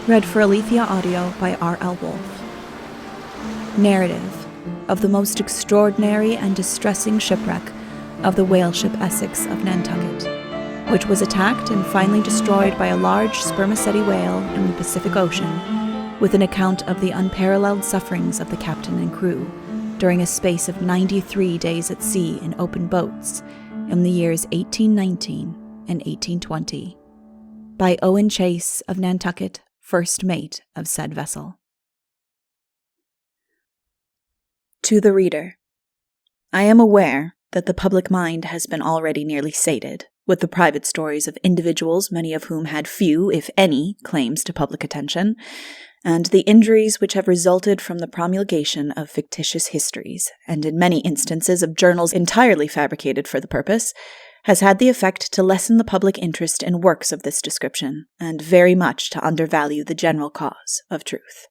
Read for Alethea Audio by R.L. Wolfe. Narrative of the most extraordinary and distressing shipwreck of the whaleship Essex of Nantucket, which was attacked and finally destroyed by a large spermaceti whale in the Pacific Ocean, with an account of the unparalleled sufferings of the captain and crew during a space of 93 days at sea in open boats in the years 1819 and 1820, by Owen Chase of Nantucket, first mate of said vessel. To the reader, I am aware that the public mind has been already nearly sated with the private stories of individuals, many of whom had few, if any, claims to public attention, and the injuries which have resulted from the promulgation of fictitious histories, and in many instances of journals entirely fabricated for the purpose, has had the effect to lessen the public interest in works of this description, and very much to undervalue the general cause of truth.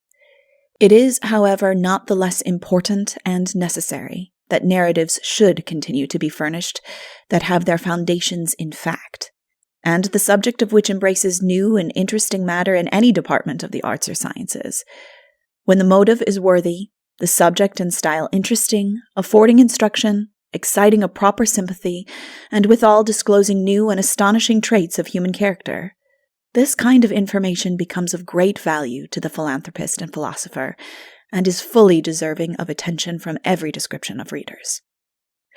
It is, however, not the less important and necessary that narratives should continue to be furnished that have their foundations in fact, and the subject of which embraces new and interesting matter in any department of the arts or sciences. When the motive is worthy, the subject and style interesting, affording instruction, exciting a proper sympathy, and withal disclosing new and astonishing traits of human character, this kind of information becomes of great value to the philanthropist and philosopher, and is fully deserving of attention from every description of readers.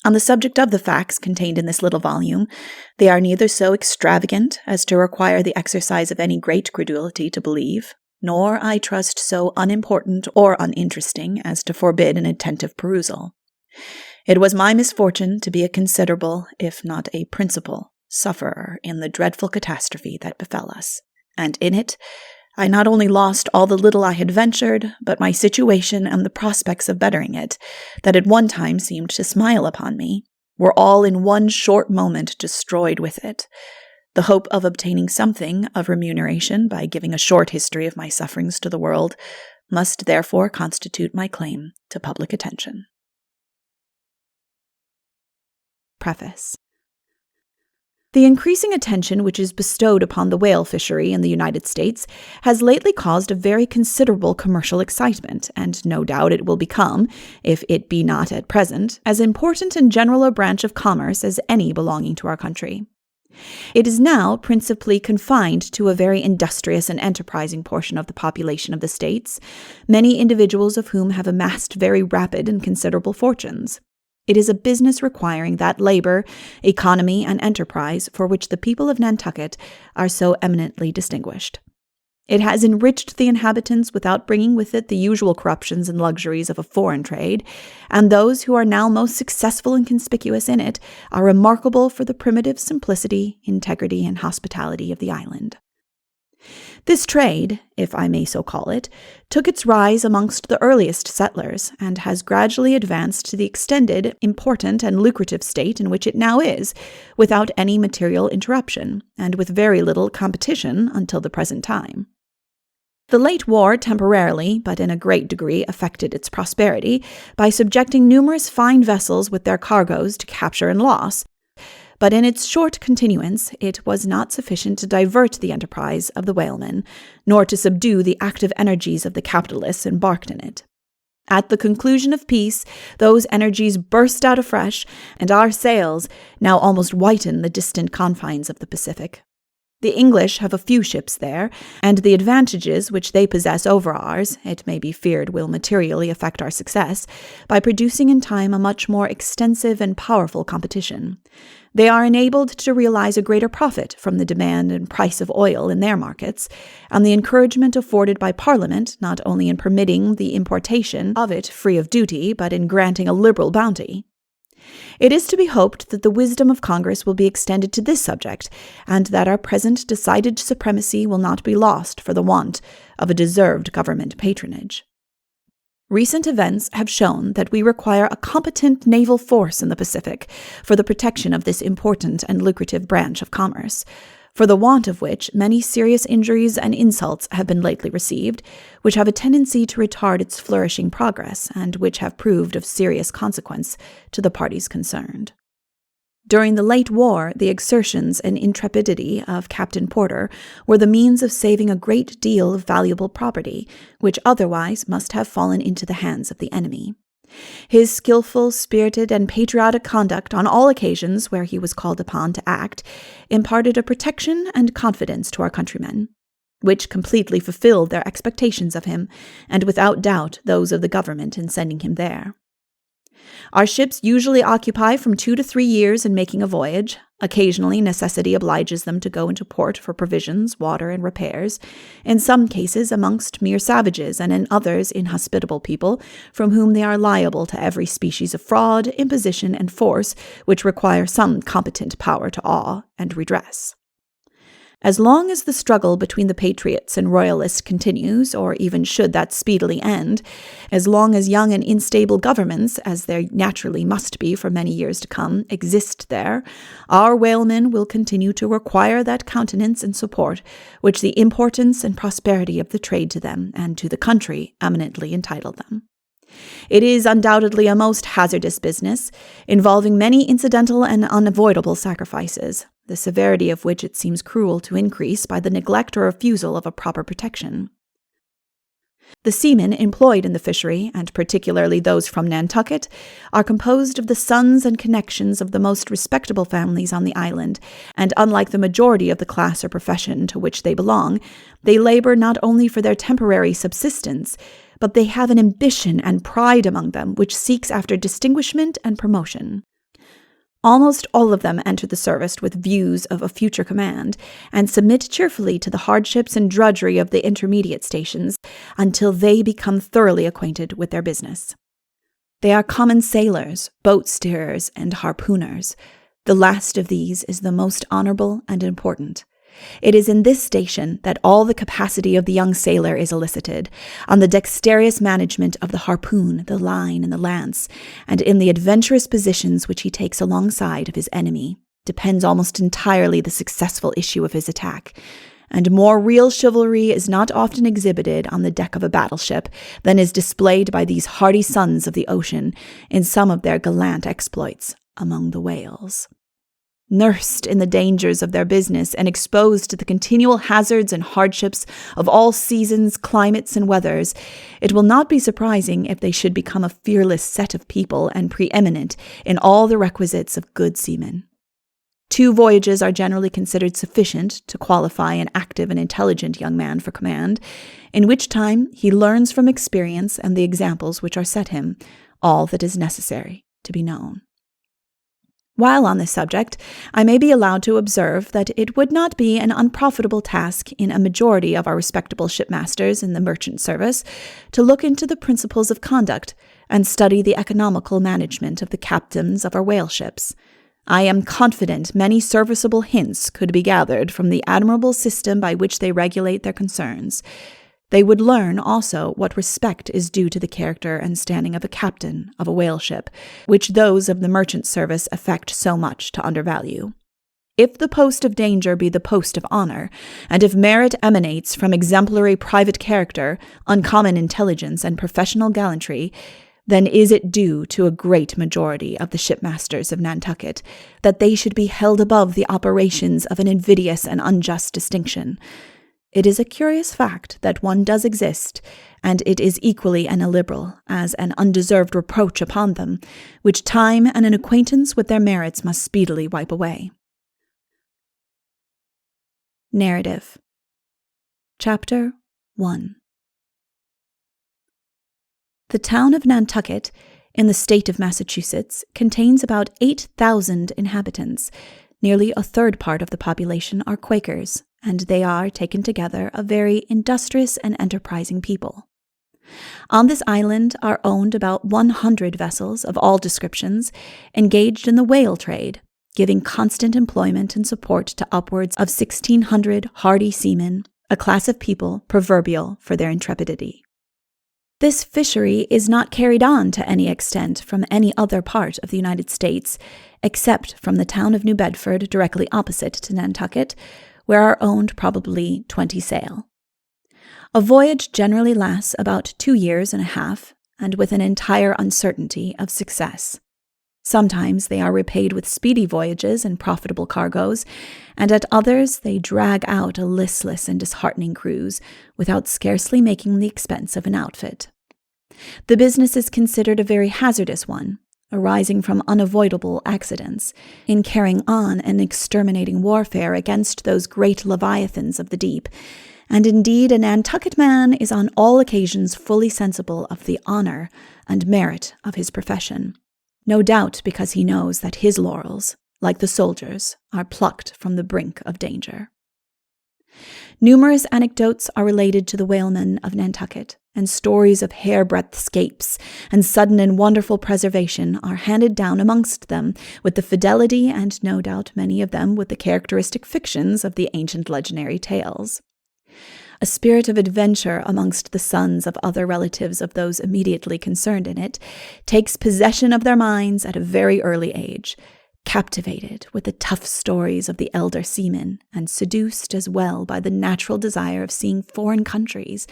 On the subject of the facts contained in this little volume, they are neither so extravagant as to require the exercise of any great credulity to believe, nor, I trust, so unimportant or uninteresting as to forbid an attentive perusal. It was my misfortune to be a considerable, if not a principal, sufferer in the dreadful catastrophe that befell us, and in it I not only lost all the little I had ventured, but my situation and the prospects of bettering it, that at one time seemed to smile upon me, were all in one short moment destroyed with it. The hope of obtaining something of remuneration by giving a short history of my sufferings to the world must therefore constitute my claim to public attention. Preface. The increasing attention which is bestowed upon the whale fishery in the United States has lately caused a very considerable commercial excitement, and no doubt it will become, if it be not at present, as important and general a branch of commerce as any belonging to our country. It is now principally confined to a very industrious and enterprising portion of the population of the States, many individuals of whom have amassed very rapid and considerable fortunes. It is a business requiring that labor, economy, and enterprise for which the people of Nantucket are so eminently distinguished. It has enriched the inhabitants without bringing with it the usual corruptions and luxuries of a foreign trade, and those who are now most successful and conspicuous in it are remarkable for the primitive simplicity, integrity, and hospitality of the island. This trade, if I may so call it, took its rise amongst the earliest settlers, and has gradually advanced to the extended, important, and lucrative state in which it now is, without any material interruption, and with very little competition until the present time. The late war temporarily, but in a great degree, affected its prosperity by subjecting numerous fine vessels with their cargoes to capture and loss, but in its short continuance it was not sufficient to divert the enterprise of the whalemen, nor to subdue the active energies of the capitalists embarked in it. At the conclusion of peace, those energies burst out afresh, and our sails now almost whiten the distant confines of the Pacific. The English have a few ships there, and the advantages which they possess over ours, it may be feared, will materially affect our success, by producing in time a much more extensive and powerful competition. They are enabled to realize a greater profit from the demand and price of oil in their markets, and the encouragement afforded by Parliament, not only in permitting the importation of it free of duty, but in granting a liberal bounty. It is to be hoped that the wisdom of Congress will be extended to this subject, and that our present decided supremacy will not be lost for the want of a deserved government patronage. Recent events have shown that we require a competent naval force in the Pacific for the protection of this important and lucrative branch of commerce, for the want of which many serious injuries and insults have been lately received, which have a tendency to retard its flourishing progress, and which have proved of serious consequence to the parties concerned. During the late war, the exertions and intrepidity of Captain Porter were the means of saving a great deal of valuable property, which otherwise must have fallen into the hands of the enemy. His skillful, spirited, and patriotic conduct on all occasions where he was called upon to act imparted a protection and confidence to our countrymen, which completely fulfilled their expectations of him, and without doubt those of the government in sending him there. Our ships usually occupy from 2 to 3 years in making a voyage. Occasionally, necessity obliges them to go into port for provisions, water, and repairs, in some cases amongst mere savages, and in others inhospitable people, from whom they are liable to every species of fraud, imposition, and force, which require some competent power to awe and redress. As long as the struggle between the patriots and royalists continues, or even should that speedily end, as long as young and unstable governments, as there naturally must be for many years to come, exist there, our whalemen will continue to require that countenance and support which the importance and prosperity of the trade to them and to the country eminently entitle them. It is undoubtedly a most hazardous business, involving many incidental and unavoidable sacrifices, the severity of which it seems cruel to increase by the neglect or refusal of a proper protection. The seamen employed in the fishery, and particularly those from Nantucket, are composed of the sons and connections of the most respectable families on the island, and unlike the majority of the class or profession to which they belong, they labor not only for their temporary subsistence, but they have an ambition and pride among them which seeks after distinguishment and promotion. Almost all of them enter the service with views of a future command, and submit cheerfully to the hardships and drudgery of the intermediate stations until they become thoroughly acquainted with their business. They are common sailors, boat steerers, and harpooners. The last of these is the most honorable and important. It is in this station that all the capacity of the young sailor is elicited, on the dexterous management of the harpoon, the line, and the lance, and in the adventurous positions which he takes alongside of his enemy, depends almost entirely the successful issue of his attack, and more real chivalry is not often exhibited on the deck of a battleship than is displayed by these hardy sons of the ocean in some of their gallant exploits among the whales. Nursed in the dangers of their business and exposed to the continual hazards and hardships of all seasons, climates, and weathers, it will not be surprising if they should become a fearless set of people and preeminent in all the requisites of good seamen. 2 voyages are generally considered sufficient to qualify an active and intelligent young man for command, in which time he learns from experience and the examples which are set him all that is necessary to be known. While on this subject, I may be allowed to observe that it would not be an unprofitable task in a majority of our respectable shipmasters in the merchant service to look into the principles of conduct and study the economical management of the captains of our whale ships. I am confident many serviceable hints could be gathered from the admirable system by which they regulate their concerns. They would learn also what respect is due to the character and standing of a captain of a whale ship, which those of the merchant service affect so much to undervalue. If the post of danger be the post of honor, and if merit emanates from exemplary private character, uncommon intelligence, and professional gallantry, then is it due to a great majority of the shipmasters of Nantucket that they should be held above the operations of an invidious and unjust distinction. It is a curious fact that one does exist, and it is equally an illiberal as an undeserved reproach upon them, which time and an acquaintance with their merits must speedily wipe away. Narrative. Chapter 1. The town of Nantucket, in the state of Massachusetts, contains about 8,000 inhabitants. Nearly a third part of the population are Quakers, and they are, taken together, a very industrious and enterprising people. On this island are owned about 100 vessels of all descriptions, engaged in the whale trade, giving constant employment and support to upwards of 1,600 hardy seamen, a class of people proverbial for their intrepidity. This fishery is not carried on to any extent from any other part of the United States, except from the town of New Bedford directly opposite to Nantucket, where are owned probably 20 sail. A voyage generally lasts about 2 years and a half, and with an entire uncertainty of success. Sometimes they are repaid with speedy voyages and profitable cargoes, and at others they drag out a listless and disheartening cruise without scarcely making the expense of an outfit. The business is considered a very hazardous one, arising from unavoidable accidents, in carrying on an exterminating warfare against those great leviathans of the deep, and indeed a Nantucket man is on all occasions fully sensible of the honor and merit of his profession. No doubt because he knows that his laurels, like the soldiers, are plucked from the brink of danger. Numerous anecdotes are related to the whalemen of Nantucket, and stories of hairbreadth escapes and sudden and wonderful preservation are handed down amongst them with the fidelity and no doubt many of them with the characteristic fictions of the ancient legendary tales. A spirit of adventure amongst the sons of other relatives of those immediately concerned in it takes possession of their minds at a very early age, captivated with the tough stories of the elder seamen, and seduced as well by the natural desire of seeing foreign countries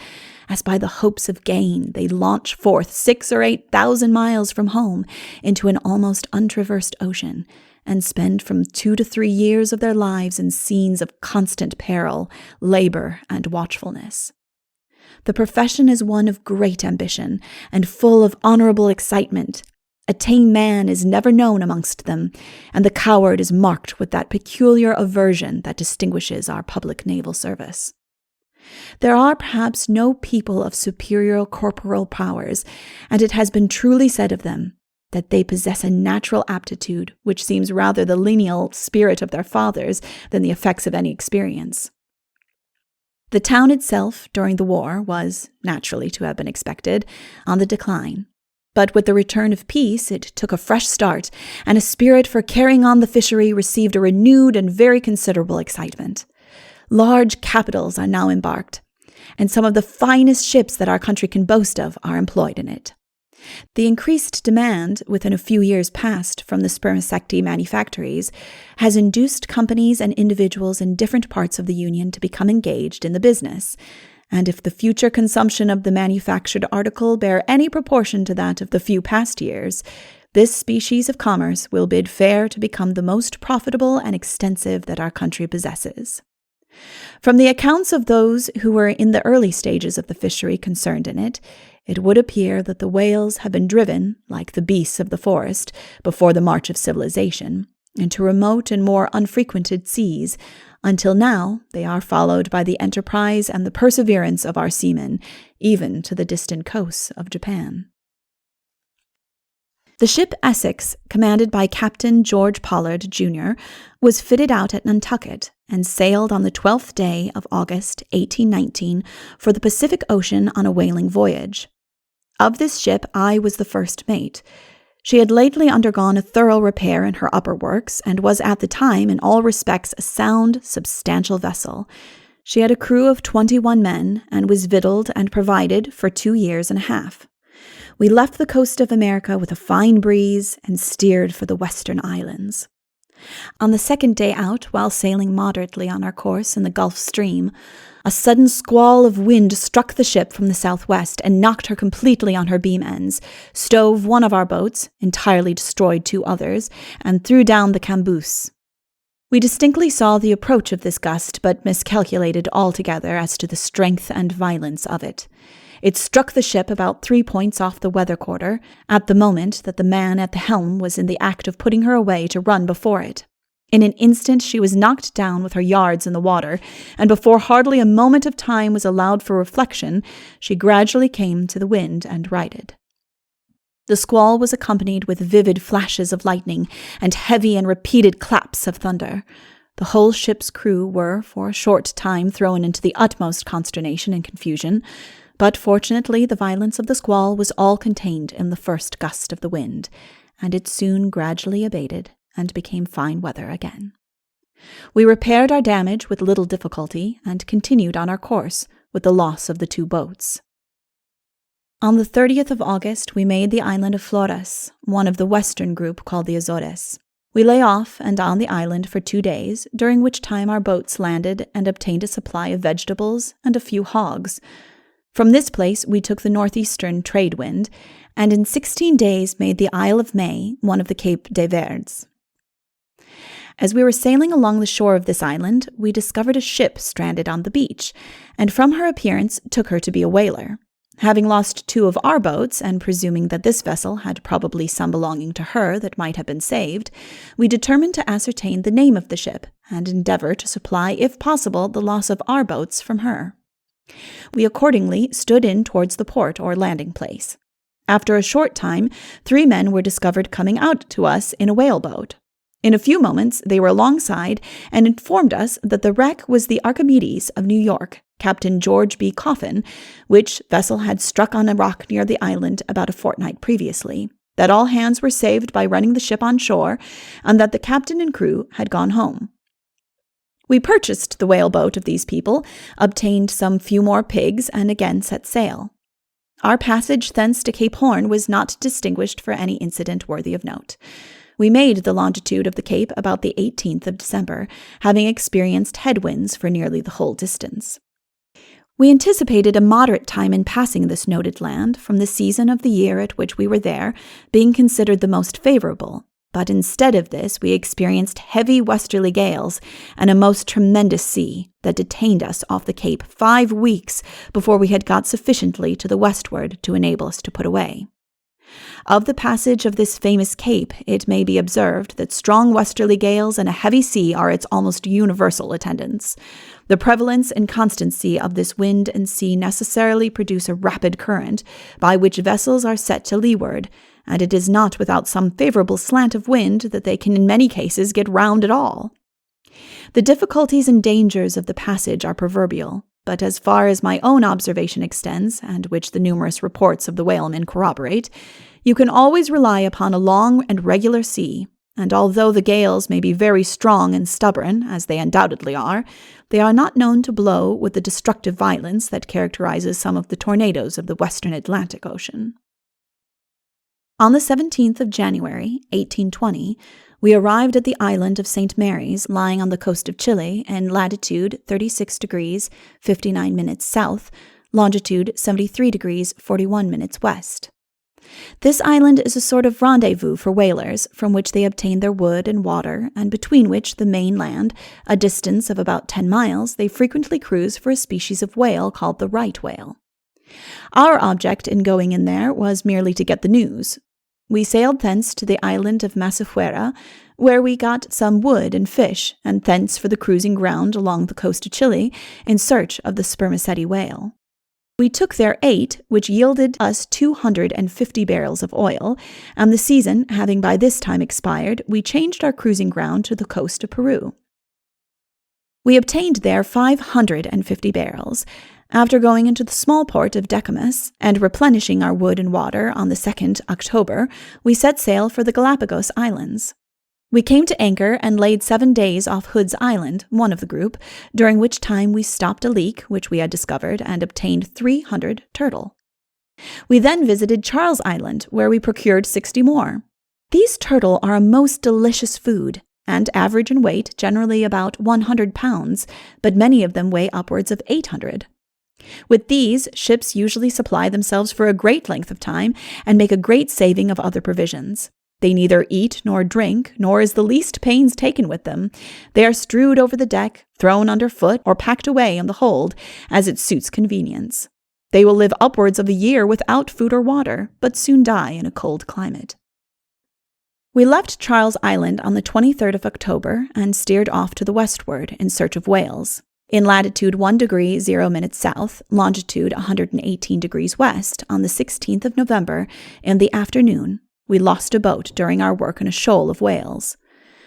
as by the hopes of gain, they launch forth 6,000 or 8,000 miles from home into an almost untraversed ocean, and spend from 2 to 3 years of their lives in scenes of constant peril, labor, and watchfulness. The profession is one of great ambition, and full of honorable excitement. A tame man is never known amongst them, and the coward is marked with that peculiar aversion that distinguishes our public naval service. There are perhaps no people of superior corporal powers, and it has been truly said of them, that they possess a natural aptitude which seems rather the lineal spirit of their fathers than the effects of any experience. The town itself, during the war, was, naturally to have been expected, on the decline. But with the return of peace, it took a fresh start, and a spirit for carrying on the fishery received a renewed and very considerable excitement. Large capitals are now embarked, and some of the finest ships that our country can boast of are employed in it. The increased demand, within a few years past, from the spermaceti manufactories, has induced companies and individuals in different parts of the Union to become engaged in the business, and if the future consumption of the manufactured article bear any proportion to that of the few past years, this species of commerce will bid fair to become the most profitable and extensive that our country possesses. From the accounts of those who were in the early stages of the fishery concerned in it, it would appear that the whales have been driven, like the beasts of the forest, before the march of civilization, into remote and more unfrequented seas, until now they are followed by the enterprise and the perseverance of our seamen, even to the distant coasts of Japan. The ship Essex, commanded by Captain George Pollard, Jr., was fitted out at Nantucket and sailed on the 12th day of August, 1819, for the Pacific Ocean on a whaling voyage. Of this ship, I was the first mate. She had lately undergone a thorough repair in her upper works, and was at the time in all respects a sound, substantial vessel. She had a crew of 21 men, and was victualled and provided for 2 years and a half. We left the coast of America with a fine breeze, and steered for the western islands. On the second day out, while sailing moderately on our course in the Gulf Stream, a sudden squall of wind struck the ship from the southwest and knocked her completely on her beam ends, stove one of our boats, entirely destroyed 2 others, and threw down the camboose. We distinctly saw the approach of this gust, but miscalculated altogether as to the strength and violence of it. It struck the ship about 3 points off the weather quarter, at the moment that the man at the helm was in the act of putting her away to run before it. In an instant she was knocked down with her yards in the water, and before hardly a moment of time was allowed for reflection, she gradually came to the wind and righted. The squall was accompanied with vivid flashes of lightning and heavy and repeated claps of thunder. The whole ship's crew were for a short time thrown into the utmost consternation and confusion, but fortunately the violence of the squall was all contained in the first gust of the wind, and it soon gradually abated and became fine weather again. We repaired our damage with little difficulty, and continued on our course with the loss of the 2 boats. On the 30th of August we made the island of Flores, one of the western group called the Azores. We lay off and on the island for 2 days, during which time our boats landed and obtained a supply of vegetables and a few hogs. From this place we took the northeastern trade wind, and in 16 days made the Isle of May, one of the Cape de Verds. As we were sailing along the shore of this island, we discovered a ship stranded on the beach, and from her appearance took her to be a whaler. Having lost 2 of our boats, and presuming that this vessel had probably some belonging to her that might have been saved, we determined to ascertain the name of the ship, and endeavor to supply, if possible, the loss of our boats from her. We accordingly stood in towards the port or landing place. After a short time, 3 men were discovered coming out to us in a whaleboat. In a few moments, they were alongside and informed us that the wreck was the Archimedes of New York, Captain George B. Coffin, which vessel had struck on a rock near the island about a fortnight previously, that all hands were saved by running the ship on shore, and that the captain and crew had gone home. We purchased the whaleboat of these people, obtained some few more pigs, and again set sail. Our passage thence to Cape Horn was not distinguished for any incident worthy of note. We made the longitude of the Cape about the 18th of December, having experienced headwinds for nearly the whole distance. We anticipated a moderate time in passing this noted land, from the season of the year at which we were there being considered the most favorable, but instead of this we experienced heavy westerly gales and a most tremendous sea that detained us off the Cape 5 weeks before we had got sufficiently to the westward to enable us to put away. Of the passage of this famous cape, it may be observed that strong westerly gales and a heavy sea are its almost universal attendants. The prevalence and constancy of this wind and sea necessarily produce a rapid current, by which vessels are set to leeward, and it is not without some favorable slant of wind that they can in many cases get round at all. The difficulties and dangers of the passage are proverbial, but as far as my own observation extends, and which the numerous reports of the whalemen corroborate, you can always rely upon a long and regular sea, and although the gales may be very strong and stubborn, as they undoubtedly are, they are not known to blow with the destructive violence that characterizes some of the tornadoes of the western Atlantic Ocean. On the 17th of January, 1820, we arrived at the island of St. Mary's, lying on the coast of Chile, in latitude 36 degrees 59 minutes south, longitude 73 degrees 41 minutes west. This island is a sort of rendezvous for whalers, from which they obtain their wood and water, and between which the main land, a distance of about 10 miles, they frequently cruise for a species of whale called the right whale. Our object in going in there was merely to get the news. We sailed thence to the island of Masafuera, where we got some wood and fish, and thence for the cruising ground along the coast of Chile in search of the spermaceti whale. We took there 8, which yielded us 250 barrels of oil, and the season having by this time expired, we changed our cruising ground to the coast of Peru. We obtained there 550 barrels. After going into the small port of Decamas and replenishing our wood and water on the 2nd October, we set sail for the Galapagos Islands. We came to anchor and laid 7 days off Hood's Island, one of the group, during which time we stopped a leak which we had discovered and obtained 300 turtle. We then visited Charles Island, where we procured 60 more. These turtle are a most delicious food, and average in weight generally about 100 pounds, but many of them weigh upwards of 800. With these, ships usually supply themselves for a great length of time and make a great saving of other provisions. They neither eat nor drink, nor is the least pains taken with them. They are strewed over the deck, thrown under foot, or packed away in the hold, as it suits convenience. They will live upwards of a year without food or water, but soon die in a cold climate. We left Charles Island on the 23rd of October and steered off to the westward in search of whales. In latitude 1 degree 0 minutes south, longitude 118 degrees west, on the 16th of November, in the afternoon, we lost a boat during our work in a shoal of whales.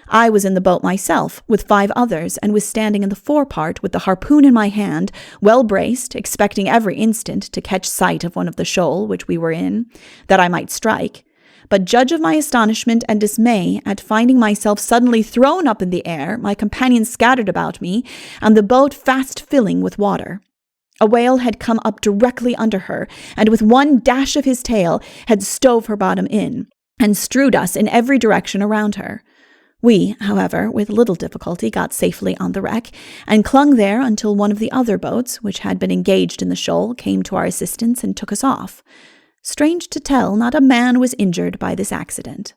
I was in the boat myself, with 5 others, and was standing in the forepart with the harpoon in my hand, well braced, expecting every instant to catch sight of one of the shoal which we were in, that I might strike. But judge of my astonishment and dismay at finding myself suddenly thrown up in the air, my companions scattered about me, and the boat fast filling with water. A whale had come up directly under her, and with one dash of his tail had stove her bottom in, and strewed us in every direction around her. We, however, with little difficulty got safely on the wreck, and clung there until one of the other boats, which had been engaged in the shoal, came to our assistance and took us off. Strange to tell, not a man was injured by this accident.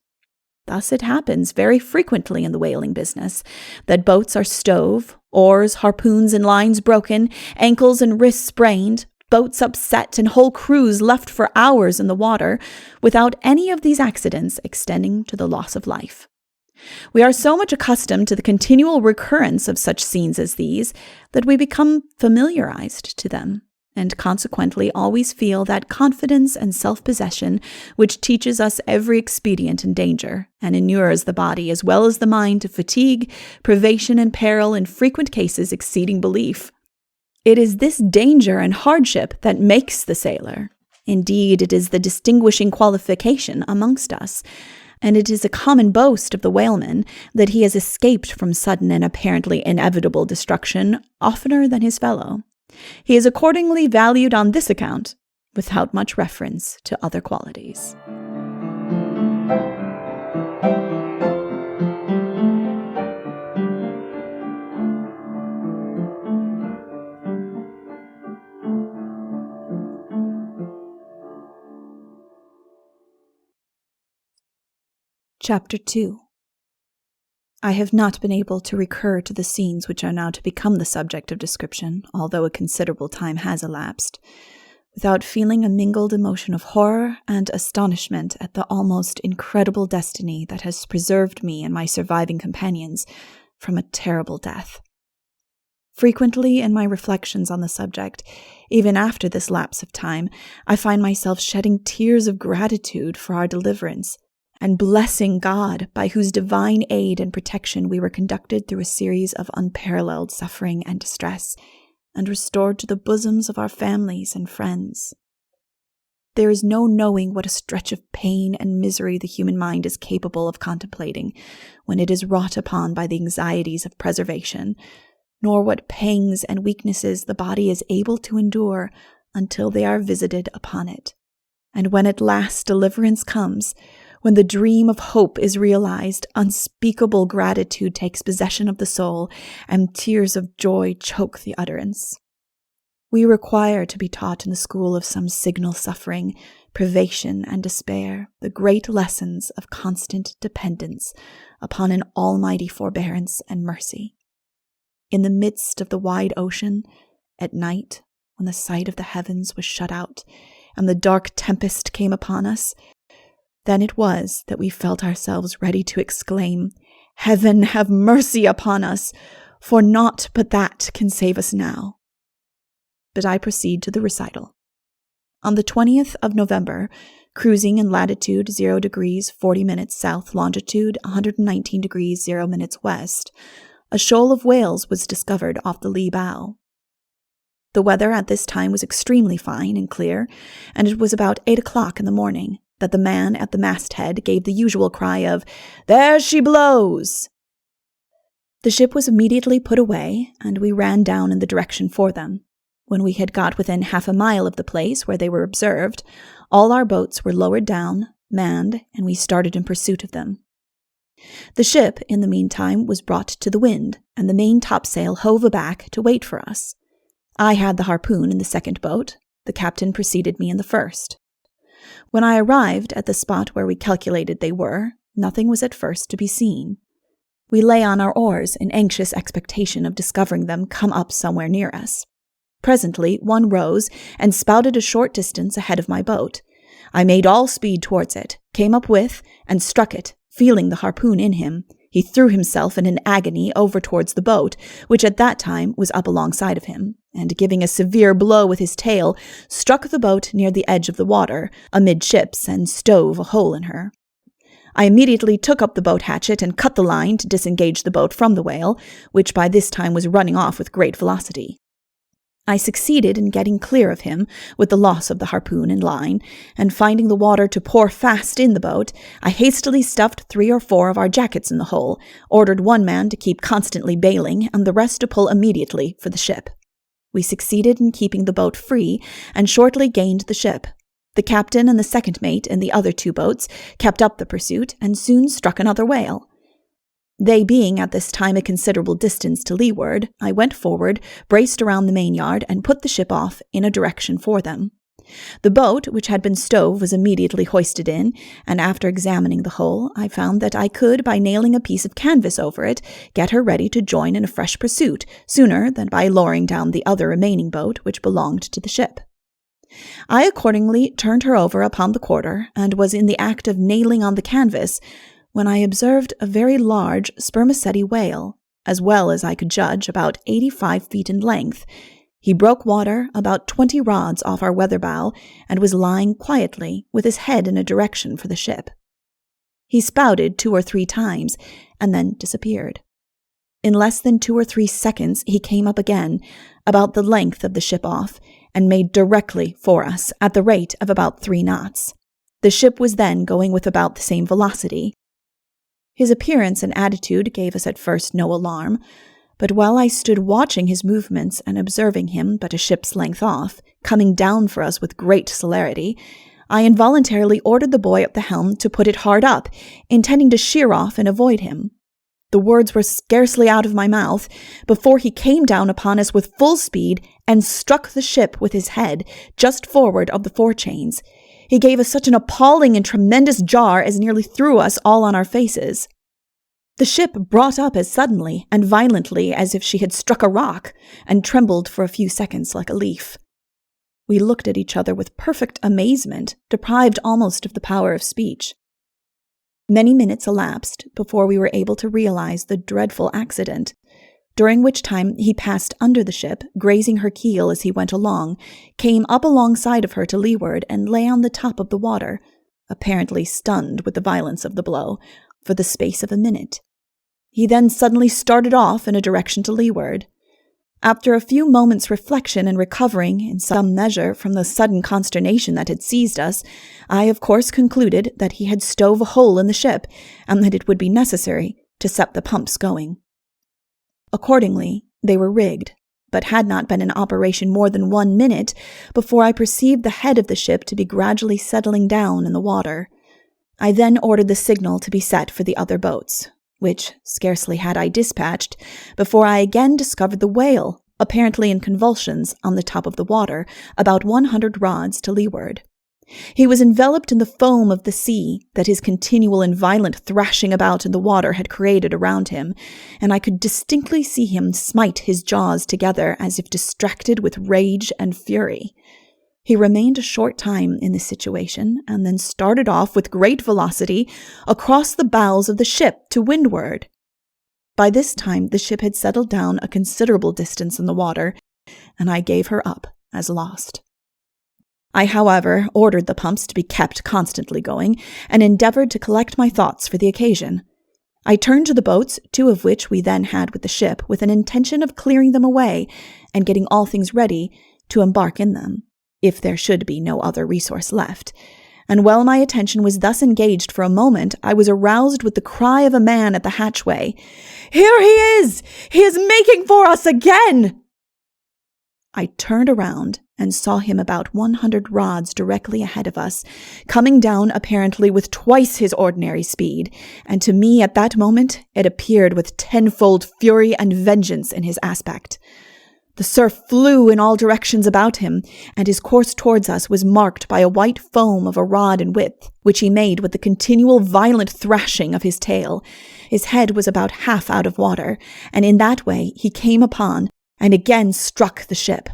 Thus it happens very frequently in the whaling business that boats are stove, oars, harpoons, and lines broken, ankles and wrists sprained, boats upset, and whole crews left for hours in the water, without any of these accidents extending to the loss of life. We are so much accustomed to the continual recurrence of such scenes as these that we become familiarized to them, and consequently always feel that confidence and self-possession which teaches us every expedient in danger, and inures the body as well as the mind to fatigue, privation, and peril in frequent cases exceeding belief. It is this danger and hardship that makes the sailor. Indeed, it is the distinguishing qualification amongst us, and it is a common boast of the whaleman that he has escaped from sudden and apparently inevitable destruction oftener than his fellow. He is accordingly valued on this account, without much reference to other qualities. Chapter 2. I have not been able to recur to the scenes which are now to become the subject of description, although a considerable time has elapsed, without feeling a mingled emotion of horror and astonishment at the almost incredible destiny that has preserved me and my surviving companions from a terrible death. Frequently in my reflections on the subject, even after this lapse of time, I find myself shedding tears of gratitude for our deliverance, and blessing God, by whose divine aid and protection we were conducted through a series of unparalleled suffering and distress, and restored to the bosoms of our families and friends. There is no knowing what a stretch of pain and misery the human mind is capable of contemplating when it is wrought upon by the anxieties of preservation, nor what pangs and weaknesses the body is able to endure until they are visited upon it. And when at last deliverance comes, when the dream of hope is realized, unspeakable gratitude takes possession of the soul, and tears of joy choke the utterance. We require to be taught in the school of some signal suffering, privation, and despair the great lessons of constant dependence upon an almighty forbearance and mercy. In the midst of the wide ocean, at night, when the sight of the heavens was shut out, and the dark tempest came upon us, then it was that we felt ourselves ready to exclaim, "Heaven have mercy upon us, for naught but that can save us now." But I proceed to the recital. On the 20th of November, cruising in latitude 0 degrees 40 minutes south, longitude 119 degrees 0 minutes west, a shoal of whales was discovered off the lee bow. The weather at this time was extremely fine and clear, and it was about 8 o'clock in the morning that the man at the masthead gave the usual cry of, "There she blows!" The ship was immediately put away, and we ran down in the direction for them. When we had got within half a mile of the place where they were observed, all our boats were lowered down, manned, and we started in pursuit of them. The ship, in the meantime, was brought to the wind, and the main topsail hove aback to wait for us. I had the harpoon in the second boat. The captain preceded me in the first. When I arrived at the spot where we calculated they were, nothing was at first to be seen. We lay on our oars in anxious expectation of discovering them come up somewhere near us. Presently one rose and spouted a short distance ahead of my boat. I made all speed towards it, came up with, and struck it, feeling the harpoon in him. He threw himself in an agony over towards the boat, which at that time was up alongside of him, and giving a severe blow with his tail, struck the boat near the edge of the water, amidships, and stove a hole in her. I immediately took up the boat hatchet and cut the line to disengage the boat from the whale, which by this time was running off with great velocity. I succeeded in getting clear of him with the loss of the harpoon and line, and finding the water to pour fast in the boat, I hastily stuffed 3 or 4 of our jackets in the hole, ordered one man to keep constantly bailing, and the rest to pull immediately for the ship. We succeeded in keeping the boat free, and shortly gained the ship. The captain and the second mate in the other 2 boats kept up the pursuit, and soon struck another whale. They being at this time a considerable distance to leeward, I went forward, braced around the mainyard, and put the ship off in a direction for them. The boat, which had been stove, was immediately hoisted in, and after examining the hull, I found that I could, by nailing a piece of canvas over it, get her ready to join in a fresh pursuit, sooner than by lowering down the other remaining boat, which belonged to the ship. I accordingly turned her over upon the quarter, and was in the act of nailing on the canvas, when I observed a very large spermaceti whale, as well as I could judge, about 85 feet in length. He broke water about 20 rods off our weather bow, and was lying quietly, with his head in a direction for the ship. He spouted 2 or 3 times, and then disappeared. In less than 2 or 3 seconds he came up again, about the length of the ship off, and made directly for us at the rate of about 3 knots. The ship was then going with about the same velocity. His appearance and attitude gave us at first no alarm, but while I stood watching his movements and observing him but a ship's length off, coming down for us with great celerity, I involuntarily ordered the boy at the helm to put it hard up, intending to sheer off and avoid him. The words were scarcely out of my mouth before he came down upon us with full speed and struck the ship with his head just forward of the forechains. He gave us such an appalling and tremendous jar as nearly threw us all on our faces. The ship brought up as suddenly and violently as if she had struck a rock, and trembled for a few seconds like a leaf. We looked at each other with perfect amazement, deprived almost of the power of speech. Many minutes elapsed before we were able to realize the dreadful accident, during which time he passed under the ship, grazing her keel as he went along, came up alongside of her to leeward, and lay on the top of the water, apparently stunned with the violence of the blow, for the space of a minute. He then suddenly started off in a direction to leeward. After a few moments' reflection and recovering in some measure from the sudden consternation that had seized us, I of course concluded that he had stove a hole in the ship, and that it would be necessary to set the pumps going. Accordingly, they were rigged, but had not been in operation more than 1 minute before I perceived the head of the ship to be gradually settling down in the water. I then ordered the signal to be set for the other boats, which scarcely had I dispatched before I again discovered the whale, apparently in convulsions, on the top of the water, about 100 rods to leeward. He was enveloped in the foam of the sea that his continual and violent thrashing about in the water had created around him, and I could distinctly see him smite his jaws together as if distracted with rage and fury. He remained a short time in this situation, and then started off with great velocity across the bows of the ship to windward. By this time the ship had settled down a considerable distance in the water, and I gave her up as lost. I, however, ordered the pumps to be kept constantly going, and endeavored to collect my thoughts for the occasion. I turned to the boats, 2 of which we then had with the ship, with an intention of clearing them away, and getting all things ready to embark in them, if there should be no other resource left. And while my attention was thus engaged for a moment, I was aroused with the cry of a man at the hatchway. "Here he is! He is making for us again!" I turned around and saw him about 100 rods directly ahead of us, coming down apparently with twice his ordinary speed, and to me at that moment it appeared with tenfold fury and vengeance in his aspect. The surf flew in all directions about him, and his course towards us was marked by a white foam of a rod in width, which he made with the continual violent thrashing of his tail. His head was about half out of water, and in that way he came upon and again struck the ship.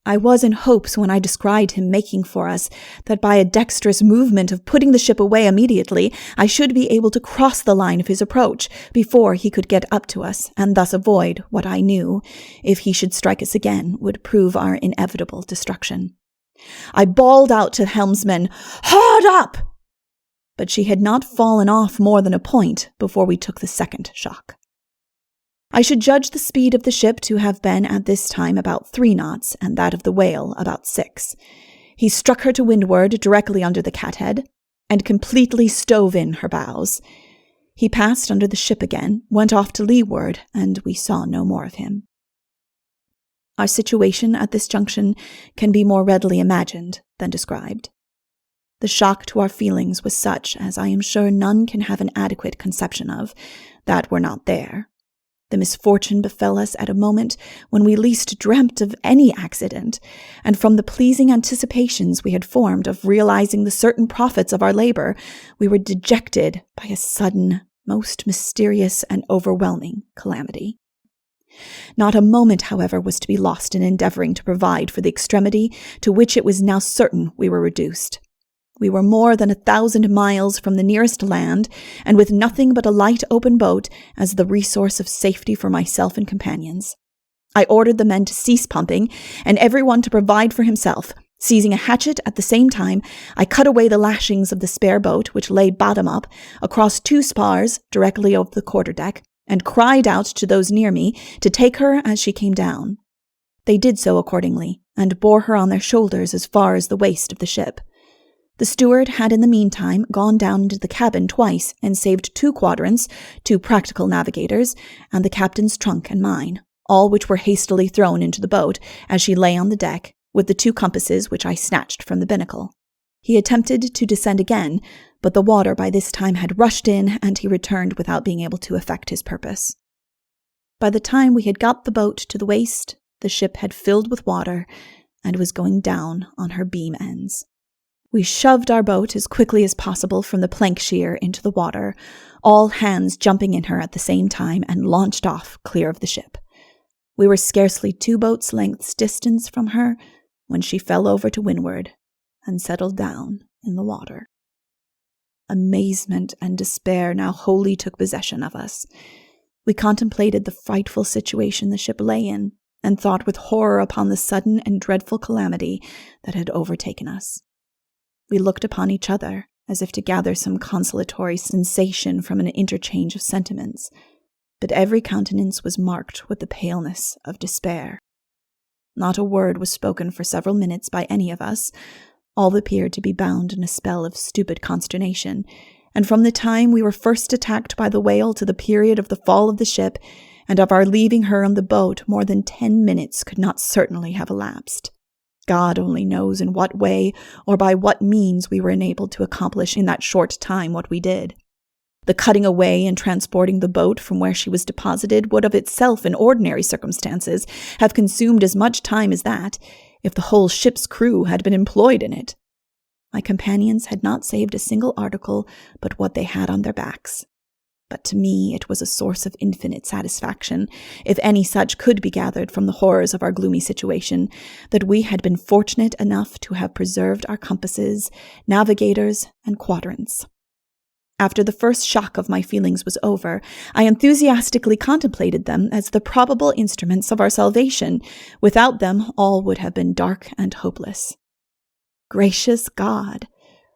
I was in hopes when I descried him making for us that by a dexterous movement of putting the ship away immediately, I should be able to cross the line of his approach before he could get up to us, and thus avoid what I knew, if he should strike us again, would prove our inevitable destruction. I bawled out to the helmsman, "Hard up!" But she had not fallen off more than a point before we took the second shock. I should judge the speed of the ship to have been at this time about 3 knots, and that of the whale about 6. He struck her to windward directly under the cathead, and completely stove in her bows. He passed under the ship again, went off to leeward, and we saw no more of him. Our situation at this junction can be more readily imagined than described. The shock to our feelings was such as I am sure none can have an adequate conception of, that were not there. The misfortune befell us at a moment when we least dreamt of any accident, and from the pleasing anticipations we had formed of realizing the certain profits of our labor, we were dejected by a sudden, most mysterious and overwhelming calamity. Not a moment, however, was to be lost in endeavoring to provide for the extremity to which it was now certain we were reduced. We were more than 1,000 miles from the nearest land, and with nothing but a light open boat as the resource of safety for myself and companions. I ordered the men to cease pumping, and everyone to provide for himself. Seizing a hatchet at the same time, I cut away the lashings of the spare boat, which lay bottom up, across 2 spars directly over the quarterdeck, and cried out to those near me to take her as she came down. They did so accordingly, and bore her on their shoulders as far as the waist of the ship. The steward had in the meantime gone down into the cabin twice and saved 2 quadrants, 2 practical navigators, and the captain's trunk and mine, all which were hastily thrown into the boat as she lay on the deck, with the 2 compasses which I snatched from the binnacle. He attempted to descend again, but the water by this time had rushed in, and he returned without being able to effect his purpose. By the time we had got the boat to the waist, the ship had filled with water and was going down on her beam ends. We shoved our boat as quickly as possible from the plank sheer into the water, all hands jumping in her at the same time, and launched off clear of the ship. We were scarcely 2 boats' lengths distance from her when she fell over to windward and settled down in the water. Amazement and despair now wholly took possession of us. We contemplated the frightful situation the ship lay in, and thought with horror upon the sudden and dreadful calamity that had overtaken us. We looked upon each other, as if to gather some consolatory sensation from an interchange of sentiments, but every countenance was marked with the paleness of despair. Not a word was spoken for several minutes by any of us. All appeared to be bound in a spell of stupid consternation, and from the time we were first attacked by the whale to the period of the fall of the ship, and of our leaving her on the boat, more than 10 minutes could not certainly have elapsed. God only knows in what way or by what means we were enabled to accomplish in that short time what we did. The cutting away and transporting the boat from where she was deposited would of itself, in ordinary circumstances, have consumed as much time as that, if the whole ship's crew had been employed in it. My companions had not saved a single article but what they had on their backs. But to me it was a source of infinite satisfaction, if any such could be gathered from the horrors of our gloomy situation, that we had been fortunate enough to have preserved our compasses, navigators, and quadrants. After the first shock of my feelings was over, I enthusiastically contemplated them as the probable instruments of our salvation. Without them, all would have been dark and hopeless. Gracious God!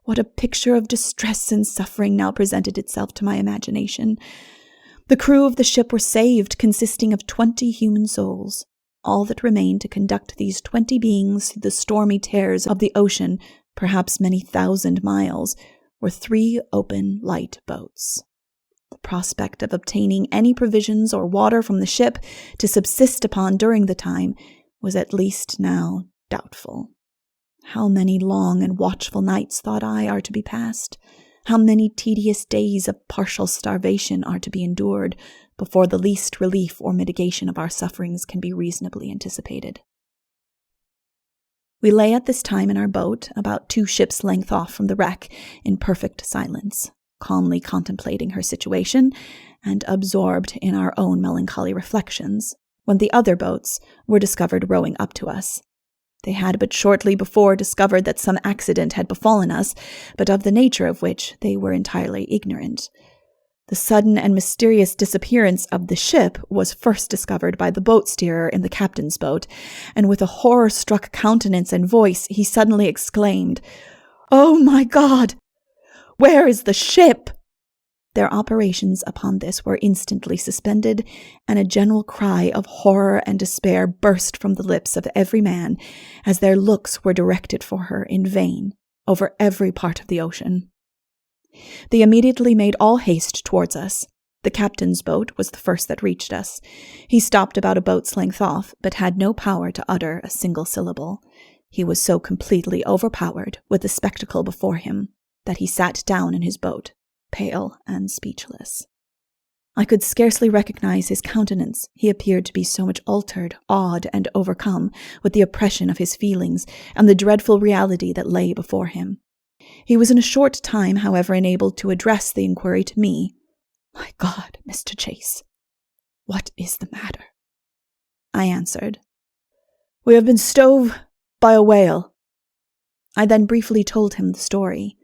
What a picture of distress and suffering now presented itself to my imagination. The crew of the ship were saved, consisting of 20 human souls. All that remained to conduct these 20 beings through the stormy tears of the ocean, perhaps many thousand miles, were 3 open, light boats. The prospect of obtaining any provisions or water from the ship to subsist upon during the time was at least now doubtful. How many long and watchful nights, thought I, are to be passed? How many tedious days of partial starvation are to be endured before the least relief or mitigation of our sufferings can be reasonably anticipated? We lay at this time in our boat, about 2 ships' length off from the wreck, in perfect silence, calmly contemplating her situation, and absorbed in our own melancholy reflections, when the other boats were discovered rowing up to us. They had but shortly before discovered that some accident had befallen us, but of the nature of which they were entirely ignorant. The sudden and mysterious disappearance of the ship was first discovered by the boat steerer in the captain's boat, and with a horror-struck countenance and voice he suddenly exclaimed, "Oh, my God! Where is the ship?" Their operations upon this were instantly suspended, and a general cry of horror and despair burst from the lips of every man, as their looks were directed for her in vain over every part of the ocean. They immediately made all haste towards us. The captain's boat was the first that reached us. He stopped about a boat's length off, but had no power to utter a single syllable. He was so completely overpowered with the spectacle before him that he sat down in his boat, pale and speechless. I could scarcely recognize his countenance. He appeared to be so much altered, awed, and overcome with the oppression of his feelings and the dreadful reality that lay before him. He was in a short time, however, enabled to address the inquiry to me. "My God, Mr. Chase, what is the matter?" I answered, "We have been stove by a whale." I then briefly told him the story.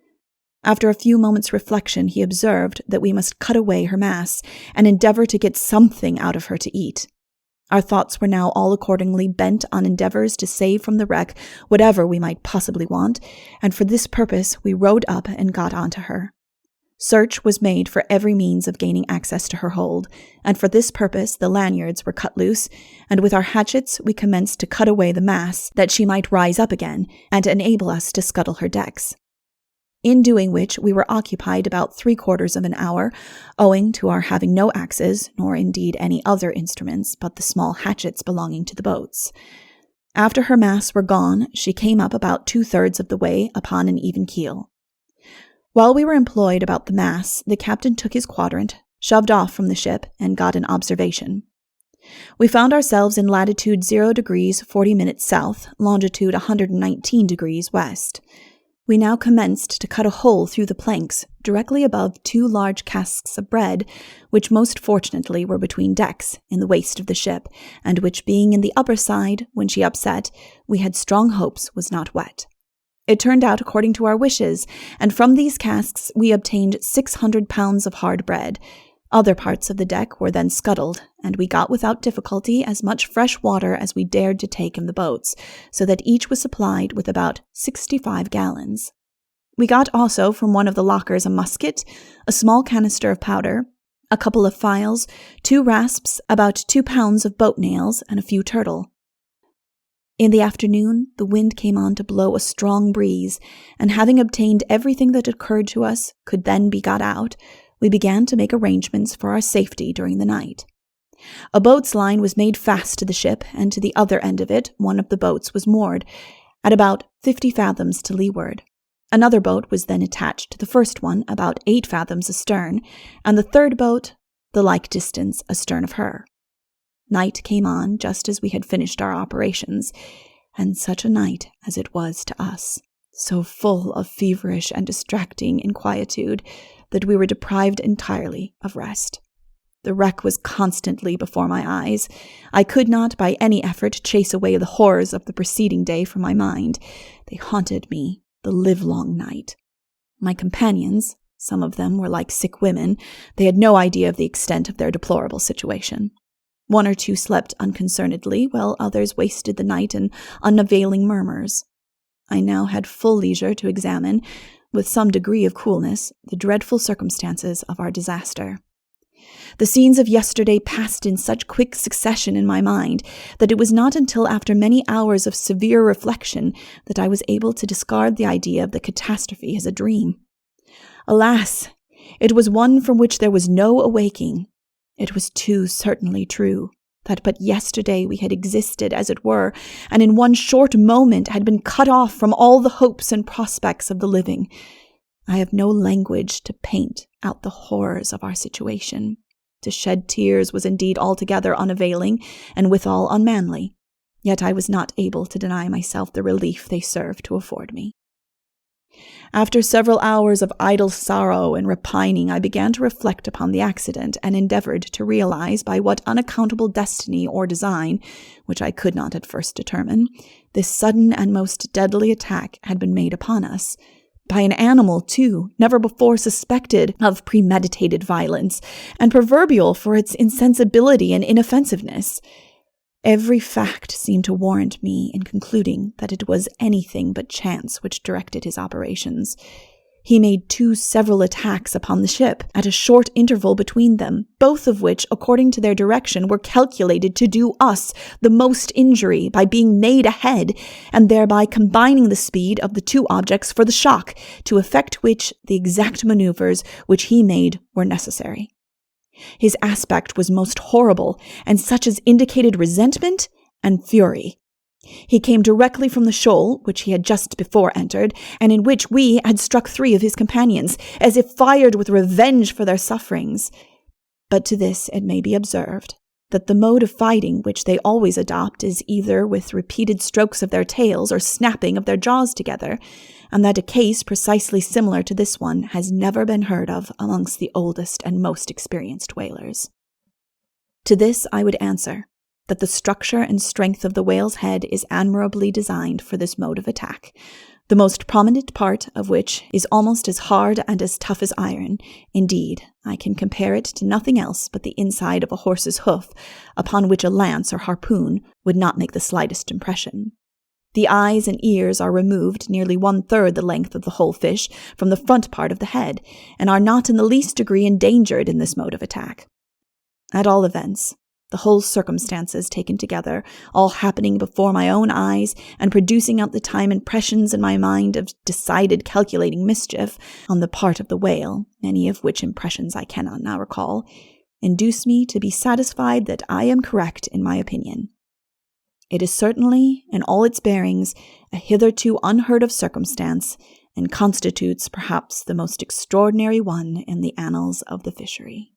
After a few moments' reflection, he observed that we must cut away her masts and endeavor to get something out of her to eat. Our thoughts were now all accordingly bent on endeavors to save from the wreck whatever we might possibly want, and for this purpose we rowed up and got onto her. Search was made for every means of gaining access to her hold, and for this purpose the lanyards were cut loose, and with our hatchets we commenced to cut away the masts that she might rise up again and enable us to scuttle her decks. In doing which we were occupied about 3/4 of an hour, owing to our having no axes, nor indeed any other instruments but the small hatchets belonging to the boats. After her masts were gone, she came up about 2/3 of the way upon an even keel. While we were employed about the masts, the captain took his quadrant, shoved off from the ship, and got an observation. We found ourselves in latitude 0 degrees 40 minutes south, longitude 119 degrees west. We now commenced to cut a hole through the planks, directly above 2 large casks of bread, which most fortunately were between decks, in the waist of the ship, and which being in the upper side, when she upset, we had strong hopes was not wet. It turned out according to our wishes, and from these casks we obtained 600 pounds of hard bread. Other parts of the deck were then scuttled, and we got without difficulty as much fresh water as we dared to take in the boats, so that each was supplied with about 65 gallons. We got also from one of the lockers a musket, a small canister of powder, a couple of files, 2 rasps, about 2 pounds of boat nails, and a few turtle. In the afternoon, the wind came on to blow a strong breeze, and having obtained everything that occurred to us could then be got out, we began to make arrangements for our safety during the night. A boat's line was made fast to the ship, and to the other end of it one of the boats was moored, at about 50 fathoms to leeward. Another boat was then attached to the first one, about 8 fathoms astern, and the third boat the like distance astern of her. Night came on just as we had finished our operations, and such a night as it was to us, so full of feverish and distracting inquietude, that we were deprived entirely of rest. The wreck was constantly before my eyes. I could not by any effort chase away the horrors of the preceding day from my mind. They haunted me the livelong night. My companions, some of them were like sick women. They had no idea of the extent of their deplorable situation. 1 or 2 slept unconcernedly, while others wasted the night in unavailing murmurs. I now had full leisure to examine, with some degree of coolness, the dreadful circumstances of our disaster. The scenes of yesterday passed in such quick succession in my mind that it was not until after many hours of severe reflection that I was able to discard the idea of the catastrophe as a dream. Alas, it was one from which there was no awaking. It was too certainly true that but yesterday we had existed, as it were, and in one short moment had been cut off from all the hopes and prospects of the living. I have no language to paint out the horrors of our situation. To shed tears was indeed altogether unavailing, and withal unmanly, yet I was not able to deny myself the relief they served to afford me. After several hours of idle sorrow and repining, I began to reflect upon the accident, and endeavored to realize by what unaccountable destiny or design, which I could not at first determine, this sudden and most deadly attack had been made upon us. By an animal, too, never before suspected of premeditated violence, and proverbial for its insensibility and inoffensiveness. Every fact seemed to warrant me in concluding that it was anything but chance which directed his operations. He made 2 several attacks upon the ship, at a short interval between them, both of which, according to their direction, were calculated to do us the most injury by being made ahead, and thereby combining the speed of the 2 objects for the shock, to effect which the exact maneuvers which he made were necessary. His aspect was most horrible, and such as indicated resentment and fury. He came directly from the shoal, which he had just before entered, and in which we had struck 3 of his companions, as if fired with revenge for their sufferings. But to this it may be observed that the mode of fighting which they always adopt is either with repeated strokes of their tails or snapping of their jaws together, and that a case precisely similar to this one has never been heard of amongst the oldest and most experienced whalers. To this I would answer that the structure and strength of the whale's head is admirably designed for this mode of attack, the most prominent part of which is almost as hard and as tough as iron. Indeed, I can compare it to nothing else but the inside of a horse's hoof, upon which a lance or harpoon would not make the slightest impression. The eyes and ears are removed nearly 1/3 the length of the whole fish from the front part of the head, and are not in the least degree endangered in this mode of attack. At all events, the whole circumstances taken together, all happening before my own eyes, and producing at the time impressions in my mind of decided calculating mischief on the part of the whale, many of which impressions I cannot now recall, induce me to be satisfied that I am correct in my opinion. It is certainly, in all its bearings, a hitherto unheard of circumstance, and constitutes perhaps the most extraordinary one in the annals of the fishery.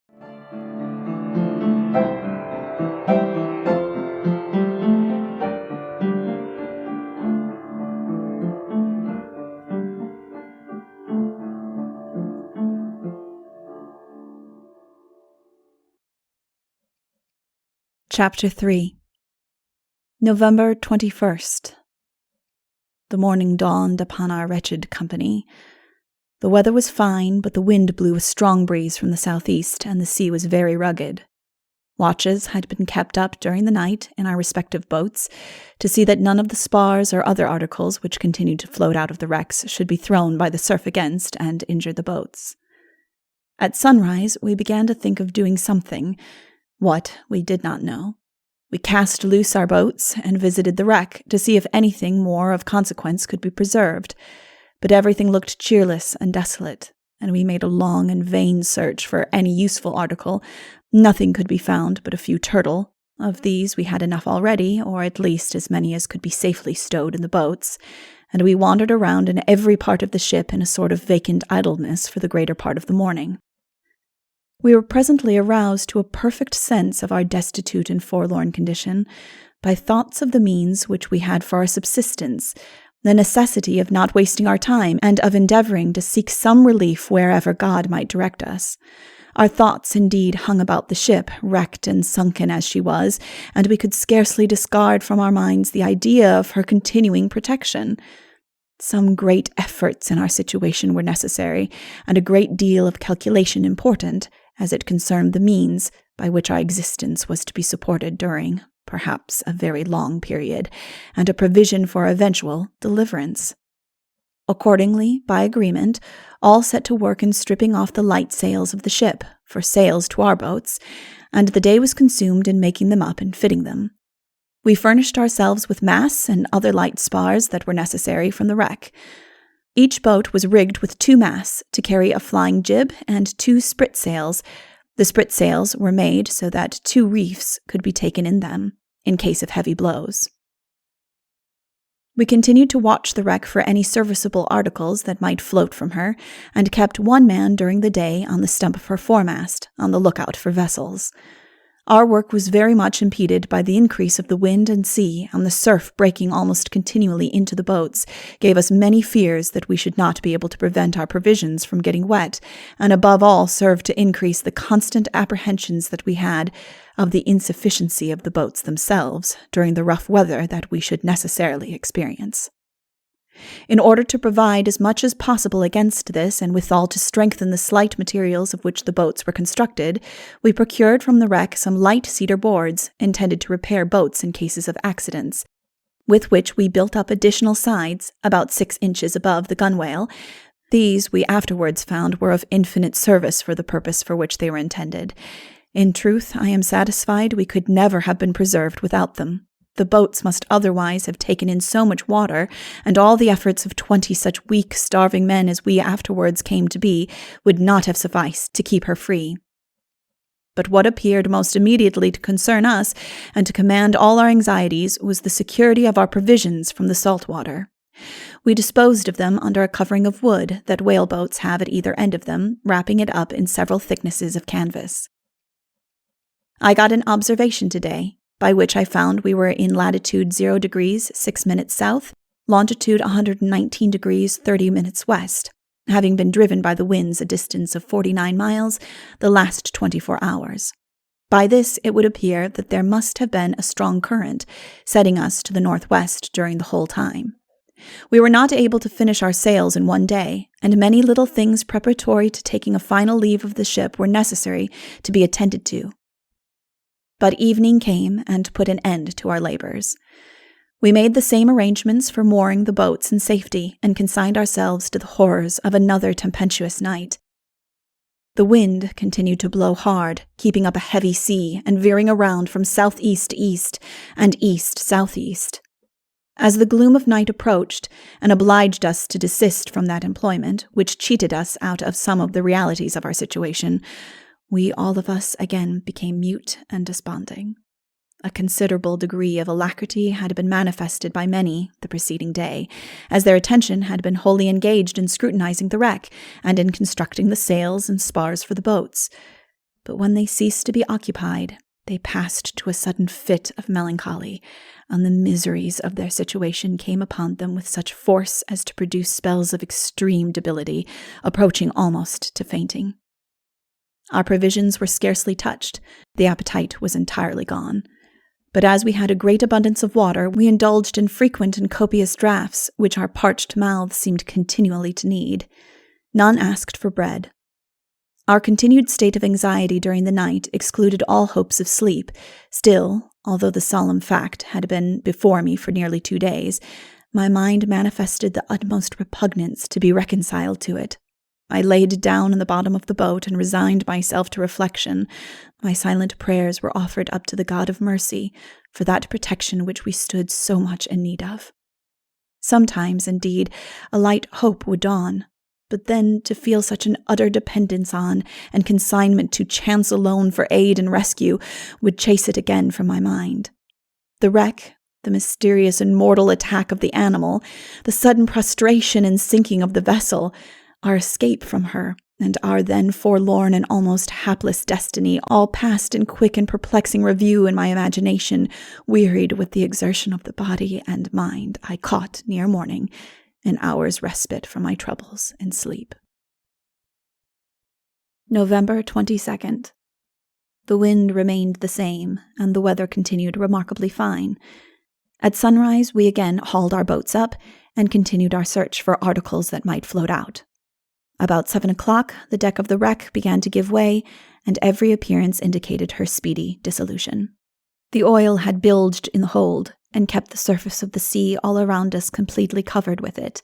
Chapter 3. November 21st. The morning dawned upon our wretched company. The weather was fine, but the wind blew a strong breeze from the southeast, and the sea was very rugged. Watches had been kept up during the night in our respective boats to see that none of the spars or other articles which continued to float out of the wrecks should be thrown by the surf against and injure the boats. At sunrise, we began to think of doing something. What, we did not know. We cast loose our boats and visited the wreck to see if anything more of consequence could be preserved, but everything looked cheerless and desolate, and we made a long and vain search for any useful article. Nothing could be found but a few turtle. Of these we had enough already, or at least as many as could be safely stowed in the boats, and we wandered around in every part of the ship in a sort of vacant idleness for the greater part of the morning. We were presently aroused to a perfect sense of our destitute and forlorn condition by thoughts of the means which we had for our subsistence, the necessity of not wasting our time, and of endeavoring to seek some relief wherever God might direct us. Our thoughts indeed hung about the ship, wrecked and sunken as she was, and we could scarcely discard from our minds the idea of her continuing protection. Some great efforts in our situation were necessary, and a great deal of calculation important, as it concerned the means by which our existence was to be supported during, perhaps, a very long period, and a provision for eventual deliverance. Accordingly, by agreement, all set to work in stripping off the light sails of the ship for sails to our boats, and the day was consumed in making them up and fitting them. We furnished ourselves with masts and other light spars that were necessary from the wreck. Each boat was rigged with 2 masts to carry a flying jib and 2 spritsails. The spritsails were made so that 2 reefs could be taken in them, in case of heavy blows. We continued to watch the wreck for any serviceable articles that might float from her, and kept 1 man during the day on the stump of her foremast, on the lookout for vessels. Our work was very much impeded by the increase of the wind and sea, and the surf breaking almost continually into the boats gave us many fears that we should not be able to prevent our provisions from getting wet, and above all served to increase the constant apprehensions that we had of the insufficiency of the boats themselves during the rough weather that we should necessarily experience. In order to provide as much as possible against this, and withal to strengthen the slight materials of which the boats were constructed, we procured from the wreck some light cedar boards, intended to repair boats in cases of accidents, with which we built up additional sides, about 6 inches above the gunwale. These we afterwards found were of infinite service for the purpose for which they were intended. In truth, I am satisfied we could never have been preserved without them. The boats must otherwise have taken in so much water, and all the efforts of 20 such weak, starving men as we afterwards came to be would not have sufficed to keep her free. But what appeared most immediately to concern us, and to command all our anxieties, was the security of our provisions from the salt water. We disposed of them under a covering of wood that whale-boats have at either end of them, wrapping it up in several thicknesses of canvas. I got an observation today, by which I found we were in latitude 0 degrees 6 minutes south, longitude 119 degrees 30 minutes west, having been driven by the winds a distance of 49 miles the last 24 hours. By this, it would appear that there must have been a strong current setting us to the northwest during the whole time. We were not able to finish our sails in one day, and many little things preparatory to taking a final leave of the ship were necessary to be attended to. But evening came and put an end to our labors. We made the same arrangements for mooring the boats in safety and consigned ourselves to the horrors of another tempestuous night. The wind continued to blow hard, keeping up a heavy sea and veering around from southeast to east and east-southeast. As the gloom of night approached and obliged us to desist from that employment, which cheated us out of some of the realities of our situation, we all of us again became mute and desponding. A considerable degree of alacrity had been manifested by many the preceding day, as their attention had been wholly engaged in scrutinizing the wreck and in constructing the sails and spars for the boats. But when they ceased to be occupied, they passed to a sudden fit of melancholy, and the miseries of their situation came upon them with such force as to produce spells of extreme debility, approaching almost to fainting. Our provisions were scarcely touched, the appetite was entirely gone. But as we had a great abundance of water, we indulged in frequent and copious draughts, which our parched mouths seemed continually to need. None asked for bread. Our continued state of anxiety during the night excluded all hopes of sleep. Still, although the solemn fact had been before me for nearly 2 days, my mind manifested the utmost repugnance to be reconciled to it. I laid down in the bottom of the boat and resigned myself to reflection. My silent prayers were offered up to the God of mercy for that protection which we stood so much in need of. Sometimes, indeed, a light hope would dawn, but then to feel such an utter dependence on and consignment to chance alone for aid and rescue would chase it again from my mind. The wreck, the mysterious and mortal attack of the animal, the sudden prostration and sinking of the vessel, our escape from her, and our then forlorn and almost hapless destiny all passed in quick and perplexing review in my imagination. Wearied with the exertion of the body and mind, I caught, near morning, an hour's respite from my troubles in sleep. November 22nd. The wind remained the same, and the weather continued remarkably fine. At sunrise, we again hauled our boats up and continued our search for articles that might float out. About 7 o'clock, the deck of the wreck began to give way, and every appearance indicated her speedy dissolution. The oil had bilged in the hold, and kept the surface of the sea all around us completely covered with it.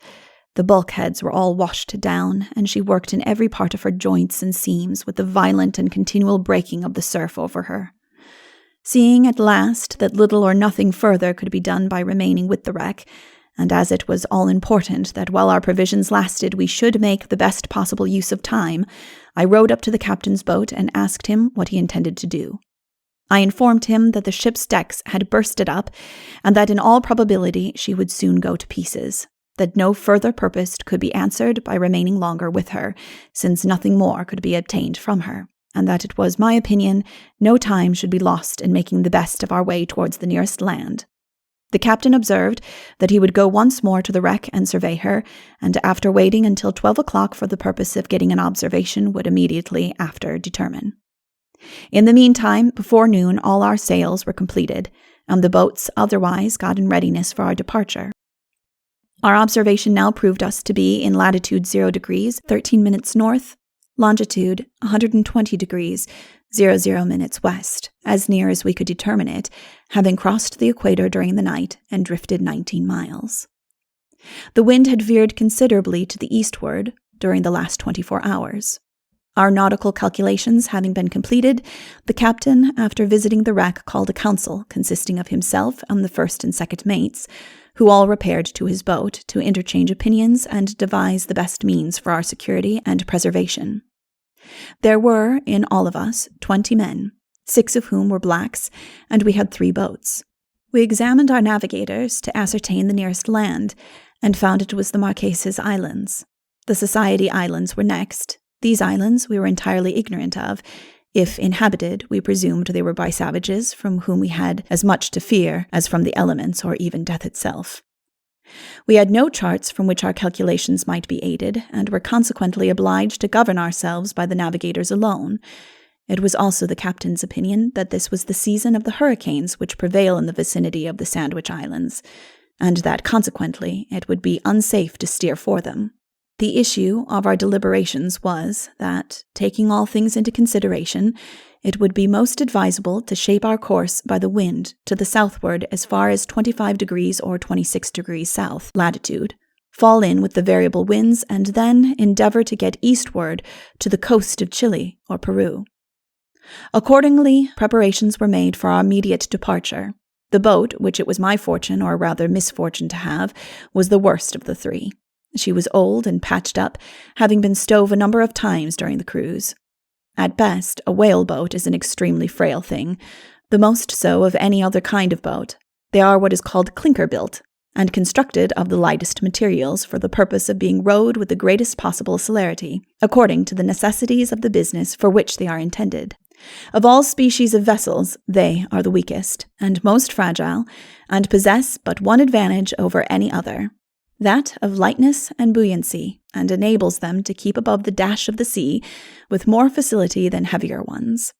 The bulkheads were all washed down, and she worked in every part of her joints and seams with the violent and continual breaking of the surf over her. Seeing at last that little or nothing further could be done by remaining with the wreck, and as it was all important that while our provisions lasted we should make the best possible use of time, I rowed up to the captain's boat and asked him what he intended to do. I informed him that the ship's decks had bursted up, and that in all probability she would soon go to pieces, that no further purpose could be answered by remaining longer with her, since nothing more could be obtained from her, and that it was my opinion no time should be lost in making the best of our way towards the nearest land. The captain observed that he would go once more to the wreck and survey her, and after waiting until 12 o'clock for the purpose of getting an observation, would immediately after determine. In the meantime, before noon, all our sails were completed, and the boats otherwise got in readiness for our departure. Our observation now proved us to be in latitude 0 degrees 13 minutes north, longitude 120 degrees 00 minutes west, as near as we could determine it, having crossed the equator during the night and drifted 19 miles. The wind had veered considerably to the eastward during the last 24 hours. Our nautical calculations having been completed, the captain, after visiting the wreck, called a council consisting of himself and the first and second mates, who all repaired to his boat to interchange opinions and devise the best means for our security and preservation. There were, in all of us, 20 men, 6 of whom were blacks, and we had 3 boats. We examined our navigators to ascertain the nearest land, and found it was the Marquesas Islands. The Society Islands were next. These islands we were entirely ignorant of. If inhabited, we presumed they were by savages from whom we had as much to fear as from the elements or even death itself. We had no charts from which our calculations might be aided, and were consequently obliged to govern ourselves by the navigators alone. It was also the captain's opinion that this was the season of the hurricanes which prevail in the vicinity of the Sandwich Islands, and that consequently it would be unsafe to steer for them. The issue of our deliberations was that, taking all things into consideration, it would be most advisable to shape our course by the wind to the southward as far as 25 degrees or 26 degrees south latitude, fall in with the variable winds, and then endeavor to get eastward to the coast of Chile or Peru. Accordingly, preparations were made for our immediate departure. The boat, which it was my fortune, or rather misfortune, to have, was the worst of the three. She was old and patched up, having been stove a number of times during the cruise. At best, a whaleboat is an extremely frail thing, the most so of any other kind of boat. They are what is called clinker-built, and constructed of the lightest materials for the purpose of being rowed with the greatest possible celerity, according to the necessities of the business for which they are intended. Of all species of vessels, they are the weakest, and most fragile, and possess but one advantage over any other, that of lightness and buoyancy, and enables them to keep above the dash of the sea with more facility than heavier ones.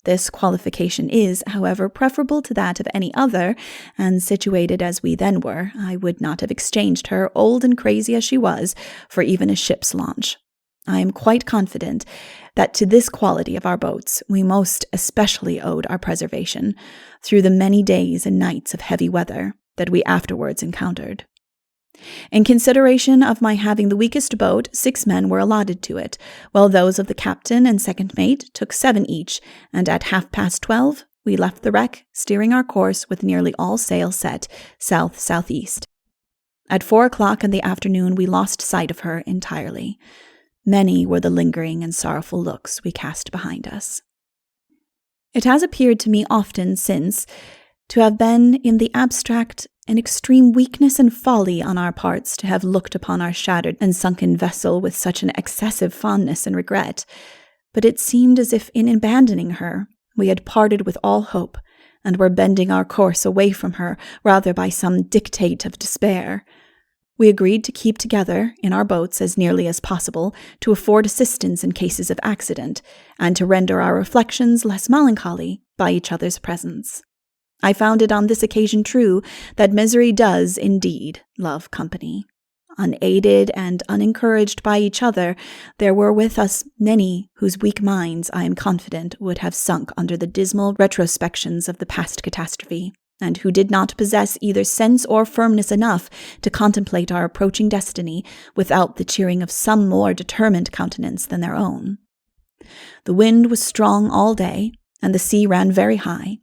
This qualification is, however, preferable to that of any other, and situated as we then were, I would not have exchanged her, old and crazy as she was, for even a ship's launch. I am quite confident that to this quality of our boats we most especially owed our preservation through the many days and nights of heavy weather that we afterwards encountered. In consideration of my having the weakest boat, 6 men were allotted to it, while those of the captain and second mate took 7 each, and at 12:30 we left the wreck, steering our course with nearly all sail set south-southeast. At 4 o'clock in the afternoon we lost sight of her entirely. Many were the lingering and sorrowful looks we cast behind us. It has appeared to me often since to have been in the abstract an extreme weakness and folly on our parts to have looked upon our shattered and sunken vessel with such an excessive fondness and regret, but it seemed as if in abandoning her we had parted with all hope, and were bending our course away from her rather by some dictate of despair. We agreed to keep together in our boats as nearly as possible, to afford assistance in cases of accident, and to render our reflections less melancholy by each other's presence. I found it on this occasion true that misery does, indeed, love company. Unaided and unencouraged by each other, there were with us many whose weak minds, I am confident, would have sunk under the dismal retrospections of the past catastrophe, and who did not possess either sense or firmness enough to contemplate our approaching destiny without the cheering of some more determined countenance than their own. The wind was strong all day, and the sea ran very high,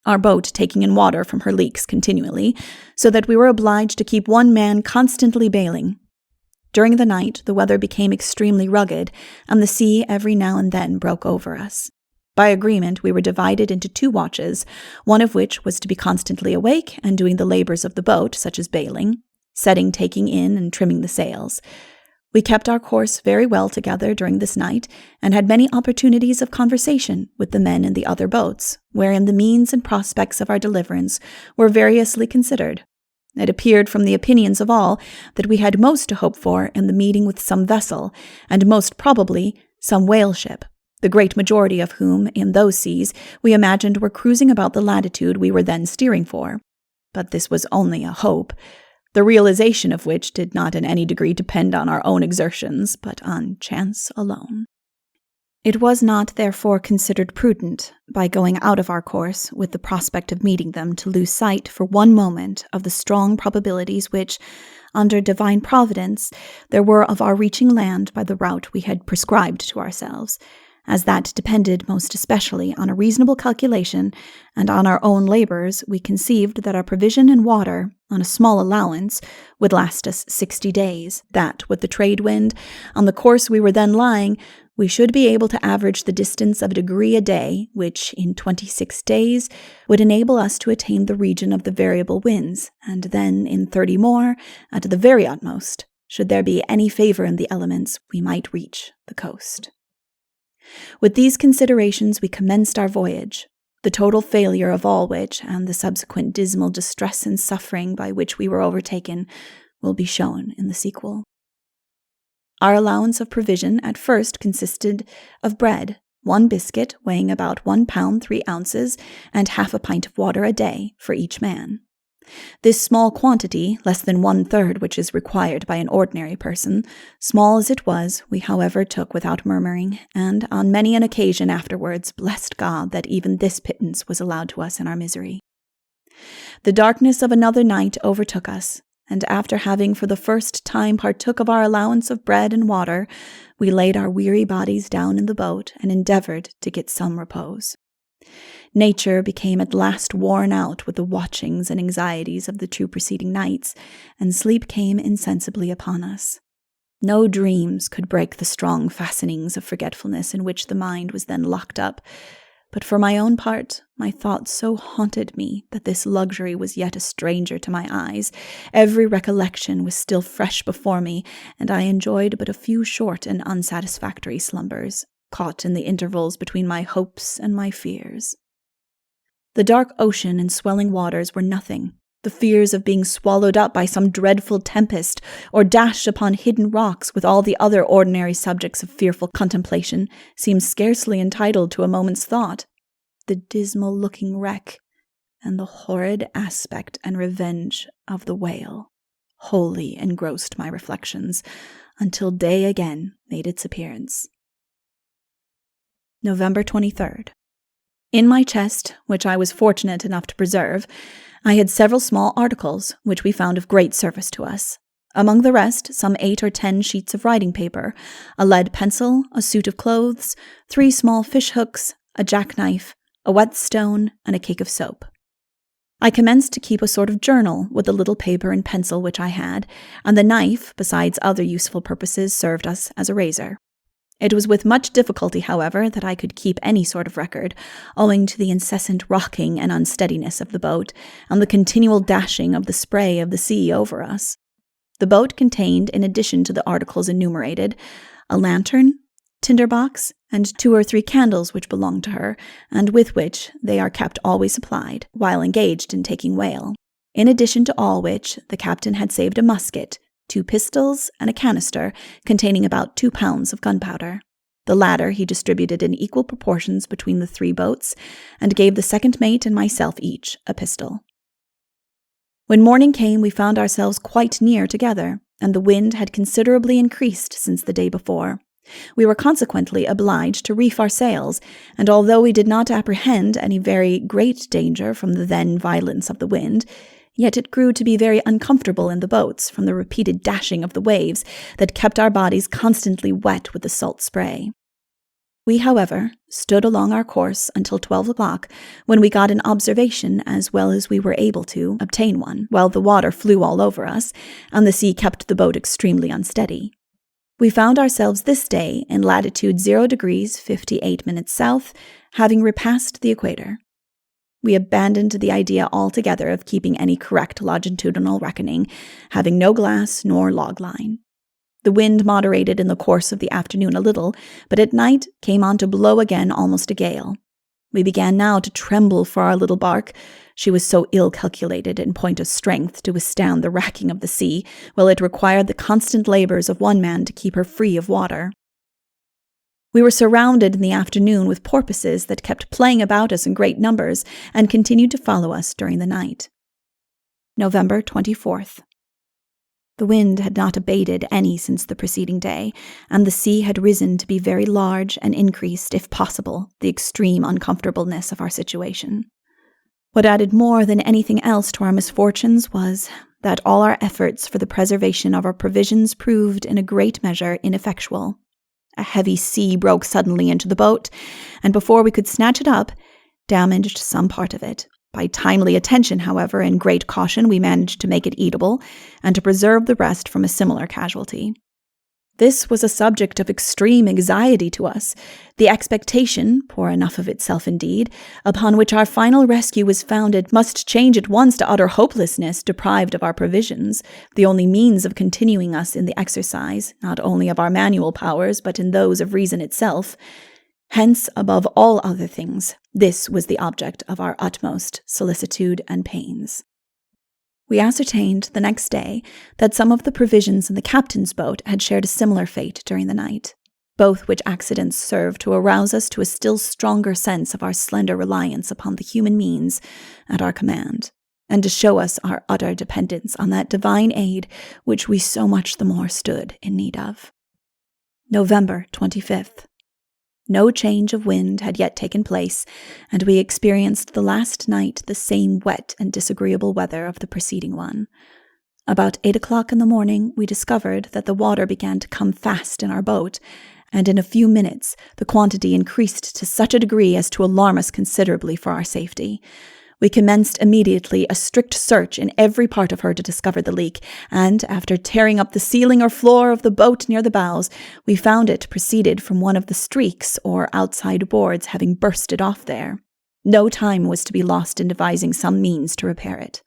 our boat taking in water from her leaks continually, so that we were obliged to keep one man constantly bailing. During the night, the weather became extremely rugged, and the sea every now and then broke over us. By agreement, we were divided into 2 watches, one of which was to be constantly awake and doing the labors of the boat, such as bailing, setting, taking in, and trimming the sails. We kept our course very well together during this night, and had many opportunities of conversation with the men in the other boats, wherein the means and prospects of our deliverance were variously considered. It appeared from the opinions of all that we had most to hope for in the meeting with some vessel, and most probably some whaleship, the great majority of whom, in those seas, we imagined were cruising about the latitude we were then steering for. But this was only a hope, the realization of which did not in any degree depend on our own exertions, but on chance alone. It was not, therefore, considered prudent, by going out of our course with the prospect of meeting them, to lose sight for one moment of the strong probabilities which, under divine providence, there were of our reaching land by the route we had prescribed to ourselves, as that depended most especially on a reasonable calculation, and on our own labors. We conceived that our provision and water, on a small allowance, would last us 60 days, that, with the trade wind, on the course we were then lying, we should be able to average the distance of a degree a day, which, in 26 days, would enable us to attain the region of the variable winds, and then, in 30 more, at the very utmost, should there be any favor in the elements, we might reach the coast. With these considerations, we commenced our voyage, the total failure of all which, and the subsequent dismal distress and suffering by which we were overtaken, will be shown in the sequel. Our allowance of provision at first consisted of bread, 1 biscuit weighing about 1 pound 3 ounces, and half a pint of water a day for each man. This small quantity, less than 1/3 which is required by an ordinary person, small as it was, we however took without murmuring, and on many an occasion afterwards blessed God that even this pittance was allowed to us in our misery. The darkness of another night overtook us, and after having for the first time partook of our allowance of bread and water, we laid our weary bodies down in the boat and endeavored to get some repose. Nature became at last worn out with the watchings and anxieties of the 2 preceding nights, and sleep came insensibly upon us. No dreams could break the strong fastenings of forgetfulness in which the mind was then locked up, but for my own part, my thoughts so haunted me that this luxury was yet a stranger to my eyes. Every recollection was still fresh before me, and I enjoyed but a few short and unsatisfactory slumbers, caught in the intervals between my hopes and my fears. The dark ocean and swelling waters were nothing. The fears of being swallowed up by some dreadful tempest, or dashed upon hidden rocks with all the other ordinary subjects of fearful contemplation, seemed scarcely entitled to a moment's thought. The dismal-looking wreck, and the horrid aspect and revenge of the whale, wholly engrossed my reflections, until day again made its appearance. November 23rd. In my chest, which I was fortunate enough to preserve, I had several small articles, which we found of great service to us. Among the rest, some 8 or 10 sheets of writing paper, a lead pencil, a suit of clothes, 3 small fish hooks, a jackknife, a whetstone, and a cake of soap. I commenced to keep a sort of journal with the little paper and pencil which I had, and the knife, besides other useful purposes, served us as a razor. It was with much difficulty, however, that I could keep any sort of record, owing to the incessant rocking and unsteadiness of the boat, and the continual dashing of the spray of the sea over us. The boat contained, in addition to the articles enumerated, a lantern, tinderbox, and 2 or 3 candles which belonged to her, and with which they are kept always supplied, while engaged in taking whale. In addition to all which, the captain had saved a musket, 2 pistols, and a canister containing about 2 pounds of gunpowder. The latter he distributed in equal proportions between the 3 boats, and gave the second mate and myself each a pistol. When morning came, we found ourselves quite near together, and the wind had considerably increased since the day before. We were consequently obliged to reef our sails, and although we did not apprehend any very great danger from the then violence of the wind, yet it grew to be very uncomfortable in the boats from the repeated dashing of the waves that kept our bodies constantly wet with the salt spray. We, however, stood along our course until 12 o'clock, when we got an observation as well as we were able to obtain one, while the water flew all over us, and the sea kept the boat extremely unsteady. We found ourselves this day in latitude 0 degrees 58 minutes south, having repassed the equator. We abandoned the idea altogether of keeping any correct longitudinal reckoning, having no glass nor log line. The wind moderated in the course of the afternoon a little, but at night came on to blow again almost a gale. We began now to tremble for our little bark. She was so ill calculated in point of strength to withstand the racking of the sea, while it required the constant labors of one man to keep her free of water. We were surrounded in the afternoon with porpoises that kept playing about us in great numbers and continued to follow us during the night. November 24th. The wind had not abated any since the preceding day, and the sea had risen to be very large and increased, if possible, the extreme uncomfortableness of our situation. What added more than anything else to our misfortunes was that all our efforts for the preservation of our provisions proved in a great measure ineffectual. A heavy sea broke suddenly into the boat, and before we could snatch it up, damaged some part of it. By timely attention, however, and great caution, we managed to make it eatable, and to preserve the rest from a similar casualty. This was a subject of extreme anxiety to us. The expectation, poor enough of itself indeed, upon which our final rescue was founded, must change at once to utter hopelessness, deprived of our provisions, the only means of continuing us in the exercise, not only of our manual powers, but in those of reason itself. Hence, above all other things, this was the object of our utmost solicitude and pains. We ascertained the next day that some of the provisions in the captain's boat had shared a similar fate during the night, both which accidents served to arouse us to a still stronger sense of our slender reliance upon the human means at our command, and to show us our utter dependence on that divine aid which we so much the more stood in need of. November 25th. No change of wind had yet taken place, and we experienced the last night the same wet and disagreeable weather of the preceding one. About 8 o'clock in the morning, we discovered that the water began to come fast in our boat, and in a few minutes the quantity increased to such a degree as to alarm us considerably for our safety. We commenced immediately a strict search in every part of her to discover the leak, and, after tearing up the ceiling or floor of the boat near the bows, we found it proceeded from one of the streaks or outside boards having bursted off there. No time was to be lost in devising some means to repair it.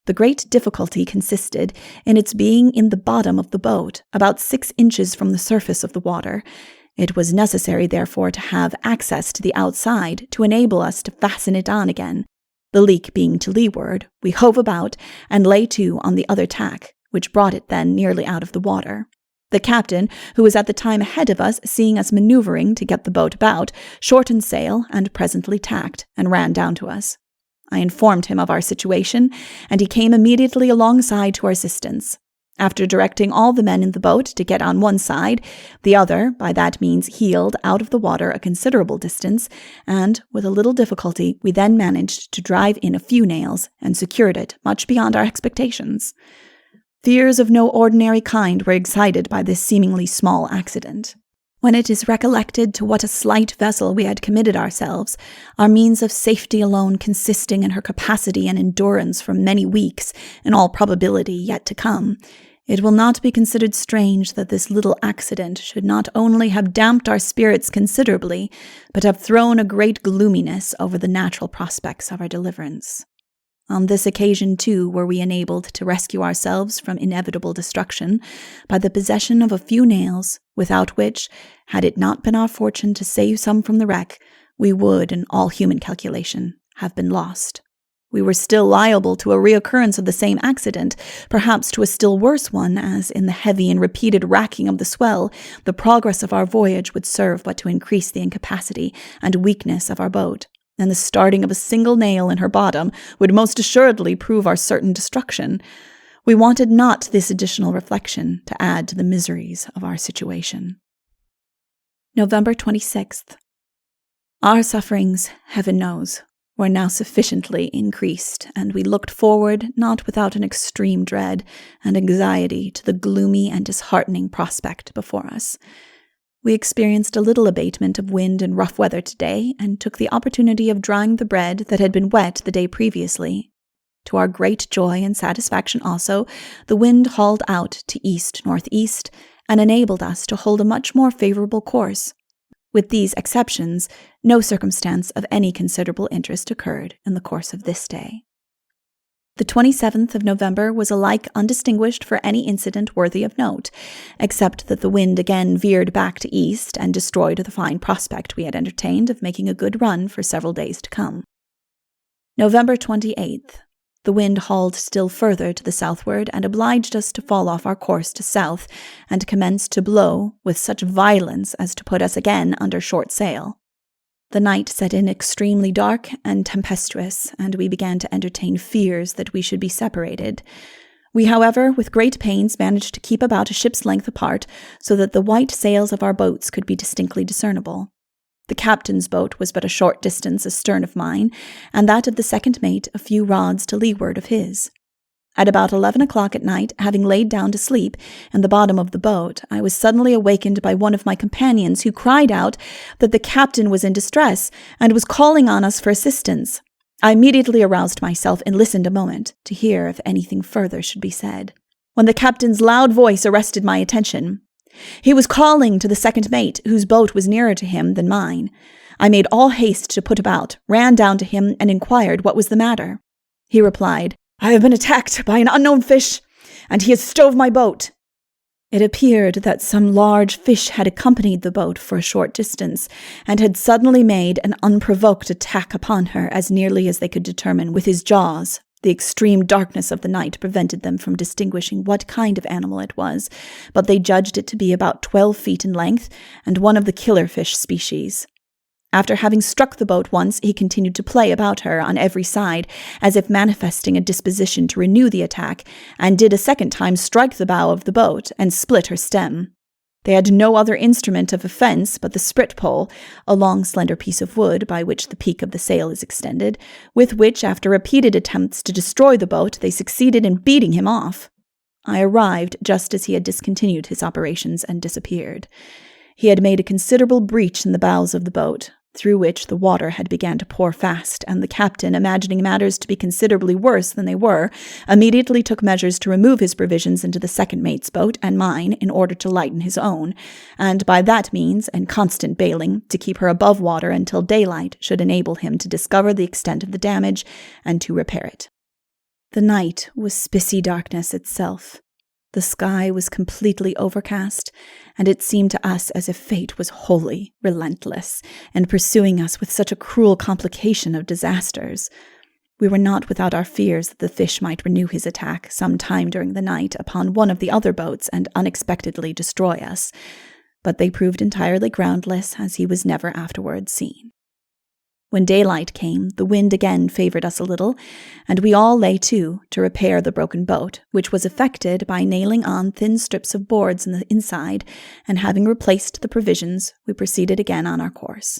The great difficulty consisted in its being in the bottom of the boat, about 6 inches from the surface of the water. It was necessary, therefore, to have access to the outside to enable us to fasten it on again. The leak being to leeward, we hove about and lay to on the other tack, which brought it then nearly out of the water. The captain, who was at the time ahead of us, seeing us maneuvering to get the boat about, shortened sail and presently tacked and ran down to us. I informed him of our situation, and he came immediately alongside to our assistance. After directing all the men in the boat to get on one side, the other, by that means, heeled out of the water a considerable distance, and, with a little difficulty, we then managed to drive in a few nails and secured it much beyond our expectations. Fears of no ordinary kind were excited by this seemingly small accident. When it is recollected to what a slight vessel we had committed ourselves, our means of safety alone consisting in her capacity and endurance for many weeks, in all probability yet to come, it will not be considered strange that this little accident should not only have damped our spirits considerably, but have thrown a great gloominess over the natural prospects of our deliverance. On this occasion, too, were we enabled to rescue ourselves from inevitable destruction by the possession of a few nails, without which, had it not been our fortune to save some from the wreck, we would, in all human calculation, have been lost. We were still liable to a reoccurrence of the same accident, perhaps to a still worse one, as in the heavy and repeated racking of the swell, the progress of our voyage would serve but to increase the incapacity and weakness of our boat, and the starting of a single nail in her bottom would most assuredly prove our certain destruction. We wanted not this additional reflection to add to the miseries of our situation. November 26th. Our sufferings, heaven knows, were now sufficiently increased, and we looked forward, not without an extreme dread and anxiety, to the gloomy and disheartening prospect before us. We experienced a little abatement of wind and rough weather today, and took the opportunity of drying the bread that had been wet the day previously. To our great joy and satisfaction also, the wind hauled out to east-northeast, and enabled us to hold a much more favorable course. With these exceptions, no circumstance of any considerable interest occurred in the course of this day. The 27th of November was alike undistinguished for any incident worthy of note, except that the wind again veered back to east and destroyed the fine prospect we had entertained of making a good run for several days to come. November 28th. The wind hauled still further to the southward and obliged us to fall off our course to south and commenced to blow with such violence as to put us again under short sail. The night set in extremely dark and tempestuous, and we began to entertain fears that we should be separated. We, however, with great pains managed to keep about a ship's length apart, so that the white sails of our boats could be distinctly discernible. The captain's boat was but a short distance astern of mine, and that of the second mate a few rods to leeward of his. At about 11 o'clock at night, having laid down to sleep in the bottom of the boat, I was suddenly awakened by one of my companions, who cried out that the captain was in distress, and was calling on us for assistance. I immediately aroused myself and listened a moment, to hear if anything further should be said, when the captain's loud voice arrested my attention. He was calling to the second mate, whose boat was nearer to him than mine. I made all haste to put about, ran down to him, and inquired what was the matter. He replied, "I have been attacked by an unknown fish, and he has stove my boat." It appeared that some large fish had accompanied the boat for a short distance, and had suddenly made an unprovoked attack upon her as nearly as they could determine with his jaws. The extreme darkness of the night prevented them from distinguishing what kind of animal it was, but they judged it to be about 12 feet in length, and one of the killer fish species. After having struck the boat once, he continued to play about her on every side, as if manifesting a disposition to renew the attack, and did a second time strike the bow of the boat and split her stem. They had no other instrument of offence but the sprit pole, a long slender piece of wood by which the peak of the sail is extended, with which, after repeated attempts to destroy the boat, they succeeded in beating him off. I arrived just as he had discontinued his operations and disappeared. He had made a considerable breach in the bows of the boat, through which the water had begun to pour fast, and the captain, imagining matters to be considerably worse than they were, immediately took measures to remove his provisions into the second mate's boat and mine in order to lighten his own, and by that means and constant bailing to keep her above water until daylight should enable him to discover the extent of the damage and to repair it. The night was spissy darkness itself. The sky was completely overcast, and it seemed to us as if fate was wholly relentless, and pursuing us with such a cruel complication of disasters. We were not without our fears that the fish might renew his attack some time during the night upon one of the other boats and unexpectedly destroy us, but they proved entirely groundless, as he was never afterwards seen. When daylight came, the wind again favored us a little, and we all lay to repair the broken boat, which was effected by nailing on thin strips of boards in the inside, and having replaced the provisions, we proceeded again on our course.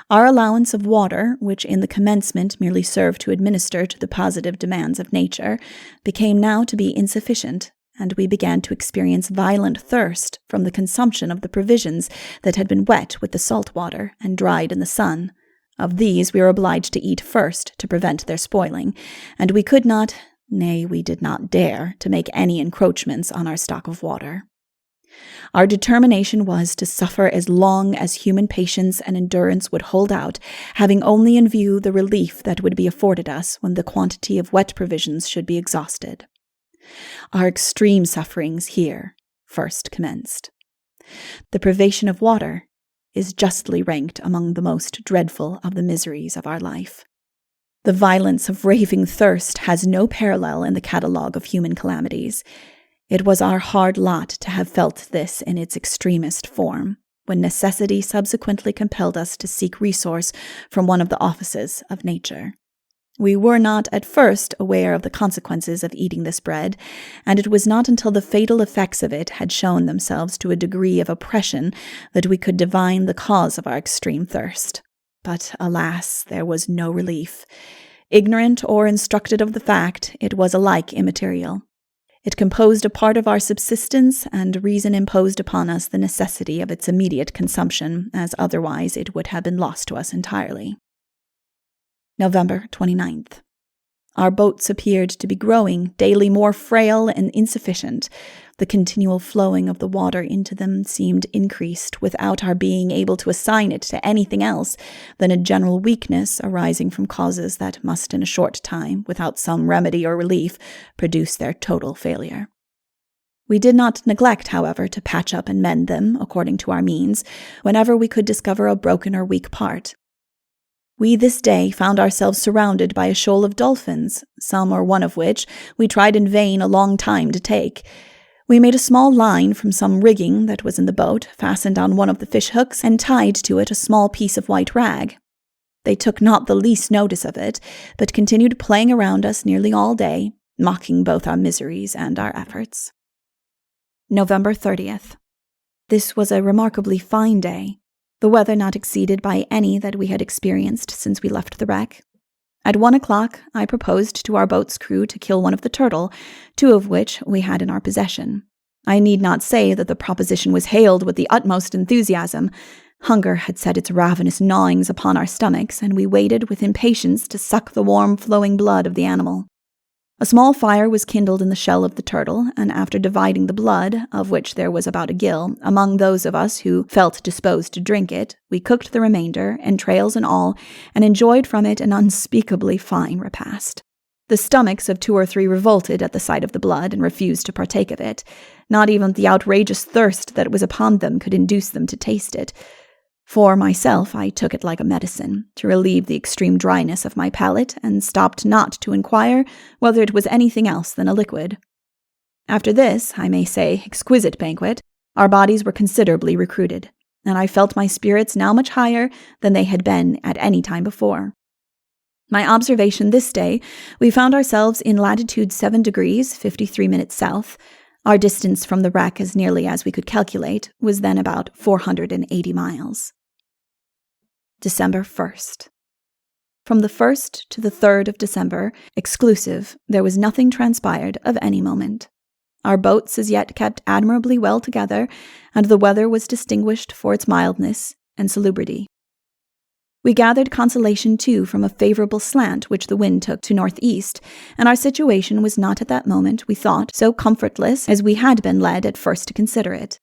Our allowance of water, which in the commencement merely served to administer to the positive demands of nature, became now to be insufficient, and we began to experience violent thirst from the consumption of the provisions that had been wet with the salt water and dried in the sun. Of these we were obliged to eat first to prevent their spoiling, and we could not, nay, we did not dare, to make any encroachments on our stock of water. Our determination was to suffer as long as human patience and endurance would hold out, having only in view the relief that would be afforded us when the quantity of wet provisions should be exhausted. Our extreme sufferings here first commenced. The privation of water is justly ranked among the most dreadful of the miseries of our life. The violence of raving thirst has no parallel in the catalogue of human calamities. It was our hard lot to have felt this in its extremest form, when necessity subsequently compelled us to seek resource from one of the offices of nature. We were not at first aware of the consequences of eating this bread, and it was not until the fatal effects of it had shown themselves to a degree of oppression that we could divine the cause of our extreme thirst. But, alas, there was no relief. Ignorant or instructed of the fact, it was alike immaterial. It composed a part of our subsistence, and reason imposed upon us the necessity of its immediate consumption, as otherwise it would have been lost to us entirely. November 29th. Our boats appeared to be growing daily more frail and insufficient. The continual flowing of the water into them seemed increased without our being able to assign it to anything else than a general weakness arising from causes that must in a short time, without some remedy or relief, produce their total failure. We did not neglect, however, to patch up and mend them, according to our means, whenever we could discover a broken or weak part. We this day found ourselves surrounded by a shoal of dolphins, some or one of which we tried in vain a long time to take. We made a small line from some rigging that was in the boat, fastened on one of the fish hooks, and tied to it a small piece of white rag. They took not the least notice of it, but continued playing around us nearly all day, mocking both our miseries and our efforts. November 30th. This was a remarkably fine day, the weather not exceeded by any that we had experienced since we left the wreck. At 1 o'clock, I proposed to our boat's crew to kill one of the turtle, 2 of which we had in our possession. I need not say that the proposition was hailed with the utmost enthusiasm. Hunger had set its ravenous gnawings upon our stomachs, and we waited with impatience to suck the warm, flowing blood of the animal. A small fire was kindled in the shell of the turtle, and after dividing the blood, of which there was about a gill, among those of us who felt disposed to drink it, we cooked the remainder, entrails and all, and enjoyed from it an unspeakably fine repast. The stomachs of 2 or 3 revolted at the sight of the blood and refused to partake of it. Not even the outrageous thirst that was upon them could induce them to taste it. For myself, I took it like a medicine, to relieve the extreme dryness of my palate, and stopped not to inquire whether it was anything else than a liquid. After this, I may say, exquisite banquet, our bodies were considerably recruited, and I felt my spirits now much higher than they had been at any time before. My observation this day, we found ourselves in latitude 7 degrees, 53 minutes south. Our distance from the wreck, as nearly as we could calculate, was then about 480 miles. December 1st. From the 1st to the 3rd of December, exclusive, there was nothing transpired of any moment. Our boats as yet kept admirably well together, and the weather was distinguished for its mildness and salubrity. We gathered consolation, too, from a favorable slant which the wind took to northeast, and our situation was not at that moment, we thought, so comfortless as we had been led at first to consider it.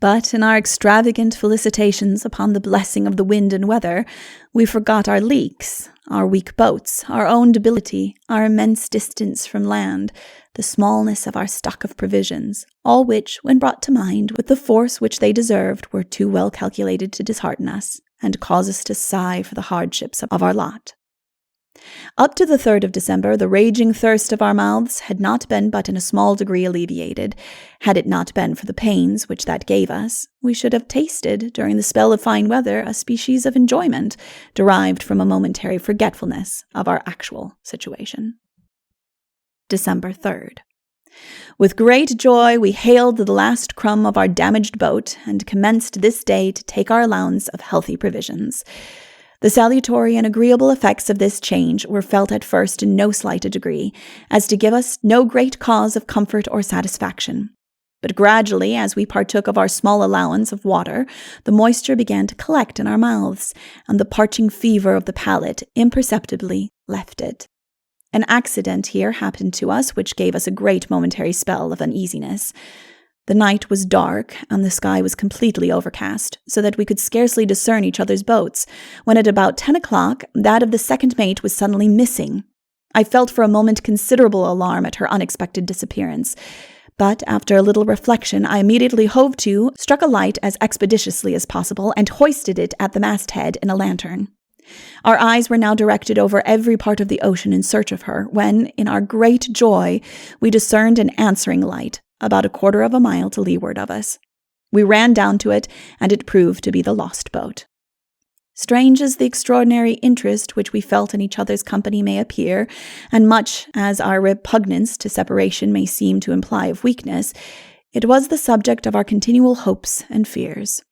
But in our extravagant felicitations upon the blessing of the wind and weather, we forgot our leaks, our weak boats, our own debility, our immense distance from land, the smallness of our stock of provisions, all which, when brought to mind with the force which they deserved, were too well calculated to dishearten us, and cause us to sigh for the hardships of our lot. Up to the 3rd of December, the raging thirst of our mouths had not been but in a small degree alleviated. Had it not been for the pains which that gave us, we should have tasted, during the spell of fine weather, a species of enjoyment derived from a momentary forgetfulness of our actual situation. December 3rd. With great joy, we hailed the last crumb of our damaged boat and commenced this day to take our allowance of healthy provisions. The salutary and agreeable effects of this change were felt at first in no slight a degree, as to give us no great cause of comfort or satisfaction. But gradually, as we partook of our small allowance of water, the moisture began to collect in our mouths, and the parching fever of the palate imperceptibly left it. An accident here happened to us which gave us a great momentary spell of uneasiness. The night was dark, and the sky was completely overcast, so that we could scarcely discern each other's boats, when at about 10 o'clock that of the second mate was suddenly missing. I felt for a moment considerable alarm at her unexpected disappearance, but after a little reflection I immediately hove to, struck a light as expeditiously as possible, and hoisted it at the masthead in a lantern. Our eyes were now directed over every part of the ocean in search of her, when, in our great joy, we discerned an answering light, about 1/4 of a mile to leeward of us. We ran down to it, and it proved to be the lost boat. Strange as the extraordinary interest which we felt in each other's company may appear, and much as our repugnance to separation may seem to imply of weakness, it was the subject of our continual hopes and fears.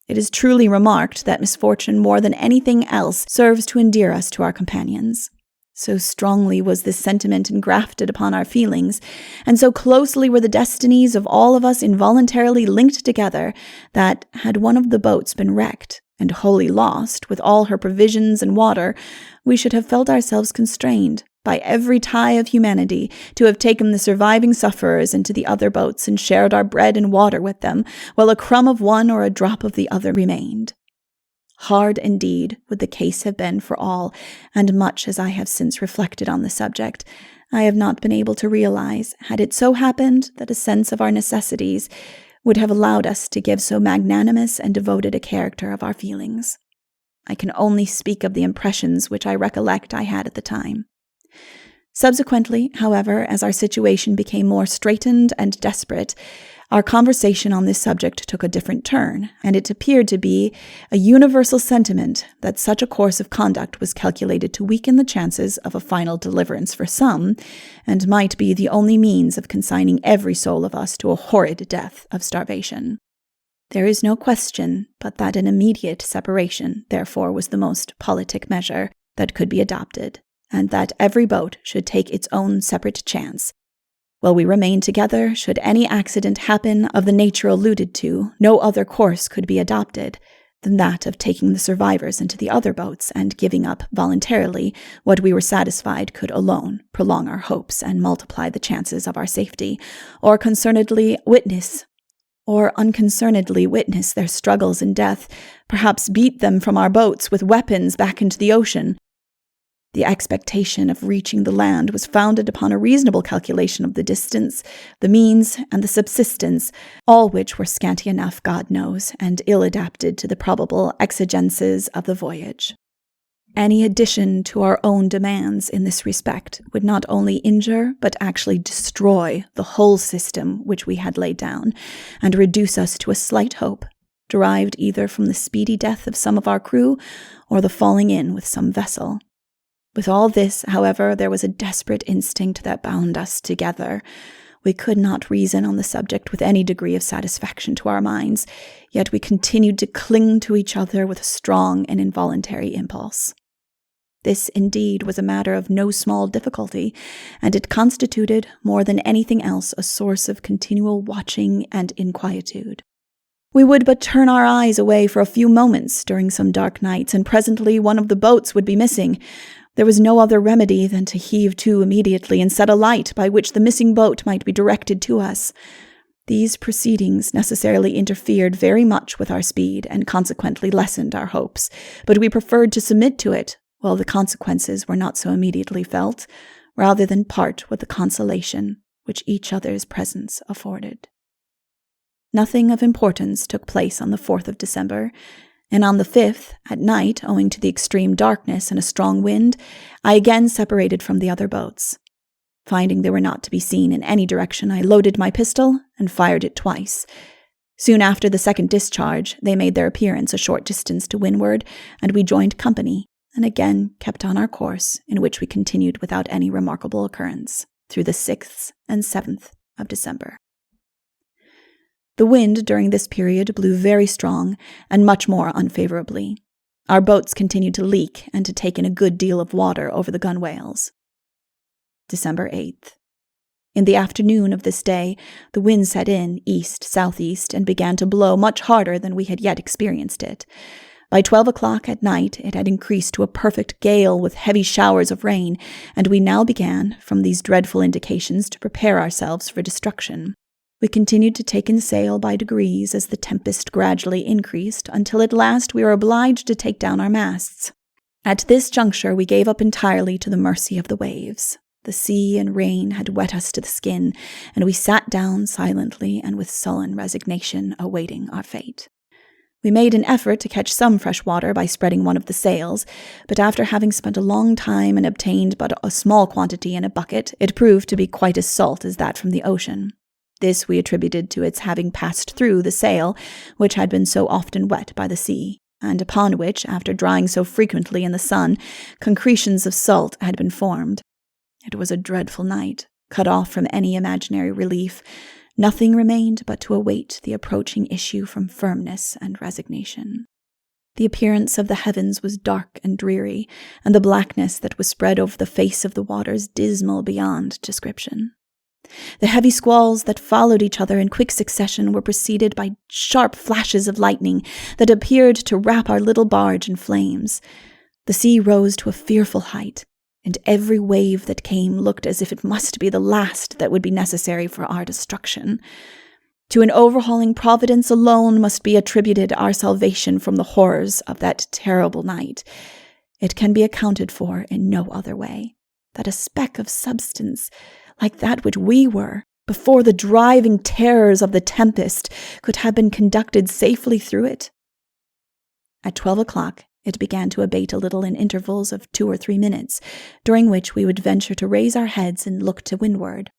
It is truly remarked that misfortune more than anything else serves to endear us to our companions. So strongly was this sentiment engrafted upon our feelings, and so closely were the destinies of all of us involuntarily linked together, that, had one of the boats been wrecked, and wholly lost, with all her provisions and water, we should have felt ourselves constrained, by every tie of humanity, to have taken the surviving sufferers into the other boats and shared our bread and water with them, while a crumb of one or a drop of the other remained. Hard indeed would the case have been for all, and much as I have since reflected on the subject, I have not been able to realize, had it so happened that a sense of our necessities would have allowed us to give so magnanimous and devoted a character of our feelings. I can only speak of the impressions which I recollect I had at the time. Subsequently, however, as our situation became more straitened and desperate, our conversation on this subject took a different turn, and it appeared to be a universal sentiment that such a course of conduct was calculated to weaken the chances of a final deliverance for some, and might be the only means of consigning every soul of us to a horrid death of starvation. There is no question but that an immediate separation, therefore, was the most politic measure that could be adopted, and that every boat should take its own separate chance. While we remain together, should any accident happen of the nature alluded to, no other course could be adopted than that of taking the survivors into the other boats and giving up voluntarily what we were satisfied could alone prolong our hopes and multiply the chances of our safety, or unconcernedly witness their struggles in death, perhaps beat them from our boats with weapons back into the ocean. The expectation of reaching the land was founded upon a reasonable calculation of the distance, the means, and the subsistence, all which were scanty enough, God knows, and ill-adapted to the probable exigences of the voyage. Any addition to our own demands in this respect would not only injure, but actually destroy the whole system which we had laid down, and reduce us to a slight hope, derived either from the speedy death of some of our crew, or the falling in with some vessel. With all this, however, there was a desperate instinct that bound us together. We could not reason on the subject with any degree of satisfaction to our minds, yet we continued to cling to each other with a strong and involuntary impulse. This, indeed, was a matter of no small difficulty, and it constituted, more than anything else, a source of continual watching and inquietude. We would but turn our eyes away for a few moments during some dark nights, and presently one of the boats would be missing. There was no other remedy than to heave to immediately and set a light by which the missing boat might be directed to us. These proceedings necessarily interfered very much with our speed and consequently lessened our hopes, but we preferred to submit to it, while the consequences were not so immediately felt, rather than part with the consolation which each other's presence afforded. Nothing of importance took place on the 4th of December, and on the 5th, at night, owing to the extreme darkness and a strong wind, I again separated from the other boats. Finding they were not to be seen in any direction, I loaded my pistol and fired it twice. Soon after the second discharge, they made their appearance a short distance to windward, and we joined company, and again kept on our course, in which we continued without any remarkable occurrence, through the 6th and 7th of December. The wind during this period blew very strong and much more unfavorably. Our boats continued to leak and to take in a good deal of water over the gunwales. December 8th. In the afternoon of this day, the wind set in east-southeast and began to blow much harder than we had yet experienced it. By 12 o'clock at night, it had increased to a perfect gale with heavy showers of rain, and we now began, from these dreadful indications, to prepare ourselves for destruction. We continued to take in sail by degrees as the tempest gradually increased, until at last we were obliged to take down our masts. At this juncture we gave up entirely to the mercy of the waves. The sea and rain had wet us to the skin, and we sat down silently and with sullen resignation, awaiting our fate. We made an effort to catch some fresh water by spreading one of the sails, but after having spent a long time and obtained but a small quantity in a bucket, it proved to be quite as salt as that from the ocean. This we attributed to its having passed through the sail, which had been so often wet by the sea, and upon which, after drying so frequently in the sun, concretions of salt had been formed. It was a dreadful night, cut off from any imaginary relief. Nothing remained but to await the approaching issue from firmness and resignation. The appearance of the heavens was dark and dreary, and the blackness that was spread over the face of the waters dismal beyond description. The heavy squalls that followed each other in quick succession were preceded by sharp flashes of lightning that appeared to wrap our little barge in flames. The sea rose to a fearful height, and every wave that came looked as if it must be the last that would be necessary for our destruction. To an overhauling providence alone must be attributed our salvation from the horrors of that terrible night. It can be accounted for in no other way, that a speck of substance, like that which we were, before the driving terrors of the tempest, could have been conducted safely through it. At 12 o'clock, it began to abate a little in intervals of 2 or 3 minutes, during which we would venture to raise our heads and look to windward.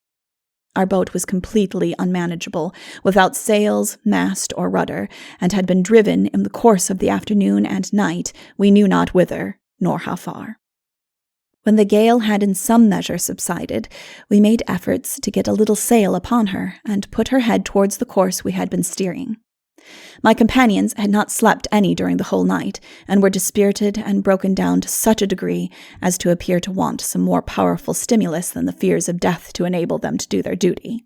Our boat was completely unmanageable, without sails, mast, or rudder, and had been driven in the course of the afternoon and night, we knew not whither, nor how far. When the gale had in some measure subsided, we made efforts to get a little sail upon her, and put her head towards the course we had been steering. My companions had not slept any during the whole night, and were dispirited and broken down to such a degree as to appear to want some more powerful stimulus than the fears of death to enable them to do their duty.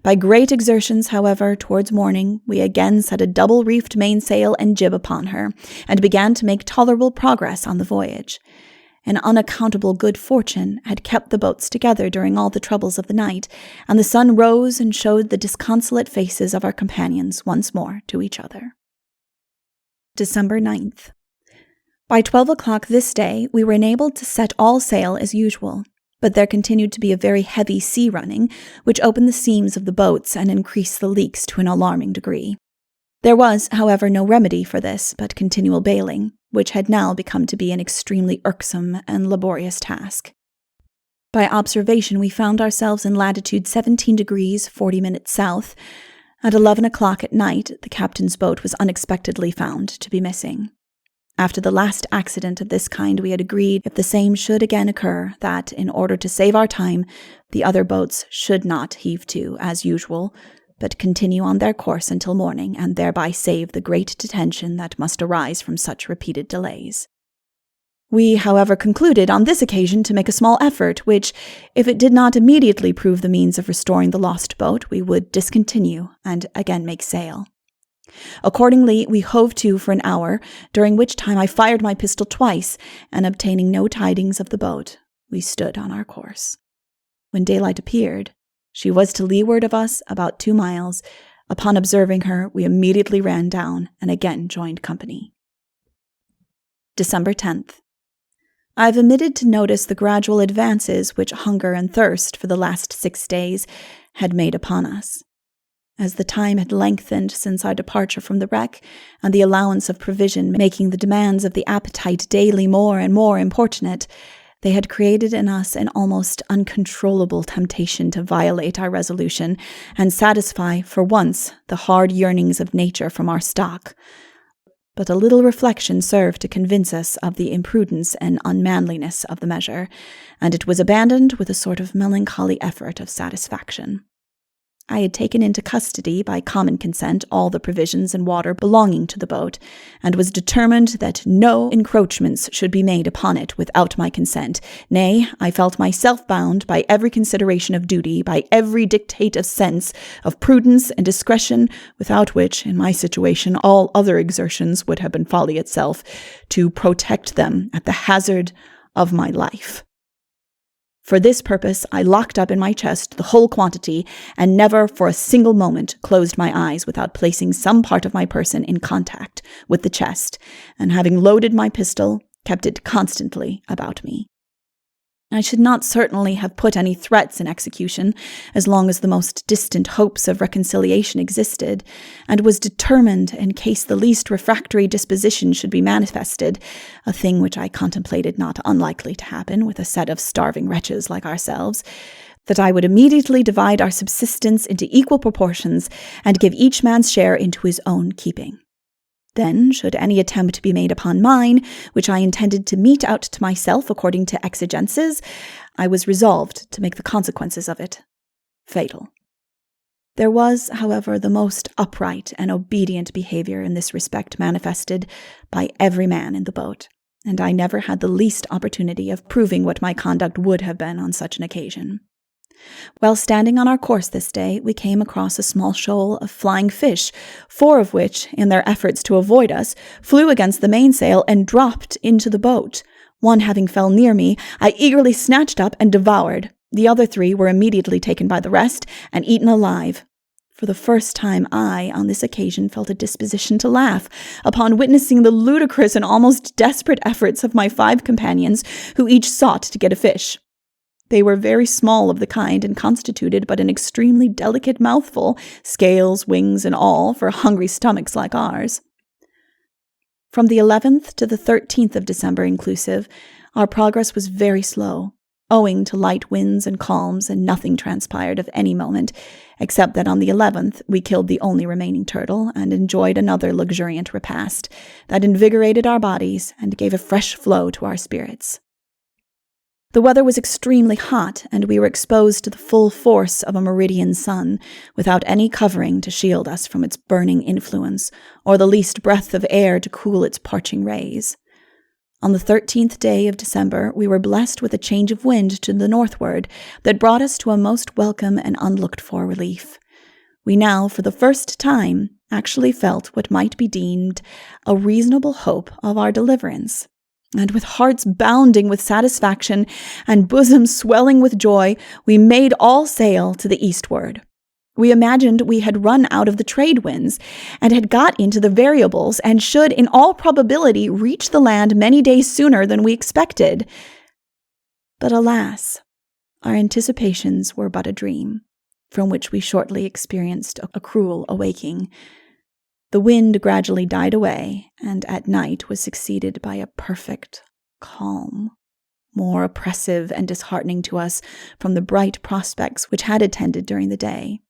By great exertions, however, towards morning, we again set a double-reefed mainsail and jib upon her, and began to make tolerable progress on the voyage. An unaccountable good fortune had kept the boats together during all the troubles of the night, and the sun rose and showed the disconsolate faces of our companions once more to each other. December 9th. By 12 o'clock this day, we were enabled to set all sail as usual, but there continued to be a very heavy sea running, which opened the seams of the boats and increased the leaks to an alarming degree. There was, however, no remedy for this but continual bailing, which had now become to be an extremely irksome and laborious task. By observation, we found ourselves in latitude 17 degrees 40 minutes south. At 11 o'clock at night, the captain's boat was unexpectedly found to be missing. After the last accident of this kind, we had agreed, if the same should again occur, that, in order to save our time, the other boats should not heave to, as usual, but continue on their course until morning, and thereby save the great detention that must arise from such repeated delays. We, however, concluded on this occasion to make a small effort, which, if it did not immediately prove the means of restoring the lost boat, we would discontinue and again make sail. Accordingly, we hove to for an hour, during which time I fired my pistol twice, and obtaining no tidings of the boat, we stood on our course. When daylight appeared, she was to leeward of us about 2 miles. Upon observing her, we immediately ran down and again joined company. December 10th. I have omitted to notice the gradual advances which hunger and thirst for the last 6 days had made upon us. As the time had lengthened since our departure from the wreck, and the allowance of provision making the demands of the appetite daily more and more importunate, they had created in us an almost uncontrollable temptation to violate our resolution and satisfy, for once, the hard yearnings of nature from our stock. But a little reflection served to convince us of the imprudence and unmanliness of the measure, and it was abandoned with a sort of melancholy effort of satisfaction. I had taken into custody, by common consent, all the provisions and water belonging to the boat, and was determined that no encroachments should be made upon it without my consent. Nay, I felt myself bound, by every consideration of duty, by every dictate of sense, of prudence and discretion, without which, in my situation, all other exertions would have been folly itself, to protect them at the hazard of my life. For this purpose, I locked up in my chest the whole quantity, and never for a single moment closed my eyes without placing some part of my person in contact with the chest, and having loaded my pistol, kept it constantly about me. I should not certainly have put any threats in execution as long as the most distant hopes of reconciliation existed, and was determined, in case the least refractory disposition should be manifested, a thing which I contemplated not unlikely to happen with a set of starving wretches like ourselves, that I would immediately divide our subsistence into equal proportions, and give each man's share into his own keeping. Then, should any attempt be made upon mine, which I intended to mete out to myself according to exigences, I was resolved to make the consequences of it fatal. There was, however, the most upright and obedient behavior in this respect manifested by every man in the boat, and I never had the least opportunity of proving what my conduct would have been on such an occasion. While standing on our course this day, we came across a small shoal of flying fish, 4 of which, in their efforts to avoid us, flew against the mainsail and dropped into the boat. One having fell near me, I eagerly snatched up and devoured. The other 3 were immediately taken by the rest and eaten alive. For the first time I, on this occasion, felt a disposition to laugh, upon witnessing the ludicrous and almost desperate efforts of my 5 companions, who each sought to get a fish. They were very small of the kind, and constituted but an extremely delicate mouthful, scales, wings, and all, for hungry stomachs like ours. From the 11th to the 13th of December inclusive, our progress was very slow, owing to light winds and calms, and nothing transpired of any moment, except that on the 11th we killed the only remaining turtle, and enjoyed another luxuriant repast that invigorated our bodies and gave a fresh flow to our spirits. The weather was extremely hot, and we were exposed to the full force of a meridian sun, without any covering to shield us from its burning influence, or the least breath of air to cool its parching rays. On the 13th day of December, we were blessed with a change of wind to the northward that brought us to a most welcome and unlooked-for relief. We now, for the first time, actually felt what might be deemed a reasonable hope of our deliverance. And with hearts bounding with satisfaction and bosoms swelling with joy, we made all sail to the eastward. We imagined we had run out of the trade winds and had got into the variables and should, in all probability, reach the land many days sooner than we expected. But alas, our anticipations were but a dream, from which we shortly experienced a cruel awaking. The wind gradually died away, and at night was succeeded by a perfect calm, more oppressive and disheartening to us from the bright prospects which had attended during the day.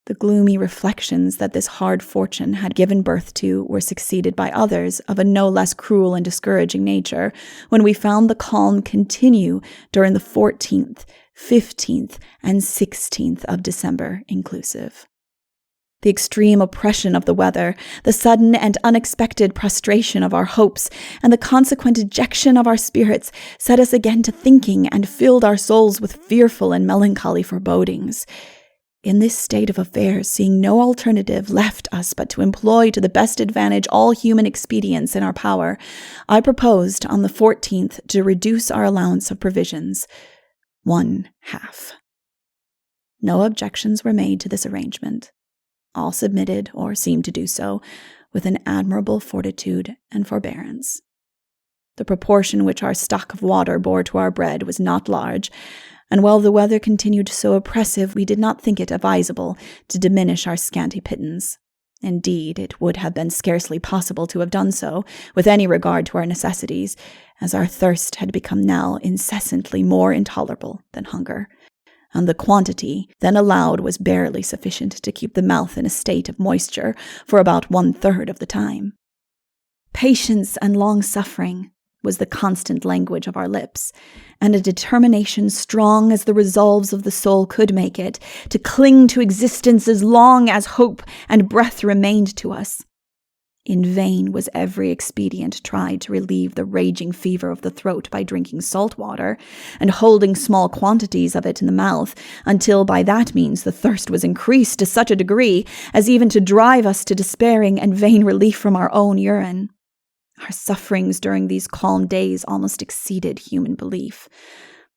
The gloomy reflections that this hard fortune had given birth to were succeeded by others of a no less cruel and discouraging nature, when we found the calm continue during the 14th, 15th, and 16th of December inclusive. The extreme oppression of the weather, the sudden and unexpected prostration of our hopes, and the consequent dejection of our spirits set us again to thinking and filled our souls with fearful and melancholy forebodings. In this state of affairs, seeing no alternative left us but to employ to the best advantage all human expedients in our power, I proposed on the 14th to reduce our allowance of provisions 1/2. No objections were made to this arrangement. All submitted, or seemed to do so, with an admirable fortitude and forbearance. The proportion which our stock of water bore to our bread was not large, and while the weather continued so oppressive, we did not think it advisable to diminish our scanty pittance. Indeed, it would have been scarcely possible to have done so, with any regard to our necessities, as our thirst had become now incessantly more intolerable than hunger, and the quantity then allowed was barely sufficient to keep the mouth in a state of moisture for about 1/3 of the time. Patience and long-suffering was the constant language of our lips, and a determination strong as the resolves of the soul could make it, to cling to existence as long as hope and breath remained to us. In vain was every expedient tried to relieve the raging fever of the throat by drinking salt water, and holding small quantities of it in the mouth, until by that means the thirst was increased to such a degree as even to drive us to despairing and vain relief from our own urine. Our sufferings during these calm days almost exceeded human belief.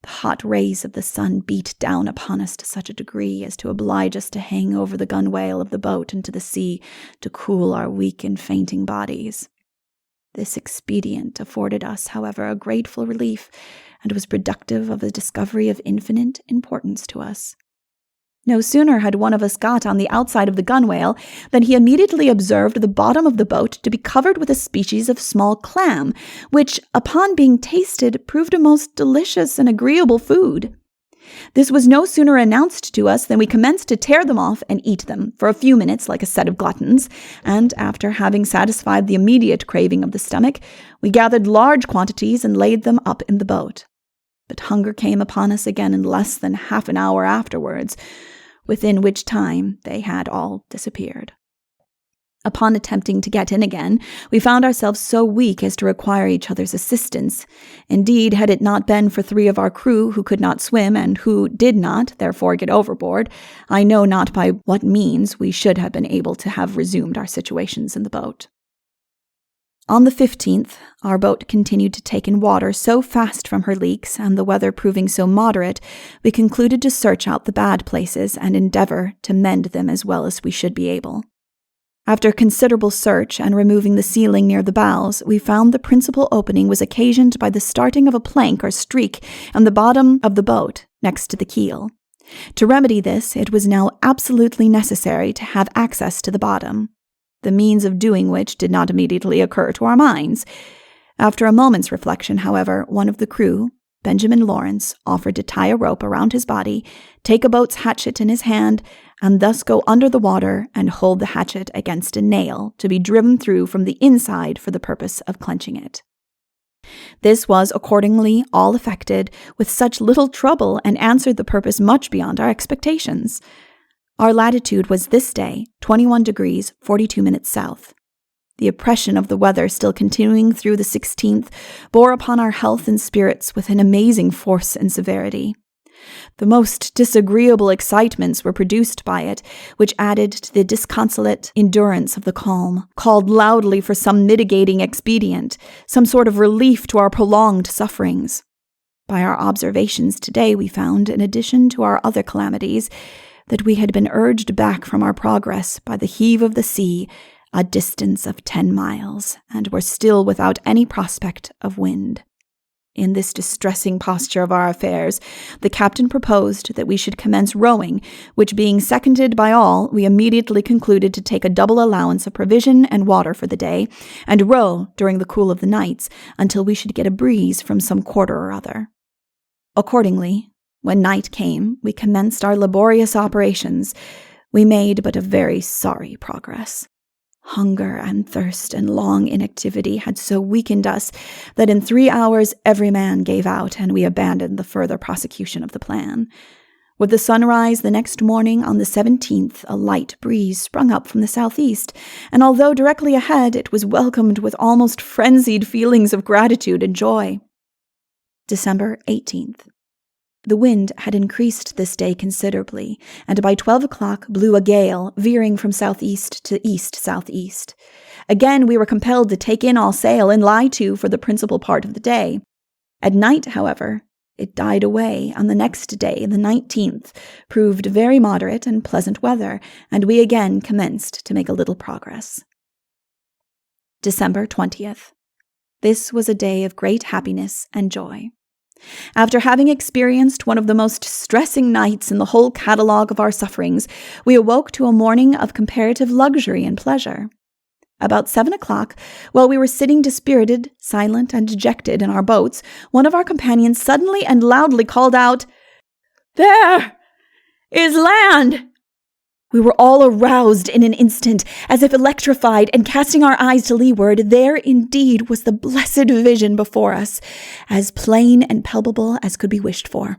The hot rays of the sun beat down upon us to such a degree as to oblige us to hang over the gunwale of the boat into the sea to cool our weak and fainting bodies. This expedient afforded us, however, a grateful relief, and was productive of a discovery of infinite importance to us. No sooner had one of us got on the outside of the gunwale than he immediately observed the bottom of the boat to be covered with a species of small clam, which, upon being tasted, proved a most delicious and agreeable food. This was no sooner announced to us than we commenced to tear them off and eat them for a few minutes like a set of gluttons, and after having satisfied the immediate craving of the stomach, we gathered large quantities and laid them up in the boat. But hunger came upon us again in less than half an hour afterwards, within which time they had all disappeared. Upon attempting to get in again, we found ourselves so weak as to require each other's assistance. Indeed, had it not been for 3 of our crew who could not swim and who did not, therefore, get overboard, I know not by what means we should have been able to have resumed our situations in the boat. On the 15th, our boat continued to take in water so fast from her leaks, and the weather proving so moderate, we concluded to search out the bad places and endeavor to mend them as well as we should be able. After considerable search and removing the ceiling near the bows, we found the principal opening was occasioned by the starting of a plank or streak on the bottom of the boat next to the keel. To remedy this, it was now absolutely necessary to have access to the bottom, the means of doing which did not immediately occur to our minds. After a moment's reflection, however, one of the crew, Benjamin Lawrence, offered to tie a rope around his body, take a boat's hatchet in his hand, and thus go under the water and hold the hatchet against a nail to be driven through from the inside for the purpose of clenching it. This was accordingly all effected with such little trouble and answered the purpose much beyond our expectations. Our latitude was this day 21 degrees 42 minutes south. The oppression of the weather still continuing through the 16th bore upon our health and spirits with an amazing force and severity. The most disagreeable excitements were produced by it, which added to the disconsolate endurance of the calm, called loudly for some mitigating expedient, some sort of relief to our prolonged sufferings. By our observations today we found, in addition to our other calamities, that we had been urged back from our progress by the heave of the sea a distance of 10 miles, and were still without any prospect of wind. In this distressing posture of our affairs, the captain proposed that we should commence rowing, which being seconded by all, we immediately concluded to take a double allowance of provision and water for the day, and row during the cool of the nights until we should get a breeze from some quarter or other. Accordingly, when night came, we commenced our laborious operations. We made but a very sorry progress. Hunger and thirst and long inactivity had so weakened us that in 3 hours every man gave out, and we abandoned the further prosecution of the plan. With the sunrise the next morning on the 17th, a light breeze sprung up from the southeast, and although directly ahead, it was welcomed with almost frenzied feelings of gratitude and joy. December 18th. The wind had increased this day considerably, and by 12 o'clock blew a gale, veering from southeast to east-southeast. Again we were compelled to take in all sail and lie to for the principal part of the day. At night, however, it died away, and the next day, the 19th, proved very moderate and pleasant weather, and we again commenced to make a little progress. December 20th. This was a day of great happiness and joy. After having experienced one of the most distressing nights in the whole catalogue of our sufferings, we awoke to a morning of comparative luxury and pleasure. About 7 o'clock, while we were sitting dispirited, silent, and dejected in our boats, one of our companions suddenly and loudly called out, "There is land!" We were all aroused in an instant, as if electrified, and casting our eyes to leeward, there indeed was the blessed vision before us, as plain and palpable as could be wished for.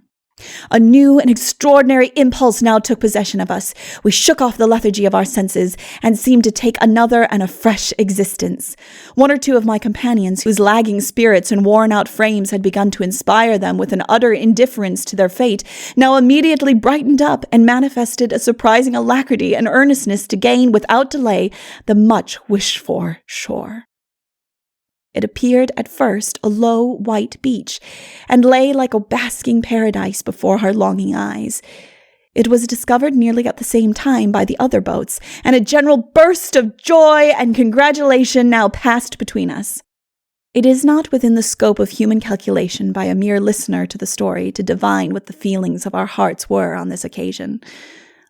A new and extraordinary impulse now took possession of us. We shook off the lethargy of our senses, and seemed to take another and a fresh existence. One or two of my companions, whose lagging spirits and worn-out frames had begun to inspire them with an utter indifference to their fate, now immediately brightened up and manifested a surprising alacrity and earnestness to gain, without delay, the much-wished-for shore. It appeared at first a low, white beach, and lay like a basking paradise before our longing eyes. It was discovered nearly at the same time by the other boats, and a general burst of joy and congratulation now passed between us. It is not within the scope of human calculation by a mere listener to the story to divine what the feelings of our hearts were on this occasion.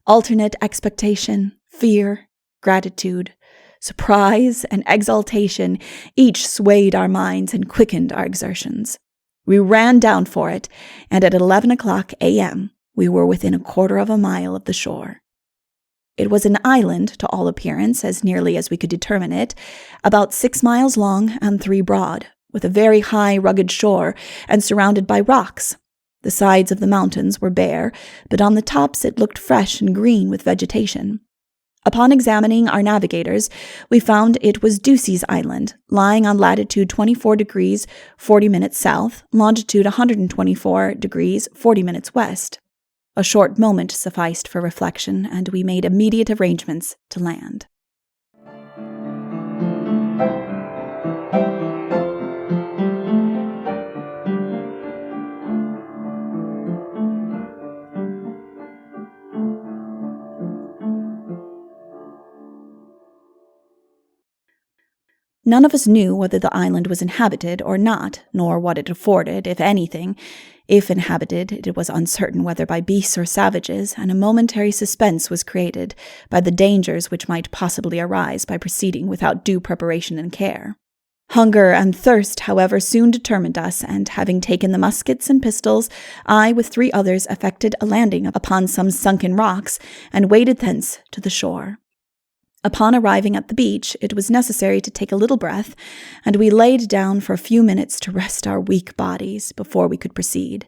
Alternate expectation, fear, gratitude, surprise, and exultation each swayed our minds and quickened our exertions. We ran down for it, and at 11 o'clock a.m. we were within a quarter of a mile of the shore. It was an island, to all appearance, as nearly as we could determine it, about 6 miles long and 3 broad, with a very high, rugged shore, and surrounded by rocks. The sides of the mountains were bare, but on the tops it looked fresh and green with vegetation. Upon examining our navigators, we found it was Ducey's Island, lying on latitude 24 degrees 40 minutes south, longitude 124 degrees 40 minutes west. A short moment sufficed for reflection, and we made immediate arrangements to land. None of us knew whether the island was inhabited or not, nor what it afforded, if anything. If inhabited, it was uncertain whether by beasts or savages, and a momentary suspense was created by the dangers which might possibly arise by proceeding without due preparation and care. Hunger and thirst, however, soon determined us, and having taken the muskets and pistols, I, with 3 others, effected a landing upon some sunken rocks, and waded thence to the shore. Upon arriving at the beach, it was necessary to take a little breath, and we laid down for a few minutes to rest our weak bodies before we could proceed.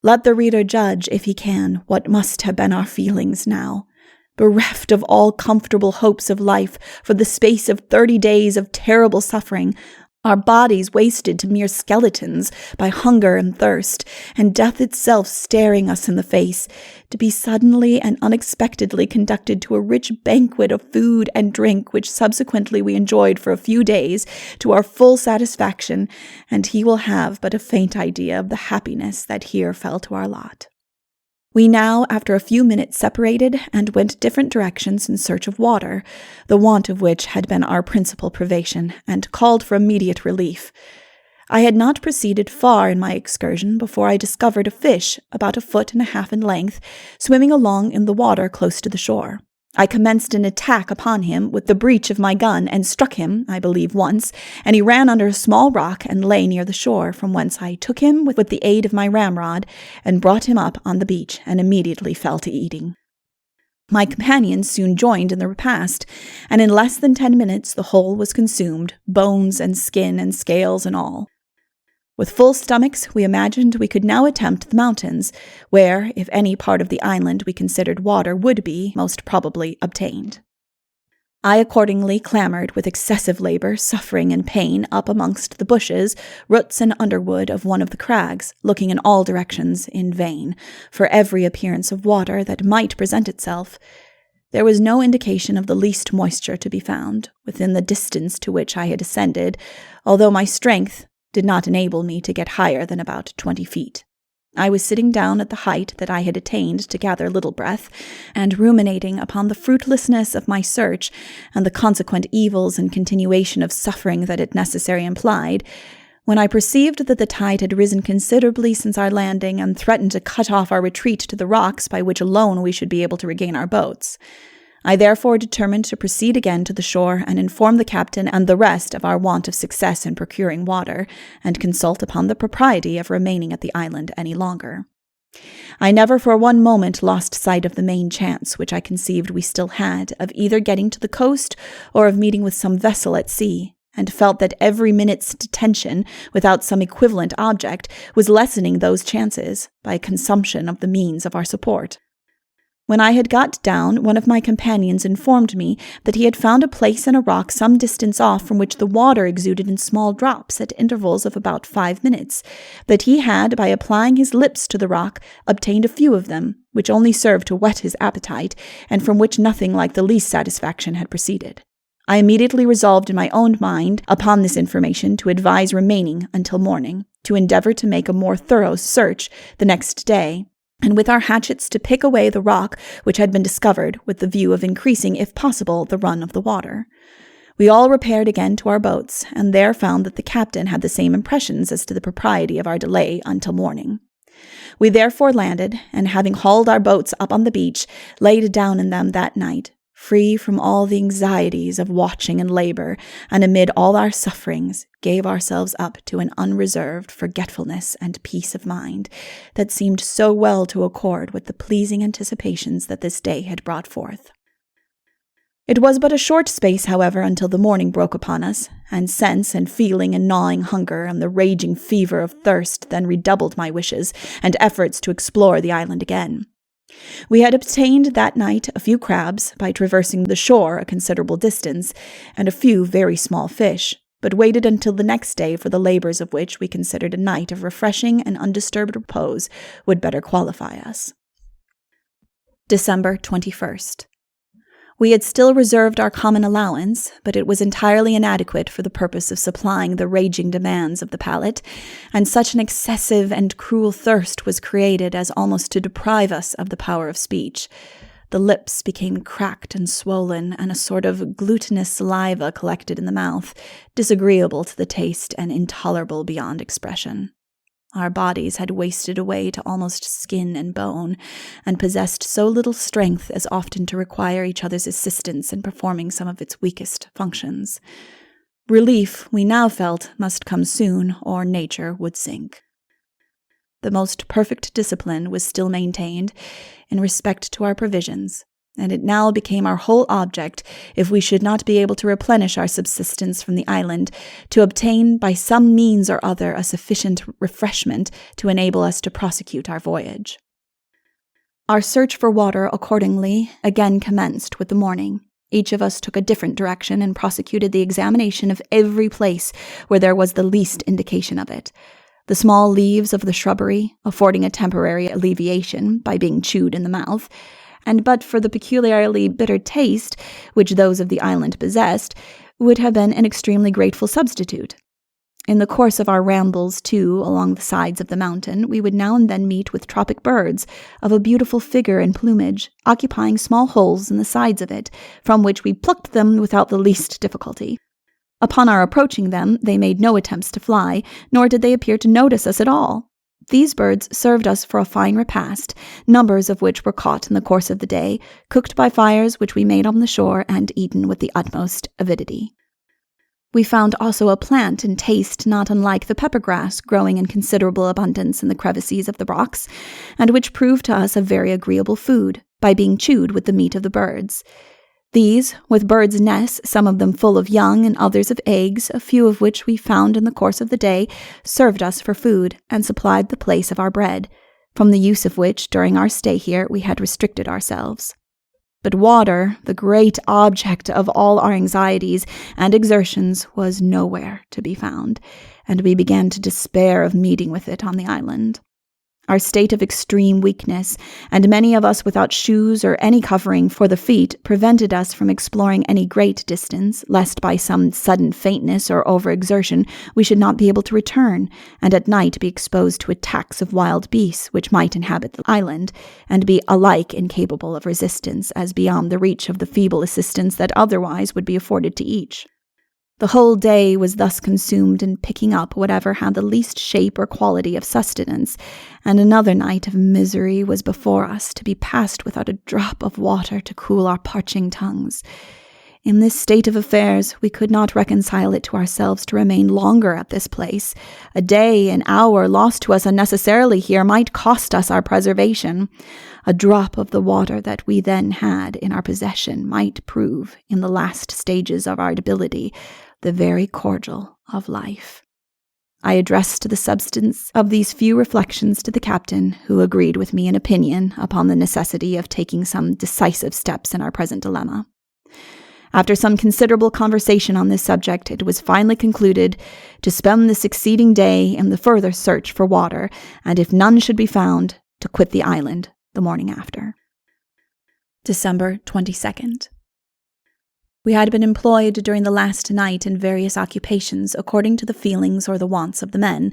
Let the reader judge, if he can, what must have been our feelings now. Bereft of all comfortable hopes of life for the space of 30 days of terrible suffering, our bodies wasted to mere skeletons by hunger and thirst, and death itself staring us in the face, to be suddenly and unexpectedly conducted to a rich banquet of food and drink which subsequently we enjoyed for a few days to our full satisfaction, and he will have but a faint idea of the happiness that here fell to our lot. We now, after a few minutes, separated and went different directions in search of water, the want of which had been our principal privation, and called for immediate relief. I had not proceeded far in my excursion before I discovered a fish about 1.5 feet in length, swimming along in the water close to the shore. I commenced an attack upon him with the breech of my gun, and struck him, I believe, once, and he ran under a small rock and lay near the shore, from whence I took him with the aid of my ramrod, and brought him up on the beach, and immediately fell to eating. My companions soon joined in the repast, and in less than 10 minutes the whole was consumed, bones and skin and scales and all. With full stomachs, we imagined we could now attempt the mountains, where, if any part of the island we considered water would be, most probably obtained. I accordingly clambered with excessive labor, suffering, and pain up amongst the bushes, roots, and underwood of one of the crags, looking in all directions in vain for every appearance of water that might present itself. There was no indication of the least moisture to be found within the distance to which I had ascended, although my strength did not enable me to get higher than about 20 feet. I was sitting down at the height that I had attained to gather a little breath, and ruminating upon the fruitlessness of my search and the consequent evils and continuation of suffering that it necessarily implied, when I perceived that the tide had risen considerably since our landing and threatened to cut off our retreat to the rocks by which alone we should be able to regain our boats. I therefore determined to proceed again to the shore and inform the captain and the rest of our want of success in procuring water, and consult upon the propriety of remaining at the island any longer. I never for one moment lost sight of the main chance which I conceived we still had of either getting to the coast or of meeting with some vessel at sea, and felt that every minute's detention without some equivalent object was lessening those chances by a consumption of the means of our support. When I had got down, one of my companions informed me that he had found a place in a rock some distance off from which the water exuded in small drops at intervals of about 5 minutes, that he had, by applying his lips to the rock, obtained a few of them, which only served to whet his appetite, and from which nothing like the least satisfaction had proceeded. I immediately resolved in my own mind, upon this information, to advise remaining until morning, to endeavor to make a more thorough search the next day, and with our hatchets to pick away the rock which had been discovered, with the view of increasing, if possible, the run of the water. We all repaired again to our boats, and there found that the captain had the same impressions as to the propriety of our delay until morning. We therefore landed, and having hauled our boats up on the beach, laid down in them that night, free from all the anxieties of watching and labor, and amid all our sufferings, gave ourselves up to an unreserved forgetfulness and peace of mind that seemed so well to accord with the pleasing anticipations that this day had brought forth. It was but a short space, however, until the morning broke upon us, and sense and feeling and gnawing hunger and the raging fever of thirst then redoubled my wishes and efforts to explore the island again. We had obtained that night a few crabs by traversing the shore a considerable distance, and a few very small fish, but waited until the next day for the labors of which we considered a night of refreshing and undisturbed repose would better qualify us. December 21st. We had still reserved our common allowance, but it was entirely inadequate for the purpose of supplying the raging demands of the palate, and such an excessive and cruel thirst was created as almost to deprive us of the power of speech. The lips became cracked and swollen, and a sort of glutinous saliva collected in the mouth, disagreeable to the taste and intolerable beyond expression. Our bodies had wasted away to almost skin and bone, and possessed so little strength as often to require each other's assistance in performing some of its weakest functions. Relief, we now felt, must come soon, or nature would sink. The most perfect discipline was still maintained in respect to our provisions, and it now became our whole object, if we should not be able to replenish our subsistence from the island, to obtain by some means or other a sufficient refreshment to enable us to prosecute our voyage. Our search for water, accordingly, again commenced with the morning. Each of us took a different direction and prosecuted the examination of every place where there was the least indication of it. The small leaves of the shrubbery, affording a temporary alleviation by being chewed in the mouth, and but for the peculiarly bitter taste which those of the island possessed, would have been an extremely grateful substitute. In the course of our rambles, too, along the sides of the mountain, we would now and then meet with tropic birds of a beautiful figure and plumage, occupying small holes in the sides of it, from which we plucked them without the least difficulty. Upon our approaching them, they made no attempts to fly, nor did they appear to notice us at all. These birds served us for a fine repast, numbers of which were caught in the course of the day, cooked by fires which we made on the shore, and eaten with the utmost avidity. We found also a plant in taste not unlike the peppergrass, growing in considerable abundance in the crevices of the rocks, and which proved to us a very agreeable food, by being chewed with the meat of the birds. These, with birds' nests, some of them full of young and others of eggs, a few of which we found in the course of the day, served us for food, and supplied the place of our bread, from the use of which, during our stay here, we had restricted ourselves. But water, the great object of all our anxieties and exertions, was nowhere to be found, and we began to despair of meeting with it on the island. Our state of extreme weakness, and many of us without shoes or any covering for the feet, prevented us from exploring any great distance, lest by some sudden faintness or overexertion we should not be able to return, and at night be exposed to attacks of wild beasts which might inhabit the island, and be alike incapable of resistance, as beyond the reach of the feeble assistance that otherwise would be afforded to each. The whole day was thus consumed in picking up whatever had the least shape or quality of sustenance, and another night of misery was before us, to be passed without a drop of water to cool our parching tongues. In this state of affairs, we could not reconcile it to ourselves to remain longer at this place. A day, an hour, lost to us unnecessarily here might cost us our preservation. A drop of the water that we then had in our possession might prove, in the last stages of our debility, the very cordial of life. I addressed the substance of these few reflections to the captain, who agreed with me in opinion upon the necessity of taking some decisive steps in our present dilemma. After some considerable conversation on this subject, it was finally concluded to spend the succeeding day in the further search for water, and if none should be found, to quit the island the morning after. December 22nd. We had been employed during the last night in various occupations according to the feelings or the wants of the men.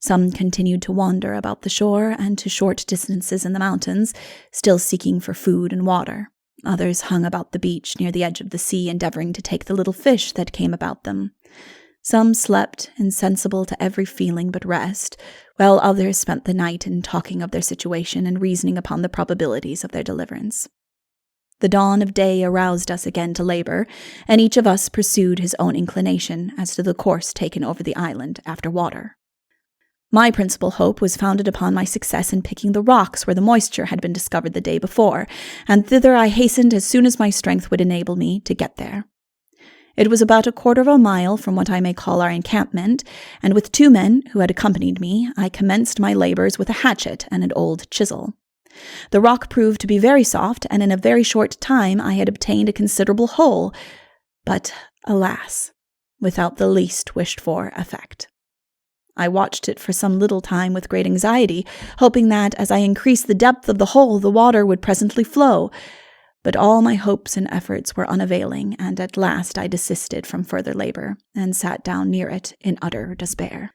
Some continued to wander about the shore and to short distances in the mountains, still seeking for food and water. Others hung about the beach near the edge of the sea, endeavoring to take the little fish that came about them. Some slept, insensible to every feeling but rest, while others spent the night in talking of their situation and reasoning upon the probabilities of their deliverance. The dawn of day aroused us again to labor, and each of us pursued his own inclination as to the course taken over the island after water. My principal hope was founded upon my success in picking the rocks where the moisture had been discovered the day before, and thither I hastened as soon as my strength would enable me to get there. It was about 1/4 of a mile from what I may call our encampment, and with 2 men who had accompanied me, I commenced my labors with a hatchet and an old chisel. The rock proved to be very soft, and in a very short time I had obtained a considerable hole, but, alas, without the least wished-for effect. I watched it for some little time with great anxiety, hoping that, as I increased the depth of the hole, the water would presently flow. But all my hopes and efforts were unavailing, and at last I desisted from further labor, and sat down near it in utter despair.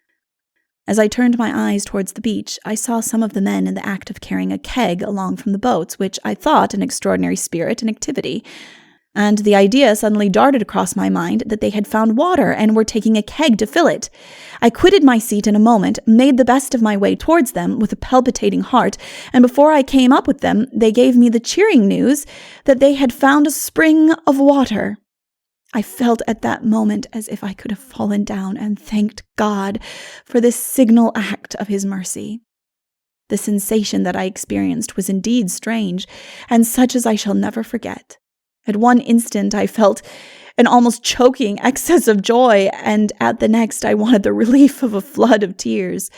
As I turned my eyes towards the beach, I saw some of the men in the act of carrying a keg along from the boats, which I thought an extraordinary spirit and activity. And the idea suddenly darted across my mind that they had found water and were taking a keg to fill it. I quitted my seat in a moment, made the best of my way towards them with a palpitating heart, and before I came up with them, they gave me the cheering news that they had found a spring of water. I felt at that moment as if I could have fallen down and thanked God for this signal act of his mercy. The sensation that I experienced was indeed strange, and such as I shall never forget. At one instant I felt an almost choking excess of joy, and at the next I wanted the relief of a flood of tears.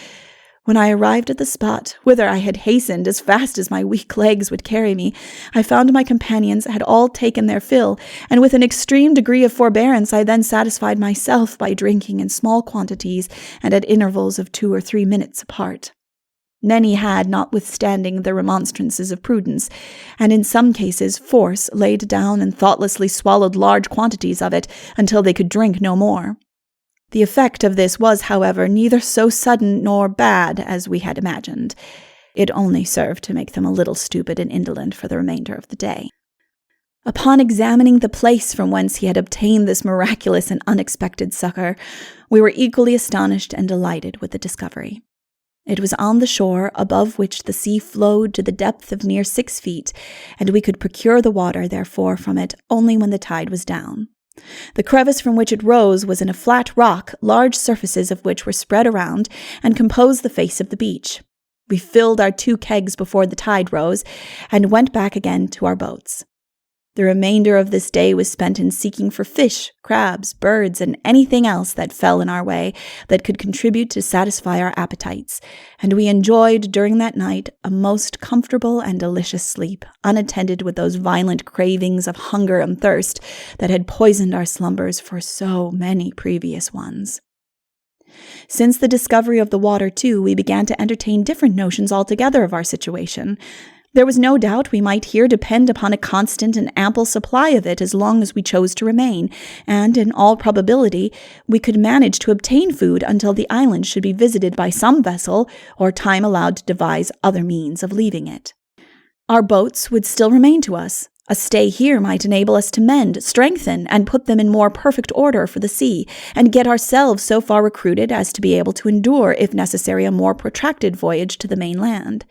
When I arrived at the spot, whither I had hastened as fast as my weak legs would carry me, I found my companions had all taken their fill, and with an extreme degree of forbearance I then satisfied myself by drinking in small quantities and at intervals of 2 or 3 minutes apart. Many had, notwithstanding the remonstrances of prudence, and in some cases force, laid down and thoughtlessly swallowed large quantities of it until they could drink no more. The effect of this was, however, neither so sudden nor bad as we had imagined. It only served to make them a little stupid and indolent for the remainder of the day. Upon examining the place from whence he had obtained this miraculous and unexpected succor, we were equally astonished and delighted with the discovery. It was on the shore, above which the sea flowed to the depth of near 6 feet, and we could procure the water, therefore, from it only when the tide was down. The crevice from which it rose was in a flat rock, large surfaces of which were spread around and composed the face of the beach. We filled our 2 kegs before the tide rose, and went back again to our boats. The remainder of this day was spent in seeking for fish, crabs, birds, and anything else that fell in our way that could contribute to satisfy our appetites, and we enjoyed during that night a most comfortable and delicious sleep, unattended with those violent cravings of hunger and thirst that had poisoned our slumbers for so many previous ones. Since the discovery of the water, too, we began to entertain different notions altogether of our situation. There was no doubt we might here depend upon a constant and ample supply of it as long as we chose to remain, and in all probability we could manage to obtain food until the island should be visited by some vessel, or time allowed to devise other means of leaving it. Our boats would still remain to us. A stay here might enable us to mend, strengthen, and put them in more perfect order for the sea, and get ourselves so far recruited as to be able to endure, if necessary, a more protracted voyage to the mainland.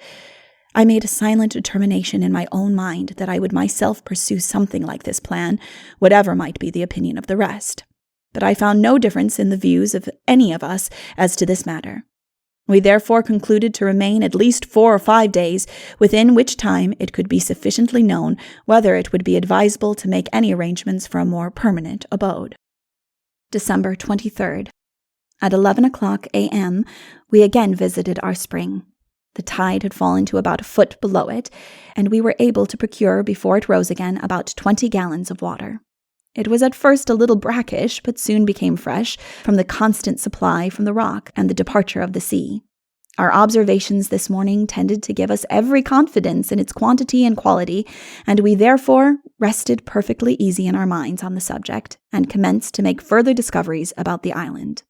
I made a silent determination in my own mind that I would myself pursue something like this plan, whatever might be the opinion of the rest. But I found no difference in the views of any of us as to this matter. We therefore concluded to remain at least 4 or 5 days, within which time it could be sufficiently known whether it would be advisable to make any arrangements for a more permanent abode. December 23rd. At 11:00 a.m., we again visited our spring. The tide had fallen to about a foot below it, and we were able to procure, before it rose again, about 20 gallons of water. It was at first a little brackish, but soon became fresh, from the constant supply from the rock and the departure of the sea. Our observations this morning tended to give us every confidence in its quantity and quality, and we therefore rested perfectly easy in our minds on the subject, and commenced to make further discoveries about the island.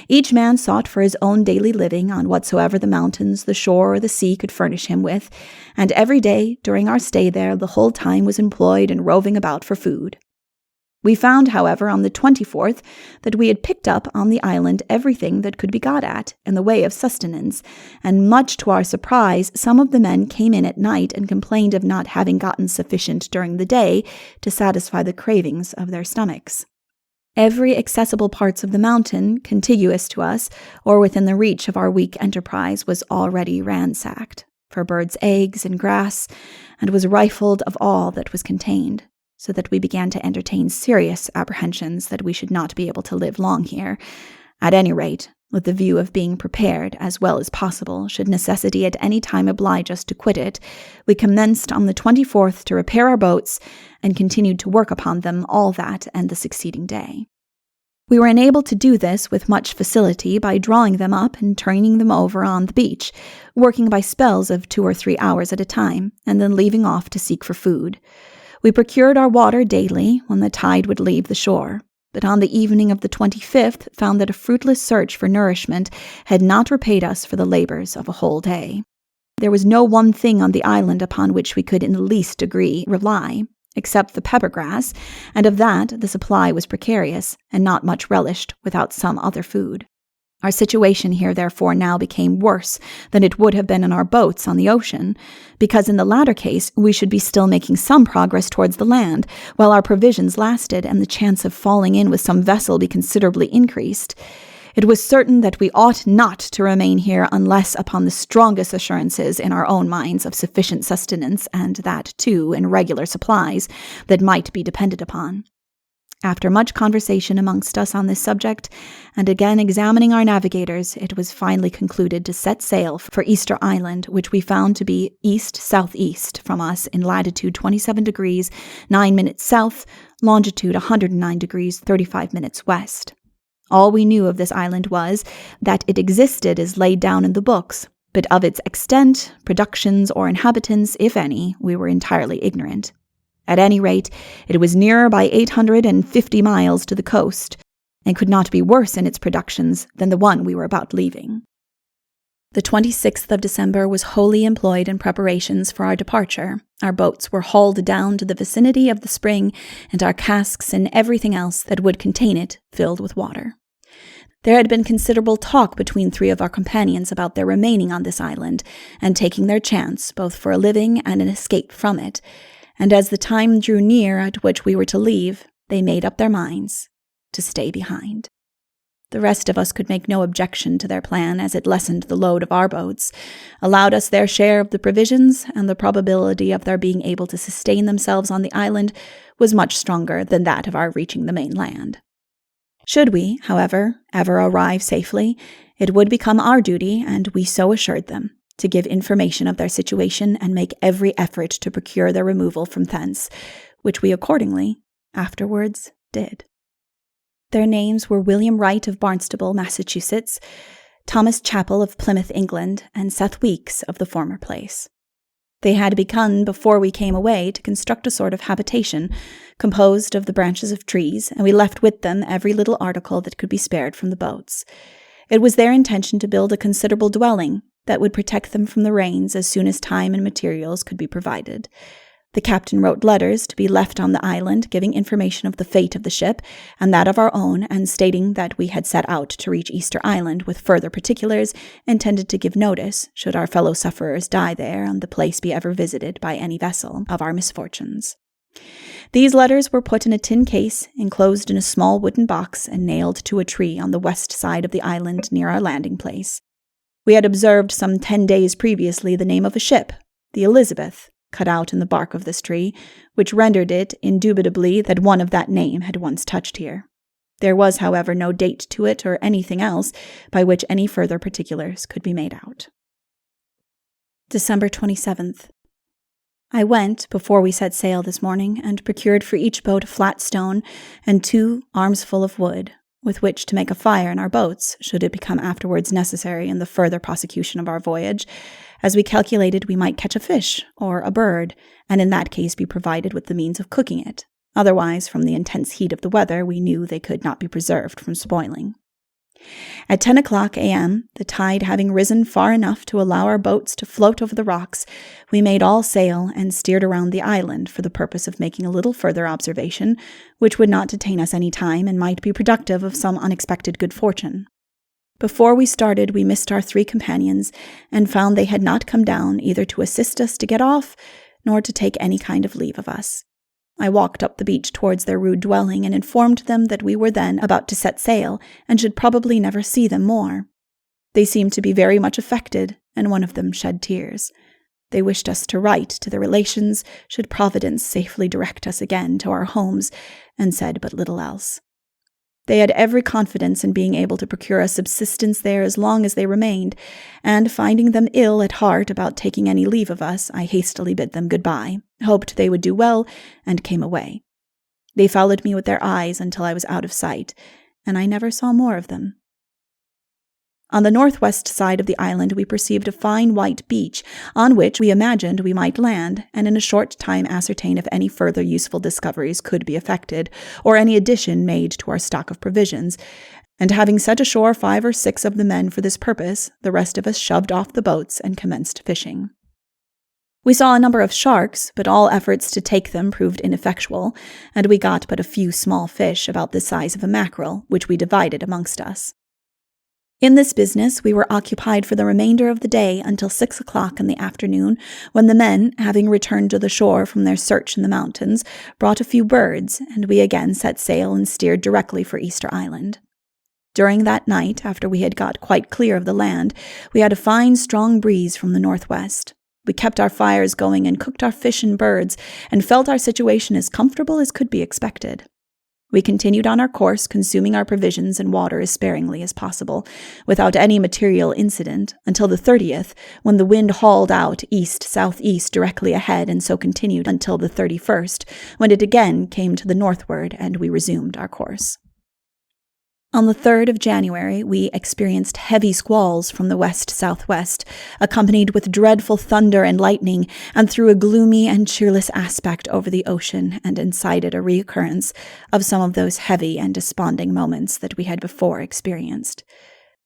Each man sought for his own daily living on whatsoever the mountains, the shore, or the sea could furnish him with, and every day during our stay there the whole time was employed in roving about for food. We found, however, on the 24th that we had picked up on the island everything that could be got at in the way of sustenance, and much to our surprise some of the men came in at night and complained of not having gotten sufficient during the day to satisfy the cravings of their stomachs. Every accessible parts of the mountain, contiguous to us, or within the reach of our weak enterprise, was already ransacked for birds' eggs and grass, and was rifled of all that was contained, so that we began to entertain serious apprehensions that we should not be able to live long here, at any rate, with the view of being prepared, as well as possible, should necessity at any time oblige us to quit it. We commenced on the 24th to repair our boats, and continued to work upon them all that and the succeeding day. We were enabled to do this with much facility by drawing them up and turning them over on the beach, working by spells of 2 or 3 hours at a time, and then leaving off to seek for food. We procured our water daily when the tide would leave the shore, but on the evening of the 25th found that a fruitless search for nourishment had not repaid us for the labors of a whole day. There was no one thing on the island upon which we could in the least degree rely, except the pepper grass, and of that the supply was precarious, and not much relished without some other food. Our situation here therefore now became worse than it would have been in our boats on the ocean, because in the latter case we should be still making some progress towards the land, while our provisions lasted, and the chance of falling in with some vessel be considerably increased. It was certain that we ought not to remain here unless upon the strongest assurances in our own minds of sufficient sustenance, and that, too, in regular supplies, that might be depended upon. After much conversation amongst us on this subject, and again examining our navigators, it was finally concluded to set sail for Easter Island, which we found to be east-southeast from us in latitude 27 degrees 9 minutes south, longitude 109 degrees 35 minutes west. All we knew of this island was that it existed as laid down in the books, but of its extent, productions, or inhabitants, if any, we were entirely ignorant. At any rate, it was nearer by 850 miles to the coast, and could not be worse in its productions than the one we were about leaving. The 26th of December was wholly employed in preparations for our departure. Our boats were hauled down to the vicinity of the spring, and our casks and everything else that would contain it filled with water. There had been considerable talk between 3 of our companions about their remaining on this island and taking their chance, both for a living and an escape from it, and as the time drew near at which we were to leave, they made up their minds to stay behind. The rest of us could make no objection to their plan, as it lessened the load of our boats, allowed us their share of the provisions, and the probability of their being able to sustain themselves on the island was much stronger than that of our reaching the mainland. Should we, however, ever arrive safely, it would become our duty, and we so assured them, to give information of their situation and make every effort to procure their removal from thence, which we accordingly afterwards did. Their names were William Wright of Barnstable, Massachusetts, Thomas Chappell of Plymouth, England, and Seth Weeks of the former place. They had begun, before we came away, to construct a sort of habitation, composed of the branches of trees, and we left with them every little article that could be spared from the boats. It was their intention to build a considerable dwelling that would protect them from the rains as soon as time and materials could be provided. The captain wrote letters to be left on the island, giving information of the fate of the ship and that of our own, and stating that we had set out to reach Easter Island with further particulars, intended to give notice, should our fellow sufferers die there and the place be ever visited by any vessel, of our misfortunes. These letters were put in a tin case, enclosed in a small wooden box, and nailed to a tree on the west side of the island near our landing place. We had observed some 10 days previously the name of a ship, the Elizabeth, cut out in the bark of this tree, which rendered it indubitably that one of that name had once touched here. There was, however, no date to it or anything else by which any further particulars could be made out. December 27th. I went, before we set sail this morning, and procured for each boat a flat stone and 2 arms full of wood, with which to make a fire in our boats, should it become afterwards necessary in the further prosecution of our voyage, as we calculated we might catch a fish or a bird, and in that case be provided with the means of cooking it. Otherwise, from the intense heat of the weather, we knew they could not be preserved from spoiling. At 10 o'clock a.m., the tide having risen far enough to allow our boats to float over the rocks, we made all sail and steered around the island for the purpose of making a little further observation, which would not detain us any time and might be productive of some unexpected good fortune. Before we started, we missed our 3 companions and found they had not come down either to assist us to get off, nor to take any kind of leave of us. I walked up the beach towards their rude dwelling and informed them that we were then about to set sail and should probably never see them more. They seemed to be very much affected, and one of them shed tears. They wished us to write to their relations should Providence safely direct us again to our homes, and said but little else. They had every confidence in being able to procure a subsistence there as long as they remained, and finding them ill at heart about taking any leave of us, I hastily bid them goodbye, hoped they would do well, and came away. They followed me with their eyes until I was out of sight, and I never saw more of them. On the northwest side of the island we perceived a fine white beach, on which we imagined we might land, and in a short time ascertain if any further useful discoveries could be effected, or any addition made to our stock of provisions, and having set ashore 5 or 6 of the men for this purpose, the rest of us shoved off the boats and commenced fishing. We saw a number of sharks, but all efforts to take them proved ineffectual, and we got but a few small fish about the size of a mackerel, which we divided amongst us. In this business we were occupied for the remainder of the day until 6 o'clock in the afternoon, when the men, having returned to the shore from their search in the mountains, brought a few birds, and we again set sail and steered directly for Easter Island. During that night, after we had got quite clear of the land, we had a fine strong breeze from the northwest. We kept our fires going and cooked our fish and birds, and felt our situation as comfortable as could be expected. We continued on our course, consuming our provisions and water as sparingly as possible, without any material incident, until the 30th, when the wind hauled out east-southeast directly ahead, and so continued until the 31st, when it again came to the northward, and we resumed our course. On the 3rd of January, we experienced heavy squalls from the west-southwest, accompanied with dreadful thunder and lightning, and threw a gloomy and cheerless aspect over the ocean, and incited a reoccurrence of some of those heavy and desponding moments that we had before experienced.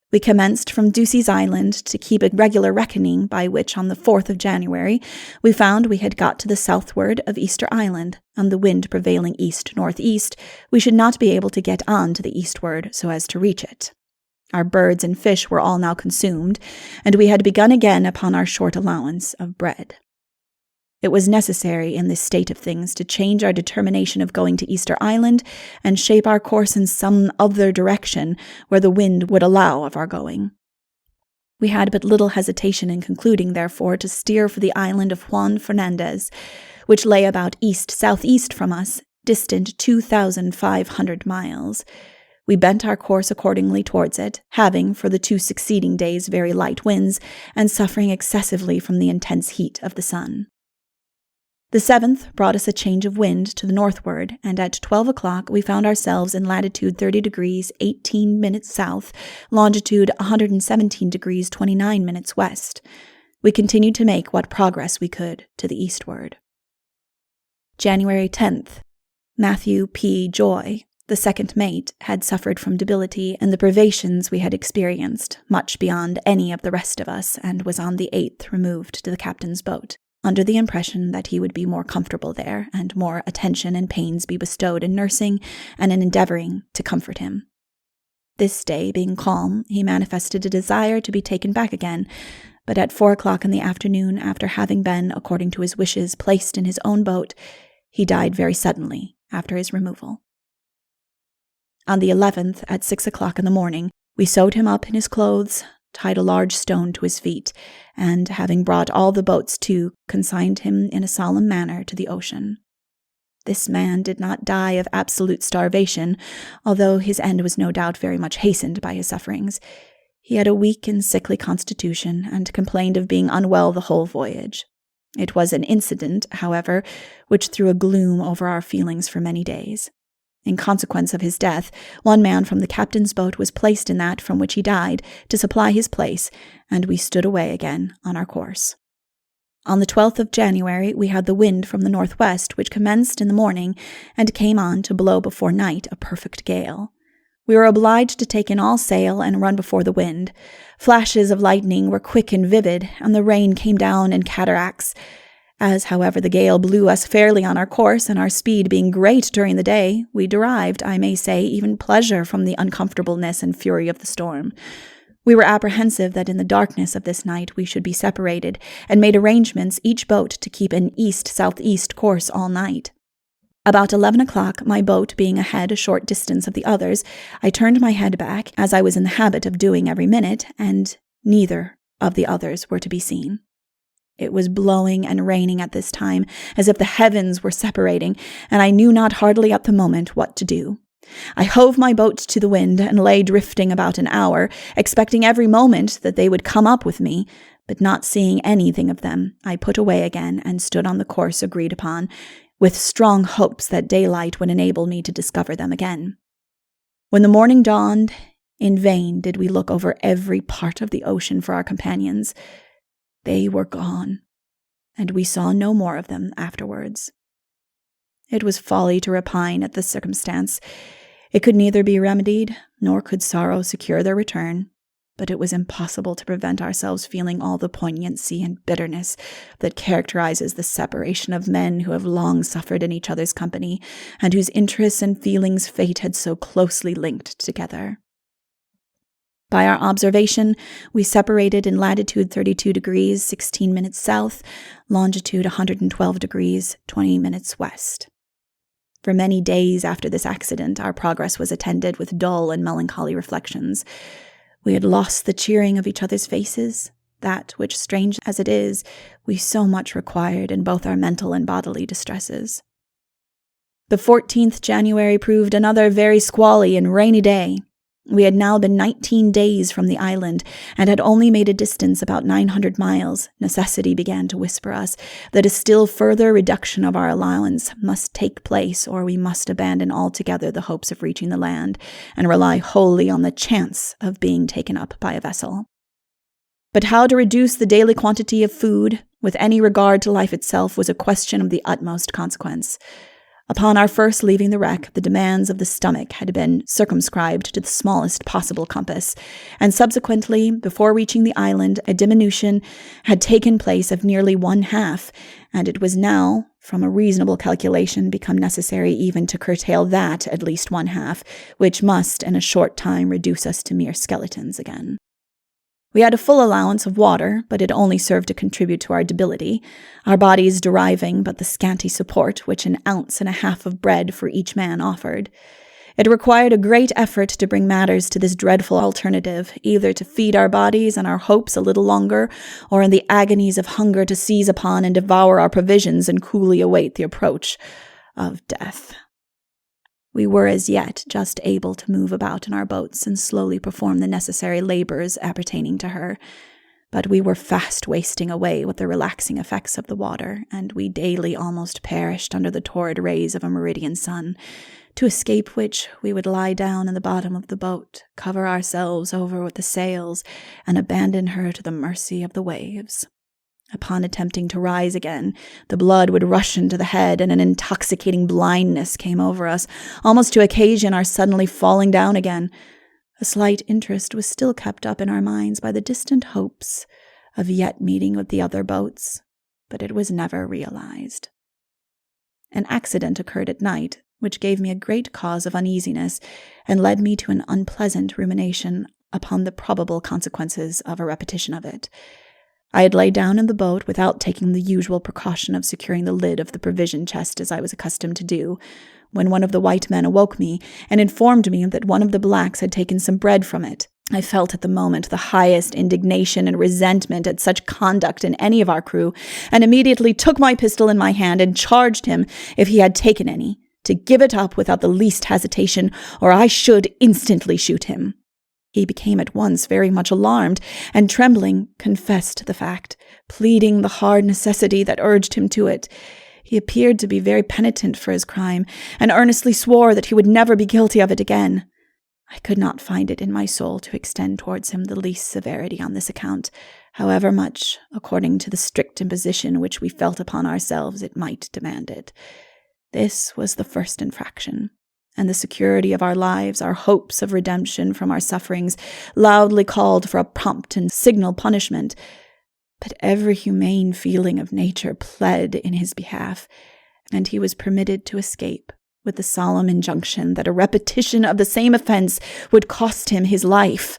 We commenced from Ducey's Island to keep a regular reckoning, by which on the 4th of January we found we had got to the southward of Easter Island, and the wind prevailing east-northeast, we should not be able to get on to the eastward so as to reach it. Our birds and fish were all now consumed, and we had begun again upon our short allowance of bread. It was necessary in this state of things to change our determination of going to Easter Island and shape our course in some other direction where the wind would allow of our going. We had but little hesitation in concluding, therefore, to steer for the island of Juan Fernandez, which lay about east-southeast from us, distant 2,500 miles. We bent our course accordingly towards it, having for the 2 succeeding days very light winds, and suffering excessively from the intense heat of the sun. The 7th brought us a change of wind to the northward, and at 12 o'clock we found ourselves in latitude 30 degrees 18 minutes south, longitude 117 degrees 29 minutes west. We continued to make what progress we could to the eastward. January 10th. Matthew P. Joy, the second mate, had suffered from debility and the privations we had experienced, much beyond any of the rest of us, and was on the 8th removed to the captain's boat, under the impression that he would be more comfortable there, and more attention and pains be bestowed in nursing and in endeavoring to comfort him. This day being calm, he manifested a desire to be taken back again, but at 4 o'clock in the afternoon, after having been, according to his wishes, placed in his own boat, he died very suddenly after his removal. On the 11th, at 6 o'clock in the morning, we sewed him up in his clothes, tied a large stone to his feet, and, having brought all the boats to, consigned him in a solemn manner to the ocean. This man did not die of absolute starvation, although his end was no doubt very much hastened by his sufferings. He had a weak and sickly constitution, and complained of being unwell the whole voyage. It was an incident, however, which threw a gloom over our feelings for many days. In consequence of his death, one man from the captain's boat was placed in that from which he died to supply his place, and we stood away again on our course. On the 12th of January, we had the wind from the northwest, which commenced in the morning and came on to blow before night a perfect gale. We were obliged to take in all sail and run before the wind. Flashes of lightning were quick and vivid, and the rain came down in cataracts. As, however, the gale blew us fairly on our course, and our speed being great during the day, we derived, I may say, even pleasure from the uncomfortableness and fury of the storm. We were apprehensive that in the darkness of this night we should be separated, and made arrangements, each boat to keep an east-southeast course all night. About 11 o'clock, my boat being ahead a short distance of the others, I turned my head back, as I was in the habit of doing every minute, and neither of the others were to be seen. It was blowing and raining at this time, as if the heavens were separating, and I knew not hardly at the moment what to do. I hove my boat to the wind, and lay drifting about an hour, expecting every moment that they would come up with me, but not seeing anything of them, I put away again, and stood on the course agreed upon, with strong hopes that daylight would enable me to discover them again. When the morning dawned, in vain did we look over every part of the ocean for our companions. They were gone, and we saw no more of them afterwards. It was folly to repine at the circumstance. It could neither be remedied, nor could sorrow secure their return, but it was impossible to prevent ourselves feeling all the poignancy and bitterness that characterizes the separation of men who have long suffered in each other's company, and whose interests and feelings fate had so closely linked together. By our observation, we separated in latitude 32 degrees 16 minutes south, longitude 112 degrees 20 minutes west. For many days after this accident, our progress was attended with dull and melancholy reflections. We had lost the cheering of each other's faces, that which, strange as it is, we so much required in both our mental and bodily distresses. The 14th January proved another very squally and rainy day. We had now been 19 days from the island, and had only made a distance about 900 miles. Necessity began to whisper us that a still further reduction of our allowance must take place, or we must abandon altogether the hopes of reaching the land, and rely wholly on the chance of being taken up by a vessel. But how to reduce the daily quantity of food, with any regard to life itself, was a question of the utmost consequence. Upon our first leaving the wreck, the demands of the stomach had been circumscribed to the smallest possible compass, and subsequently, before reaching the island, a diminution had taken place of nearly 1/2, and it was now, from a reasonable calculation, become necessary even to curtail that at least 1/2, which must in a short time reduce us to mere skeletons again. We had a full allowance of water, but it only served to contribute to our debility, our bodies deriving but the scanty support which 1.5 ounces of bread for each man offered. It required a great effort to bring matters to this dreadful alternative, either to feed our bodies and our hopes a little longer, or in the agonies of hunger to seize upon and devour our provisions and coolly await the approach of death. We were as yet just able to move about in our boats and slowly perform the necessary labors appertaining to her, but we were fast wasting away with the relaxing effects of the water, and we daily almost perished under the torrid rays of a meridian sun, to escape which we would lie down in the bottom of the boat, cover ourselves over with the sails, and abandon her to the mercy of the waves. Upon attempting to rise again, the blood would rush into the head, and an intoxicating blindness came over us, almost to occasion our suddenly falling down again. A slight interest was still kept up in our minds by the distant hopes of yet meeting with the other boats, but it was never realized. An accident occurred at night, which gave me a great cause of uneasiness, and led me to an unpleasant rumination upon the probable consequences of a repetition of it. I had laid down in the boat without taking the usual precaution of securing the lid of the provision chest as I was accustomed to do, when one of the white men awoke me and informed me that one of the blacks had taken some bread from it. I felt at the moment the highest indignation and resentment at such conduct in any of our crew, and immediately took my pistol in my hand and charged him, if he had taken any, to give it up without the least hesitation, or I should instantly shoot him. He became at once very much alarmed, and trembling, confessed the fact, pleading the hard necessity that urged him to it. He appeared to be very penitent for his crime, and earnestly swore that he would never be guilty of it again. I could not find it in my soul to extend towards him the least severity on this account, however much, according to the strict imposition which we felt upon ourselves, it might demand it. This was the first infraction, and the security of our lives, our hopes of redemption from our sufferings, loudly called for a prompt and signal punishment. But every humane feeling of nature pled in his behalf, and he was permitted to escape, with the solemn injunction that a repetition of the same offense would cost him his life.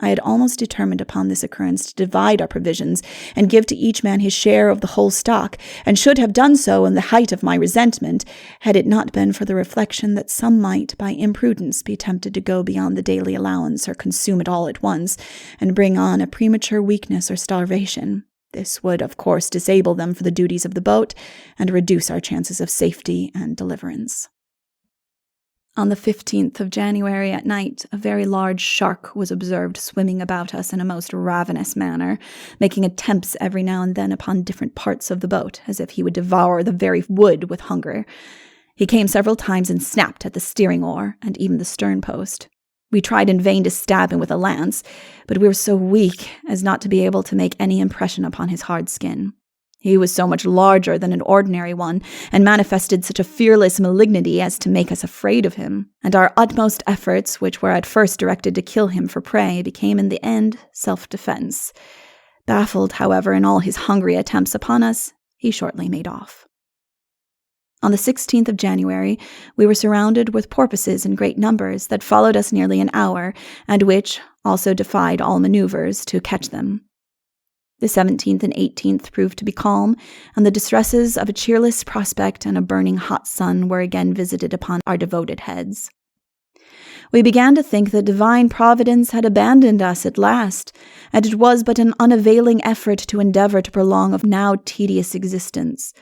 I had almost determined upon this occurrence to divide our provisions and give to each man his share of the whole stock, and should have done so in the height of my resentment, had it not been for the reflection that some might, by imprudence, be tempted to go beyond the daily allowance or consume it all at once, and bring on a premature weakness or starvation. This would, of course, disable them for the duties of the boat, and reduce our chances of safety and deliverance. On the 15th of January at night, a very large shark was observed swimming about us in a most ravenous manner, making attempts every now and then upon different parts of the boat, as if he would devour the very wood with hunger. He came several times and snapped at the steering oar, and even the stern post. We tried in vain to stab him with a lance, but we were so weak as not to be able to make any impression upon his hard skin. He was so much larger than an ordinary one, and manifested such a fearless malignity as to make us afraid of him, and our utmost efforts, which were at first directed to kill him for prey, became in the end self-defense. Baffled, however, in all his hungry attempts upon us, he shortly made off. On the 16th of January, we were surrounded with porpoises in great numbers that followed us nearly an hour, and which also defied all maneuvers to catch them. The 17th and 18th proved to be calm, and the distresses of a cheerless prospect and a burning hot sun were again visited upon our devoted heads. We began to think that divine providence had abandoned us at last, and it was but an unavailing effort to endeavor to prolong a now tedious existence.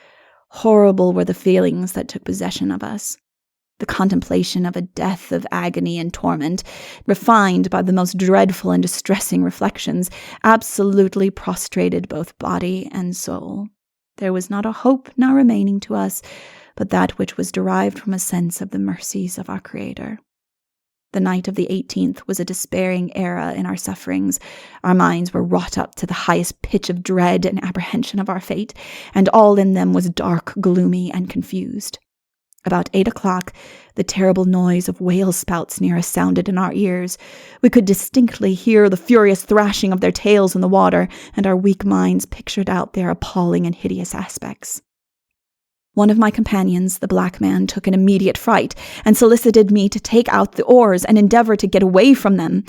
Horrible were the feelings that took possession of us. The contemplation of a death of agony and torment, refined by the most dreadful and distressing reflections, absolutely prostrated both body and soul. There was not a hope now remaining to us but that which was derived from a sense of the mercies of our Creator. The night of the 18th was a despairing era in our sufferings. Our minds were wrought up to the highest pitch of dread and apprehension of our fate, and all in them was dark, gloomy, and confused. About 8 o'clock, the terrible noise of whale spouts near us sounded in our ears. We could distinctly hear the furious thrashing of their tails in the water, and our weak minds pictured out their appalling and hideous aspects. One of my companions, the black man, took an immediate fright, and solicited me to take out the oars and endeavor to get away from them.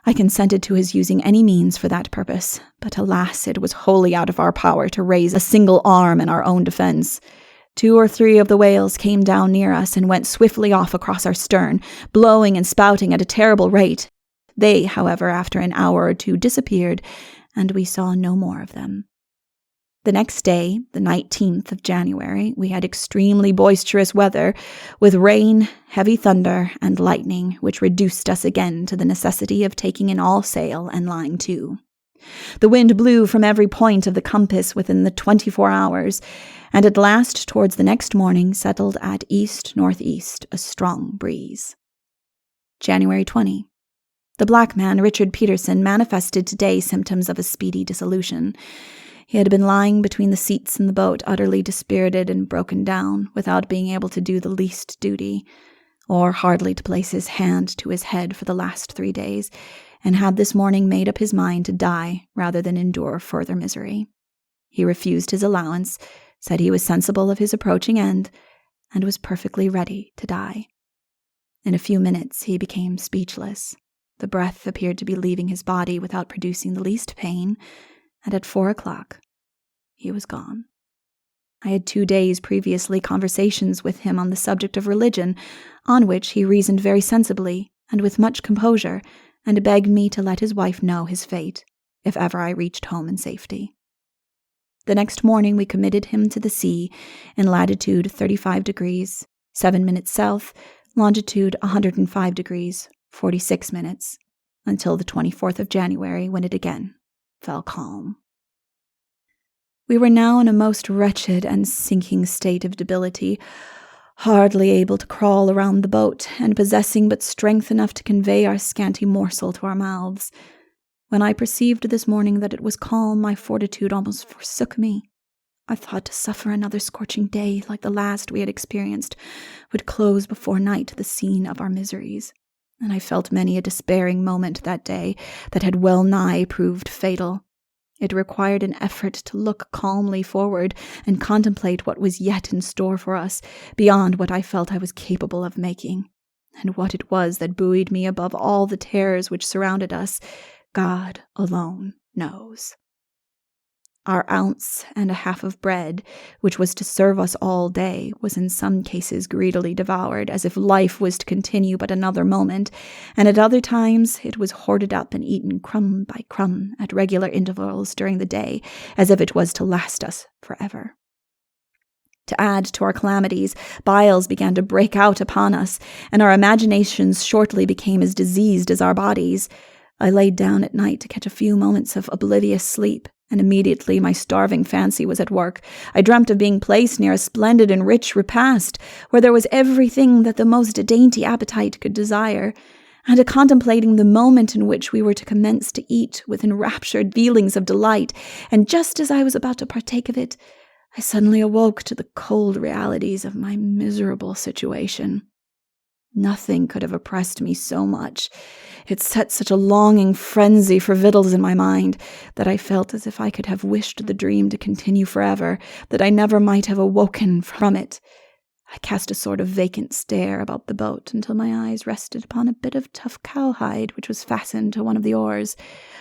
I consented to his using any means for that purpose, but alas, it was wholly out of our power to raise a single arm in our own defense. 2 or 3 of the whales came down near us and went swiftly off across our stern, blowing and spouting at a terrible rate. They, however, after an hour or 2 disappeared, and we saw no more of them. The next day, the 19th of January, we had extremely boisterous weather, with rain, heavy thunder, and lightning, which reduced us again to the necessity of taking in all sail and lying to. The wind blew from every point of the compass within the 24 hours, and at last, towards the next morning, settled at east-northeast, a strong breeze. January 20. The black man, Richard Peterson, manifested today symptoms of a speedy dissolution. He had been lying between the seats in the boat, utterly dispirited and broken down, without being able to do the least duty, or hardly to place his hand to his head for the last 3 days, and had this morning made up his mind to die rather than endure further misery. He refused his allowance, said he was sensible of his approaching end, and was perfectly ready to die. In a few minutes he became speechless. The breath appeared to be leaving his body without producing the least pain, and at 4 o'clock he was gone. I had 2 days previously conversations with him on the subject of religion, on which he reasoned very sensibly and with much composure, and begged me to let his wife know his fate, if ever I reached home in safety. The next morning we committed him to the sea in latitude 35 degrees, 7 minutes south, longitude 105 degrees, 46 minutes, until the 24th of January, when it again fell calm. We were now in a most wretched and sinking state of debility, hardly able to crawl around the boat, and possessing but strength enough to convey our scanty morsel to our mouths. When I perceived this morning that it was calm, my fortitude almost forsook me. I thought to suffer another scorching day like the last we had experienced would close before night the scene of our miseries, and I felt many a despairing moment that day that had well nigh proved fatal. It required an effort to look calmly forward and contemplate what was yet in store for us, beyond what I felt I was capable of making. And what it was that buoyed me above all the terrors which surrounded us, God alone knows. Our ounce and a half of bread, which was to serve us all day, was in some cases greedily devoured, as if life was to continue but another moment, and at other times it was hoarded up and eaten crumb by crumb at regular intervals during the day, as if it was to last us forever. To add to our calamities, biles began to break out upon us, and our imaginations shortly became as diseased as our bodies. I laid down at night to catch a few moments of oblivious sleep, and immediately my starving fancy was at work. I dreamt of being placed near a splendid and rich repast, where there was everything that the most dainty appetite could desire, and of contemplating the moment in which we were to commence to eat with enraptured feelings of delight, and just as I was about to partake of it, I suddenly awoke to the cold realities of my miserable situation. Nothing could have oppressed me so much. It set such a longing frenzy for victuals in my mind that I felt as if I could have wished the dream to continue forever, that I never might have awoken from it. I cast a sort of vacant stare about the boat until my eyes rested upon a bit of tough cowhide which was fastened to one of the oars.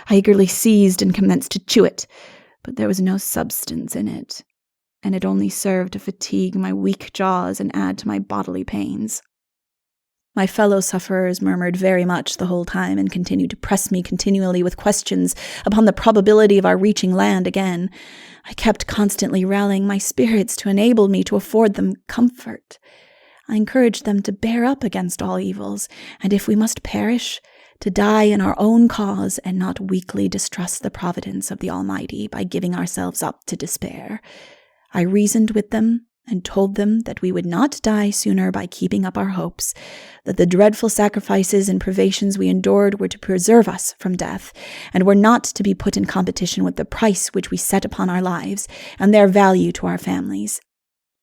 I eagerly seized and commenced to chew it, but there was no substance in it, and it only served to fatigue my weak jaws and add to my bodily pains. My fellow sufferers murmured very much the whole time and continued to press me continually with questions upon the probability of our reaching land again. I kept constantly rallying my spirits to enable me to afford them comfort. I encouraged them to bear up against all evils, and if we must perish, to die in our own cause and not weakly distrust the providence of the Almighty by giving ourselves up to despair. I reasoned with them and told them that we would not die sooner by keeping up our hopes, that the dreadful sacrifices and privations we endured were to preserve us from death, and were not to be put in competition with the price which we set upon our lives and their value to our families.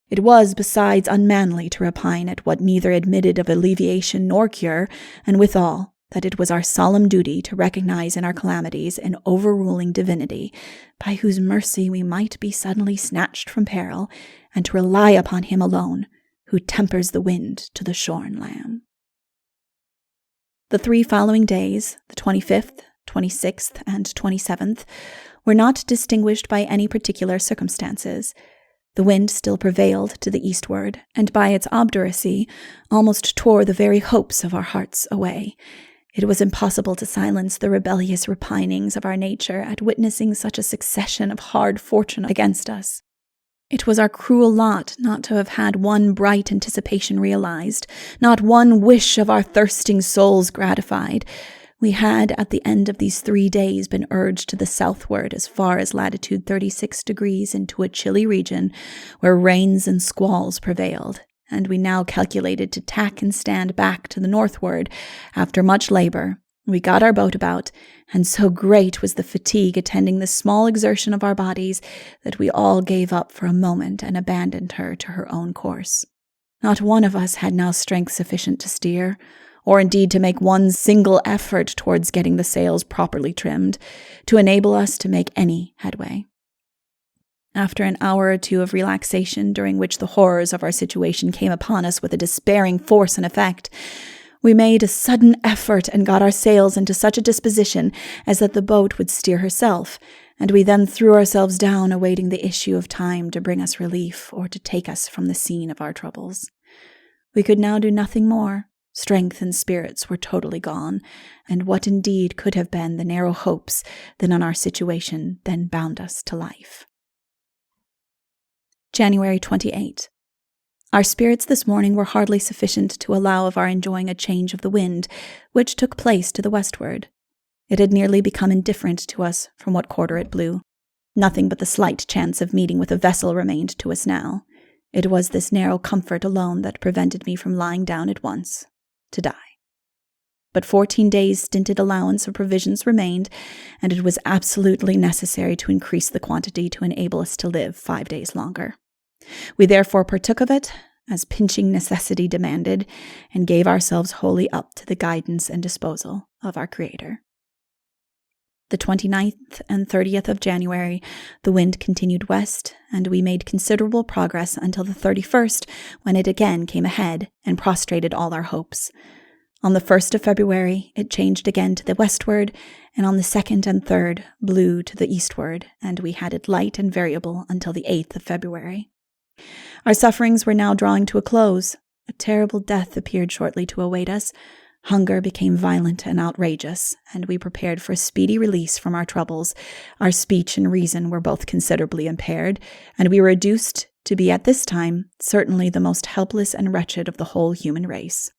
It was, besides, unmanly to repine at what neither admitted of alleviation nor cure, and withal, that it was our solemn duty to recognize in our calamities an overruling divinity, by whose mercy we might be suddenly snatched from peril, and to rely upon him alone, who tempers the wind to the shorn lamb. The 3 following days, the 25th, 26th, and 27th, were not distinguished by any particular circumstances. The wind still prevailed to the eastward, and by its obduracy almost tore the very hopes of our hearts away. It was impossible to silence the rebellious repinings of our nature at witnessing such a succession of hard fortune against us. It was our cruel lot not to have had one bright anticipation realized, not one wish of our thirsting souls gratified. We had, at the end of these 3 days, been urged to the southward as far as latitude 36 degrees into a chilly region where rains and squalls prevailed, and we now calculated to tack and stand back to the northward. After much labor, we got our boat about, and so great was the fatigue attending the small exertion of our bodies that we all gave up for a moment and abandoned her to her own course. Not one of us had now strength sufficient to steer, or indeed to make one single effort towards getting the sails properly trimmed, to enable us to make any headway. After an hour or two of relaxation, during which the horrors of our situation came upon us with a despairing force and effect, we made a sudden effort and got our sails into such a disposition as that the boat would steer herself, and we then threw ourselves down, awaiting the issue of time to bring us relief or to take us from the scene of our troubles. We could now do nothing more. Strength and spirits were totally gone, and what indeed could have been the narrow hopes that in our situation then bound us to life? January 28. Our spirits this morning were hardly sufficient to allow of our enjoying a change of the wind, which took place to the westward. It had nearly become indifferent to us from what quarter it blew. Nothing but the slight chance of meeting with a vessel remained to us now. It was this narrow comfort alone that prevented me from lying down at once, to die. But 14 days' stinted allowance of provisions remained, and it was absolutely necessary to increase the quantity to enable us to live 5 days longer. We therefore partook of it, as pinching necessity demanded, and gave ourselves wholly up to the guidance and disposal of our Creator. The 29th and 30th of January, the wind continued west, and we made considerable progress until the 31st, when it again came ahead and prostrated all our hopes. On the 1st of February, it changed again to the westward, and on the 2nd and 3rd blew to the eastward, and we had it light and variable until the 8th of February. Our sufferings were now drawing to a close. A terrible death appeared shortly to await us. Hunger became violent and outrageous, and we prepared for a speedy release from our troubles. Our speech and reason were both considerably impaired, and we were reduced to be at this time certainly the most helpless and wretched of the whole human race.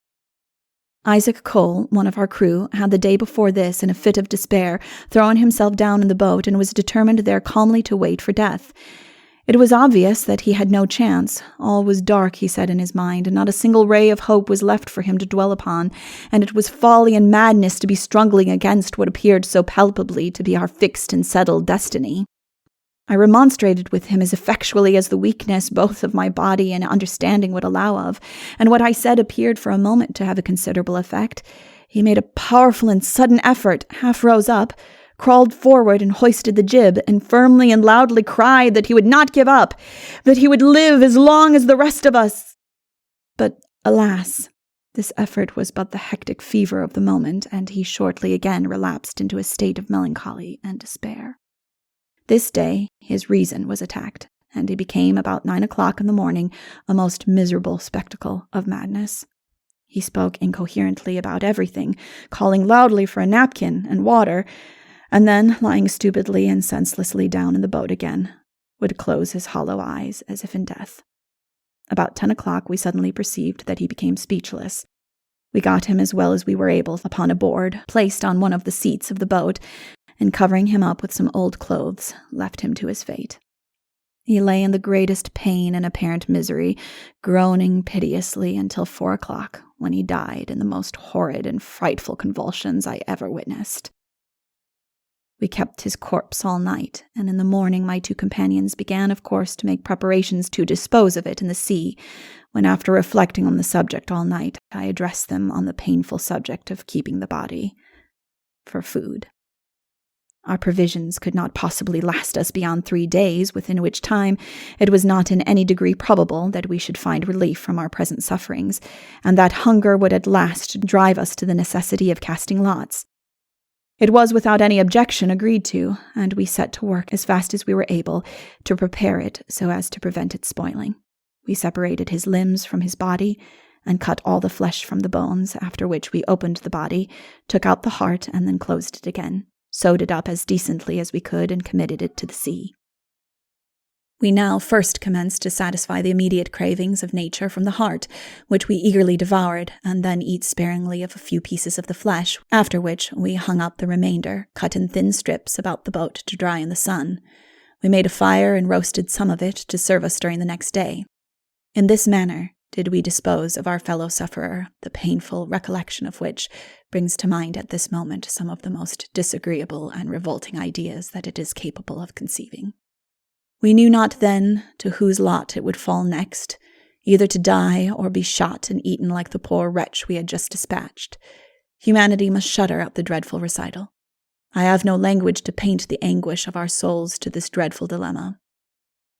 Isaac Cole, one of our crew, had the day before this, in a fit of despair, thrown himself down in the boat and was determined there calmly to wait for death. It was obvious that he had no chance. All was dark, he said in his mind, and not a single ray of hope was left for him to dwell upon, and it was folly and madness to be struggling against what appeared so palpably to be our fixed and settled destiny. I remonstrated with him as effectually as the weakness both of my body and understanding would allow of, and what I said appeared for a moment to have a considerable effect. He made a powerful and sudden effort, half rose up, crawled forward and hoisted the jib, and firmly and loudly cried that he would not give up, that he would live as long as the rest of us. But, alas, this effort was but the hectic fever of the moment, and he shortly again relapsed into a state of melancholy and despair. This day his reason was attacked, and he became, about 9 o'clock in the morning, a most miserable spectacle of madness. He spoke incoherently about everything, calling loudly for a napkin and water, and then, lying stupidly and senselessly down in the boat again, would close his hollow eyes as if in death. About 10 o'clock, we suddenly perceived that he became speechless. We got him as well as we were able upon a board, placed on one of the seats of the boat, and covering him up with some old clothes, left him to his fate. He lay in the greatest pain and apparent misery, groaning piteously until 4 o'clock, when he died in the most horrid and frightful convulsions I ever witnessed. We kept his corpse all night, and in the morning my 2 companions began, of course, to make preparations to dispose of it in the sea, when after reflecting on the subject all night, I addressed them on the painful subject of keeping the body for food. Our provisions could not possibly last us beyond 3 days, within which time it was not in any degree probable that we should find relief from our present sufferings, and that hunger would at last drive us to the necessity of casting lots. It was without any objection agreed to, and we set to work as fast as we were able to prepare it so as to prevent its spoiling. We separated his limbs from his body, and cut all the flesh from the bones, after which we opened the body, took out the heart, and then closed it again, sewed it up as decently as we could, and committed it to the sea. We now first commenced to satisfy the immediate cravings of nature from the heart, which we eagerly devoured, and then eat sparingly of a few pieces of the flesh, after which we hung up the remainder, cut in thin strips, about the boat to dry in the sun. We made a fire and roasted some of it to serve us during the next day. In this manner did we dispose of our fellow sufferer, the painful recollection of which brings to mind at this moment some of the most disagreeable and revolting ideas that it is capable of conceiving. We knew not then to whose lot it would fall next, either to die or be shot and eaten like the poor wretch we had just dispatched. Humanity must shudder at the dreadful recital. I have no language to paint the anguish of our souls to this dreadful dilemma.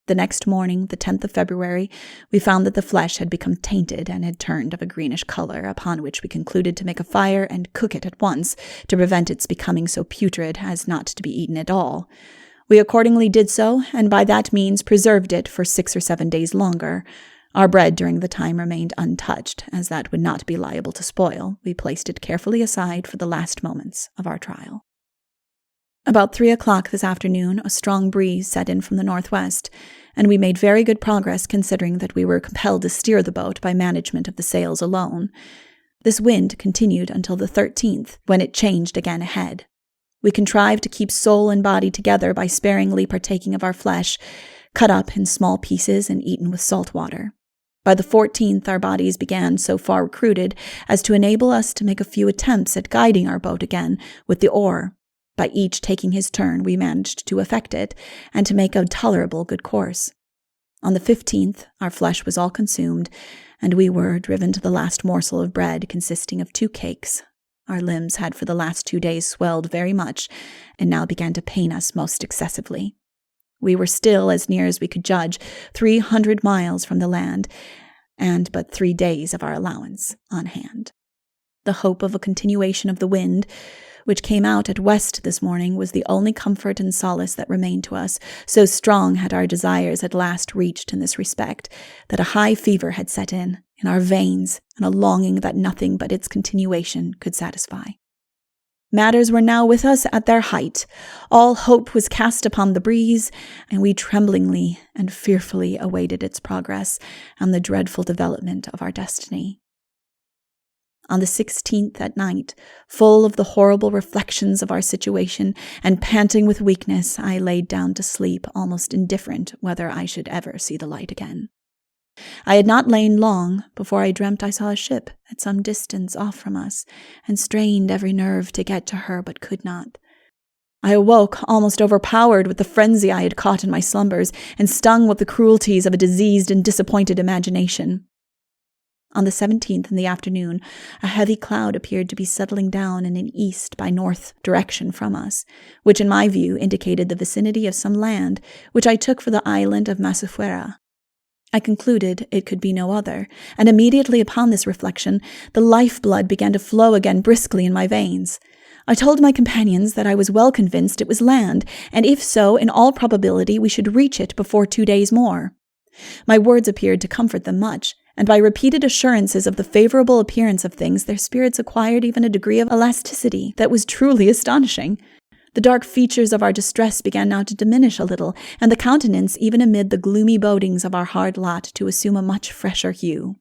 The next morning, the 10th of February, we found that the flesh had become tainted and had turned of a greenish color, upon which we concluded to make a fire and cook it at once, to prevent its becoming so putrid as not to be eaten at all. We accordingly did so, and by that means preserved it for 6 or 7 days longer. Our bread during the time remained untouched, as that would not be liable to spoil. We placed it carefully aside for the last moments of our trial. About 3 o'clock this afternoon, a strong breeze set in from the northwest, and we made very good progress considering that we were compelled to steer the boat by management of the sails alone. This wind continued until the 13th, when it changed again ahead. We contrived to keep soul and body together by sparingly partaking of our flesh, cut up in small pieces and eaten with salt water. By the 14th, our bodies began so far recruited as to enable us to make a few attempts at guiding our boat again with the oar. By each taking his turn, we managed to effect it, and to make a tolerable good course. On the 15th, our flesh was all consumed, and we were driven to the last morsel of bread, consisting of 2 cakes. Our limbs had for the last 2 days swelled very much, and now began to pain us most excessively. We were still, as near as we could judge, 300 miles from the land, and but 3 days of our allowance on hand. The hope of a continuation of the wind, which came out at west this morning, was the only comfort and solace that remained to us, so strong had our desires at last reached in this respect, that a high fever had set in our veins, and a longing that nothing but its continuation could satisfy. Matters were now with us at their height. All hope was cast upon the breeze, and we tremblingly and fearfully awaited its progress and the dreadful development of our destiny. On the 16th at night, full of the horrible reflections of our situation, and panting with weakness, I laid down to sleep, almost indifferent whether I should ever see the light again. I had not lain long before I dreamt I saw a ship at some distance off from us, and strained every nerve to get to her, but could not. I awoke almost overpowered with the frenzy I had caught in my slumbers, and stung with the cruelties of a diseased and disappointed imagination. On the 17th in the afternoon, a heavy cloud appeared to be settling down in an east by north direction from us, which in my view indicated the vicinity of some land, which I took for the island of Masufuera. I concluded it could be no other, and immediately upon this reflection, the life-blood began to flow again briskly in my veins. I told my companions that I was well convinced it was land, and if so, in all probability we should reach it before 2 days more. My words appeared to comfort them much, and by repeated assurances of the favorable appearance of things, their spirits acquired even a degree of elasticity that was truly astonishing. The dark features of our distress began now to diminish a little, and the countenance, even amid the gloomy bodings of our hard lot, to assume a much fresher hue.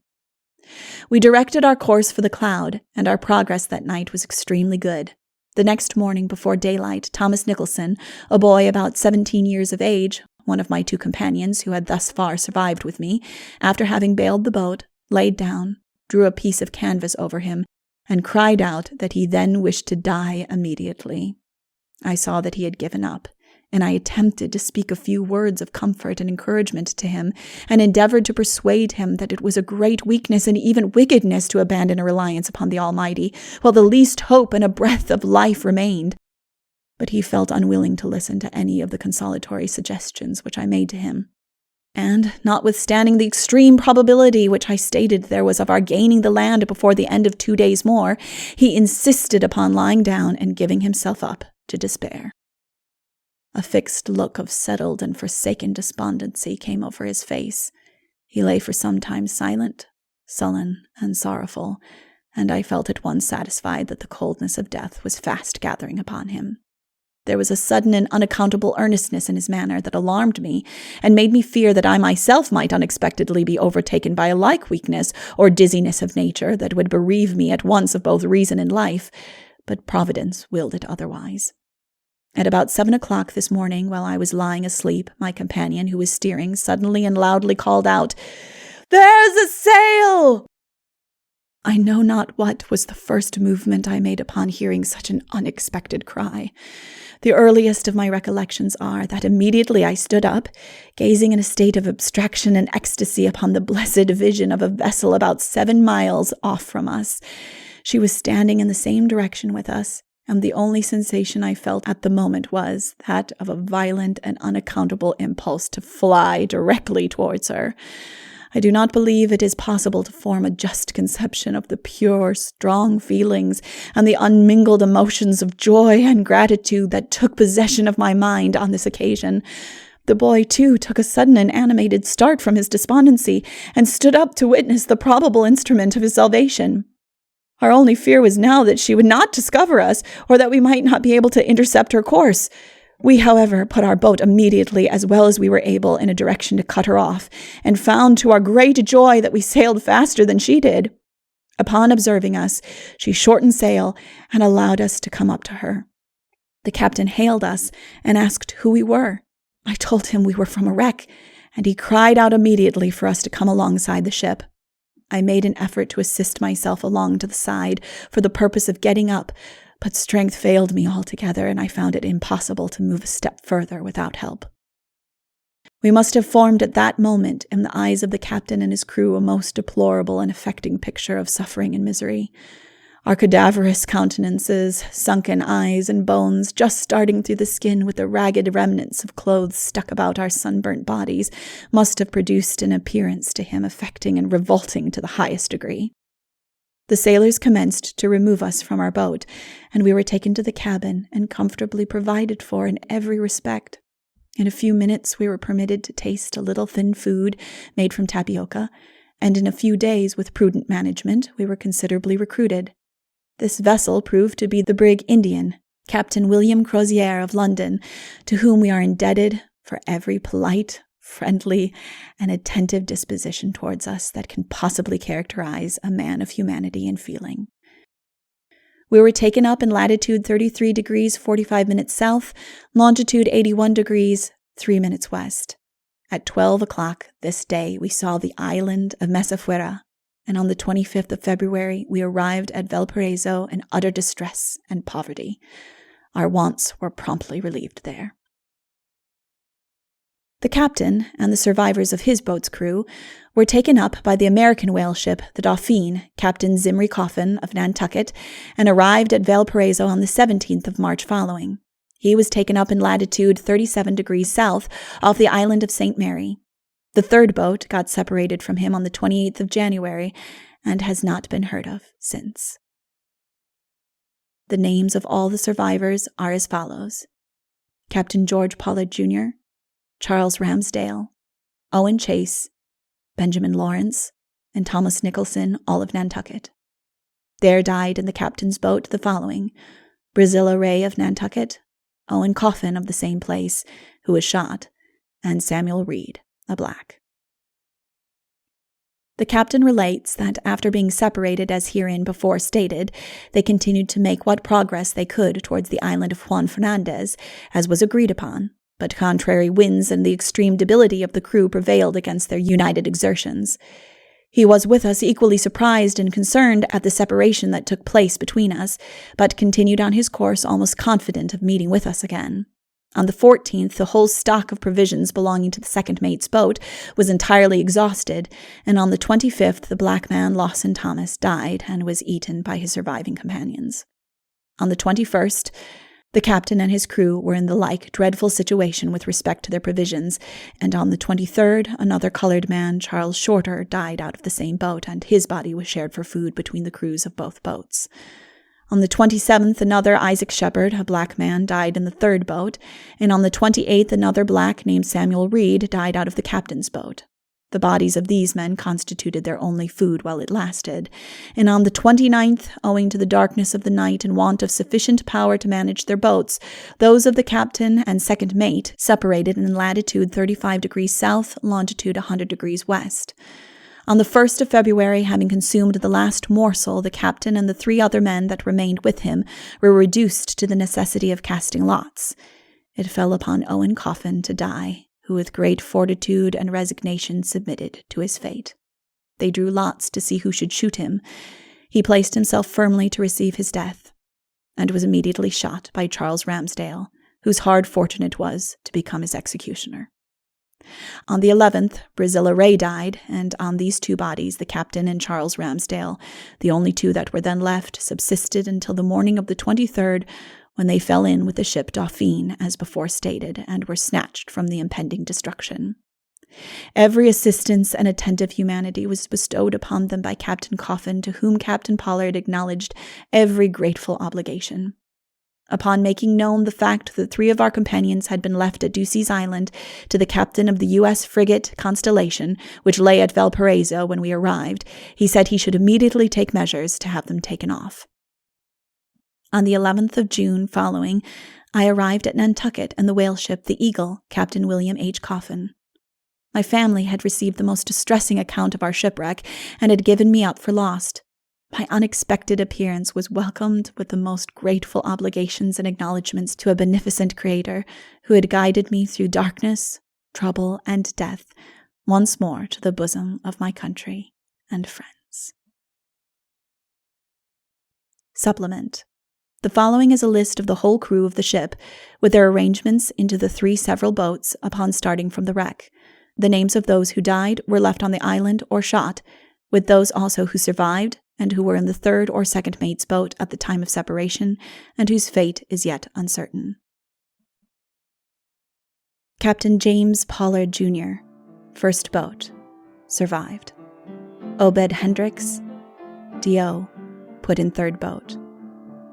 We directed our course for the Cloud, and our progress that night was extremely good. The next morning before daylight, Thomas Nicholson, a boy about 17 years of age, one of my 2 companions who had thus far survived with me, after having bailed the boat, laid down, drew a piece of canvas over him, and cried out that he then wished to die immediately. I saw that he had given up, and I attempted to speak a few words of comfort and encouragement to him, and endeavored to persuade him that it was a great weakness and even wickedness to abandon a reliance upon the Almighty, while the least hope and a breath of life remained. But he felt unwilling to listen to any of the consolatory suggestions which I made to him. And, notwithstanding the extreme probability which I stated there was of our gaining the land before the end of 2 days more, he insisted upon lying down and giving himself up to despair. A fixed look of settled and forsaken despondency came over his face. He lay for some time silent, sullen, and sorrowful, and I felt at once satisfied that the coldness of death was fast gathering upon him. There was a sudden and unaccountable earnestness in his manner that alarmed me, and made me fear that I myself might unexpectedly be overtaken by a like weakness or dizziness of nature that would bereave me at once of both reason and life, but Providence willed it otherwise. At about 7 o'clock this morning, while I was lying asleep, my companion, who was steering, suddenly and loudly called out, "There's a sail!" I know not what was the first movement I made upon hearing such an unexpected cry. The earliest of my recollections are that immediately I stood up, gazing in a state of abstraction and ecstasy upon the blessed vision of a vessel about 7 miles off from us. She was standing in the same direction with us, and the only sensation I felt at the moment was that of a violent and unaccountable impulse to fly directly towards her. I do not believe it is possible to form a just conception of the pure, strong feelings and the unmingled emotions of joy and gratitude that took possession of my mind on this occasion. The boy, too, took a sudden and animated start from his despondency, and stood up to witness the probable instrument of his salvation. Our only fear was now that she would not discover us, or that we might not be able to intercept her course. We, however, put our boat immediately, as well as we were able, in a direction to cut her off, and found to our great joy that we sailed faster than she did. Upon observing us, she shortened sail and allowed us to come up to her. The captain hailed us and asked who we were. I told him we were from a wreck, and he cried out immediately for us to come alongside the ship. I made an effort to assist myself along to the side for the purpose of getting up, but strength failed me altogether, and I found it impossible to move a step further without help. We must have formed at that moment, in the eyes of the captain and his crew, a most deplorable and affecting picture of suffering and misery. Our cadaverous countenances, sunken eyes and bones just starting through the skin with the ragged remnants of clothes stuck about our sunburnt bodies, must have produced an appearance to him affecting and revolting to the highest degree. The sailors commenced to remove us from our boat, and we were taken to the cabin and comfortably provided for in every respect. In a few minutes we were permitted to taste a little thin food made from tapioca, and in a few days, with prudent management, we were considerably recruited. This vessel proved to be the brig Indian, Captain William Crozier of London, to whom we are indebted for every polite, friendly, and attentive disposition towards us that can possibly characterize a man of humanity and feeling. We were taken up in latitude 33 degrees 45 minutes south, longitude 81 degrees 3 minutes west. At 12 o'clock this day we saw the island of Mesafuera, and on the 25th of February we arrived at Valparaiso in utter distress and poverty. Our wants were promptly relieved there. The captain and the survivors of his boat's crew were taken up by the American whale ship, the Dauphine, Captain Zimri Coffin of Nantucket, and arrived at Valparaiso on the 17th of March following. He was taken up in latitude 37 degrees south off the island of St. Mary. The third boat got separated from him on the 28th of January and has not been heard of since. The names of all the survivors are as follows: Captain George Pollard, Jr., Charles Ramsdale, Owen Chase, Benjamin Lawrence, and Thomas Nicholson, all of Nantucket. There died in the captain's boat the following: Brazilla Ray of Nantucket, Owen Coffin of the same place, who was shot, and Samuel Reed, a black. The captain relates that after being separated as herein before stated, they continued to make what progress they could towards the island of Juan Fernandez, as was agreed upon, but contrary winds and the extreme debility of the crew prevailed against their united exertions. He was with us equally surprised and concerned at the separation that took place between us, but continued on his course almost confident of meeting with us again. On the 14th, the whole stock of provisions belonging to the second mate's boat was entirely exhausted, and on the 25th the black man Lawson Thomas died and was eaten by his surviving companions. On the 21st, the captain and his crew were in the like dreadful situation with respect to their provisions, and on the 23rd another colored man, Charles Shorter, died out of the same boat, and his body was shared for food between the crews of both boats. On the 27th, another Isaac Shepard, a black man, died in the third boat, and on the 28th, another black named Samuel Reed died out of the captain's boat. The bodies of these men constituted their only food while it lasted, and on the 29th, owing to the darkness of the night and want of sufficient power to manage their boats, those of the captain and second mate separated in latitude 35 degrees south, longitude 100 degrees west. On the 1st of February, having consumed the last morsel, the captain and the 3 other men that remained with him were reduced to the necessity of casting lots. It fell upon Owen Coffin to die, who with great fortitude and resignation submitted to his fate. They drew lots to see who should shoot him. He placed himself firmly to receive his death, and was immediately shot by Charles Ramsdale, whose hard fortune it was to become his executioner. On the 11th, Brazilla Ray died, and on these 2 bodies, the captain and Charles Ramsdale, the only 2 that were then left, subsisted until the morning of the 23rd, when they fell in with the ship Dauphine, as before stated, and were snatched from the impending destruction. Every assistance and attentive humanity was bestowed upon them by Captain Coffin, to whom Captain Pollard acknowledged every grateful obligation. Upon making known the fact that 3 of our companions had been left at Ducey's Island to the captain of the U.S. frigate Constellation, which lay at Valparaiso when we arrived, he said he should immediately take measures to have them taken off. On the 11th of June following, I arrived at Nantucket in the whaleship The Eagle, Captain William H. Coffin. My family had received the most distressing account of our shipwreck, and had given me up for lost. My unexpected appearance was welcomed with the most grateful obligations and acknowledgments to a beneficent Creator, who had guided me through darkness, trouble, and death, once more to the bosom of my country and friends. Supplement. The following is a list of the whole crew of the ship, with their arrangements into the 3 several boats upon starting from the wreck. The names of those who died were left on the island or shot, with those also who survived, and who were in the 3rd or 2nd mate's boat at the time of separation, and whose fate is yet uncertain. Captain James Pollard, Jr., 1st boat, survived. Obed Hendricks, D.O., put in 3rd boat.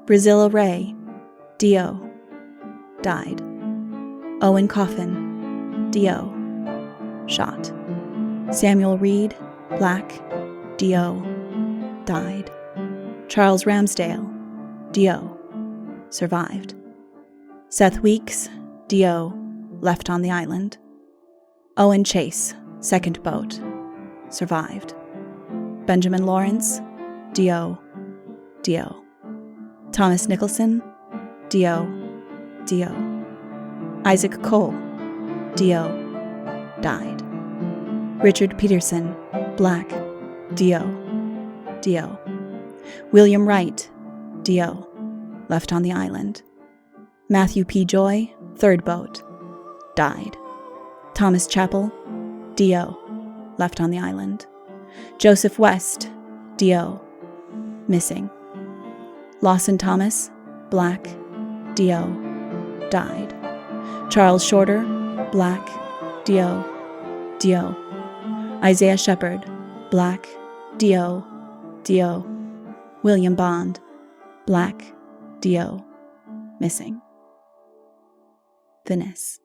Brazilla Ray, D.O., died. Owen Coffin, D.O., shot. Samuel Reed, black, D.O., died. Charles Ramsdale, D.O., survived. Seth Weeks, D.O., left on the island. Owen Chase, 2nd boat, survived. Benjamin Lawrence, D.O., D.O. Thomas Nicholson, D.O., D.O. Isaac Cole, D.O., died. Richard Peterson, black, D.O., D.O. William Wright, D.O., left on the island. Matthew P. Joy, 3rd boat, died. Thomas Chappell, D.O., left on the island. Joseph West, D.O., missing. Lawson Thomas, black, D.O., died. Charles Shorter, black, D.O., D.O. Isaiah Shepard, black, D.O., D.O. William Bond, black, D.O., missing. Venice.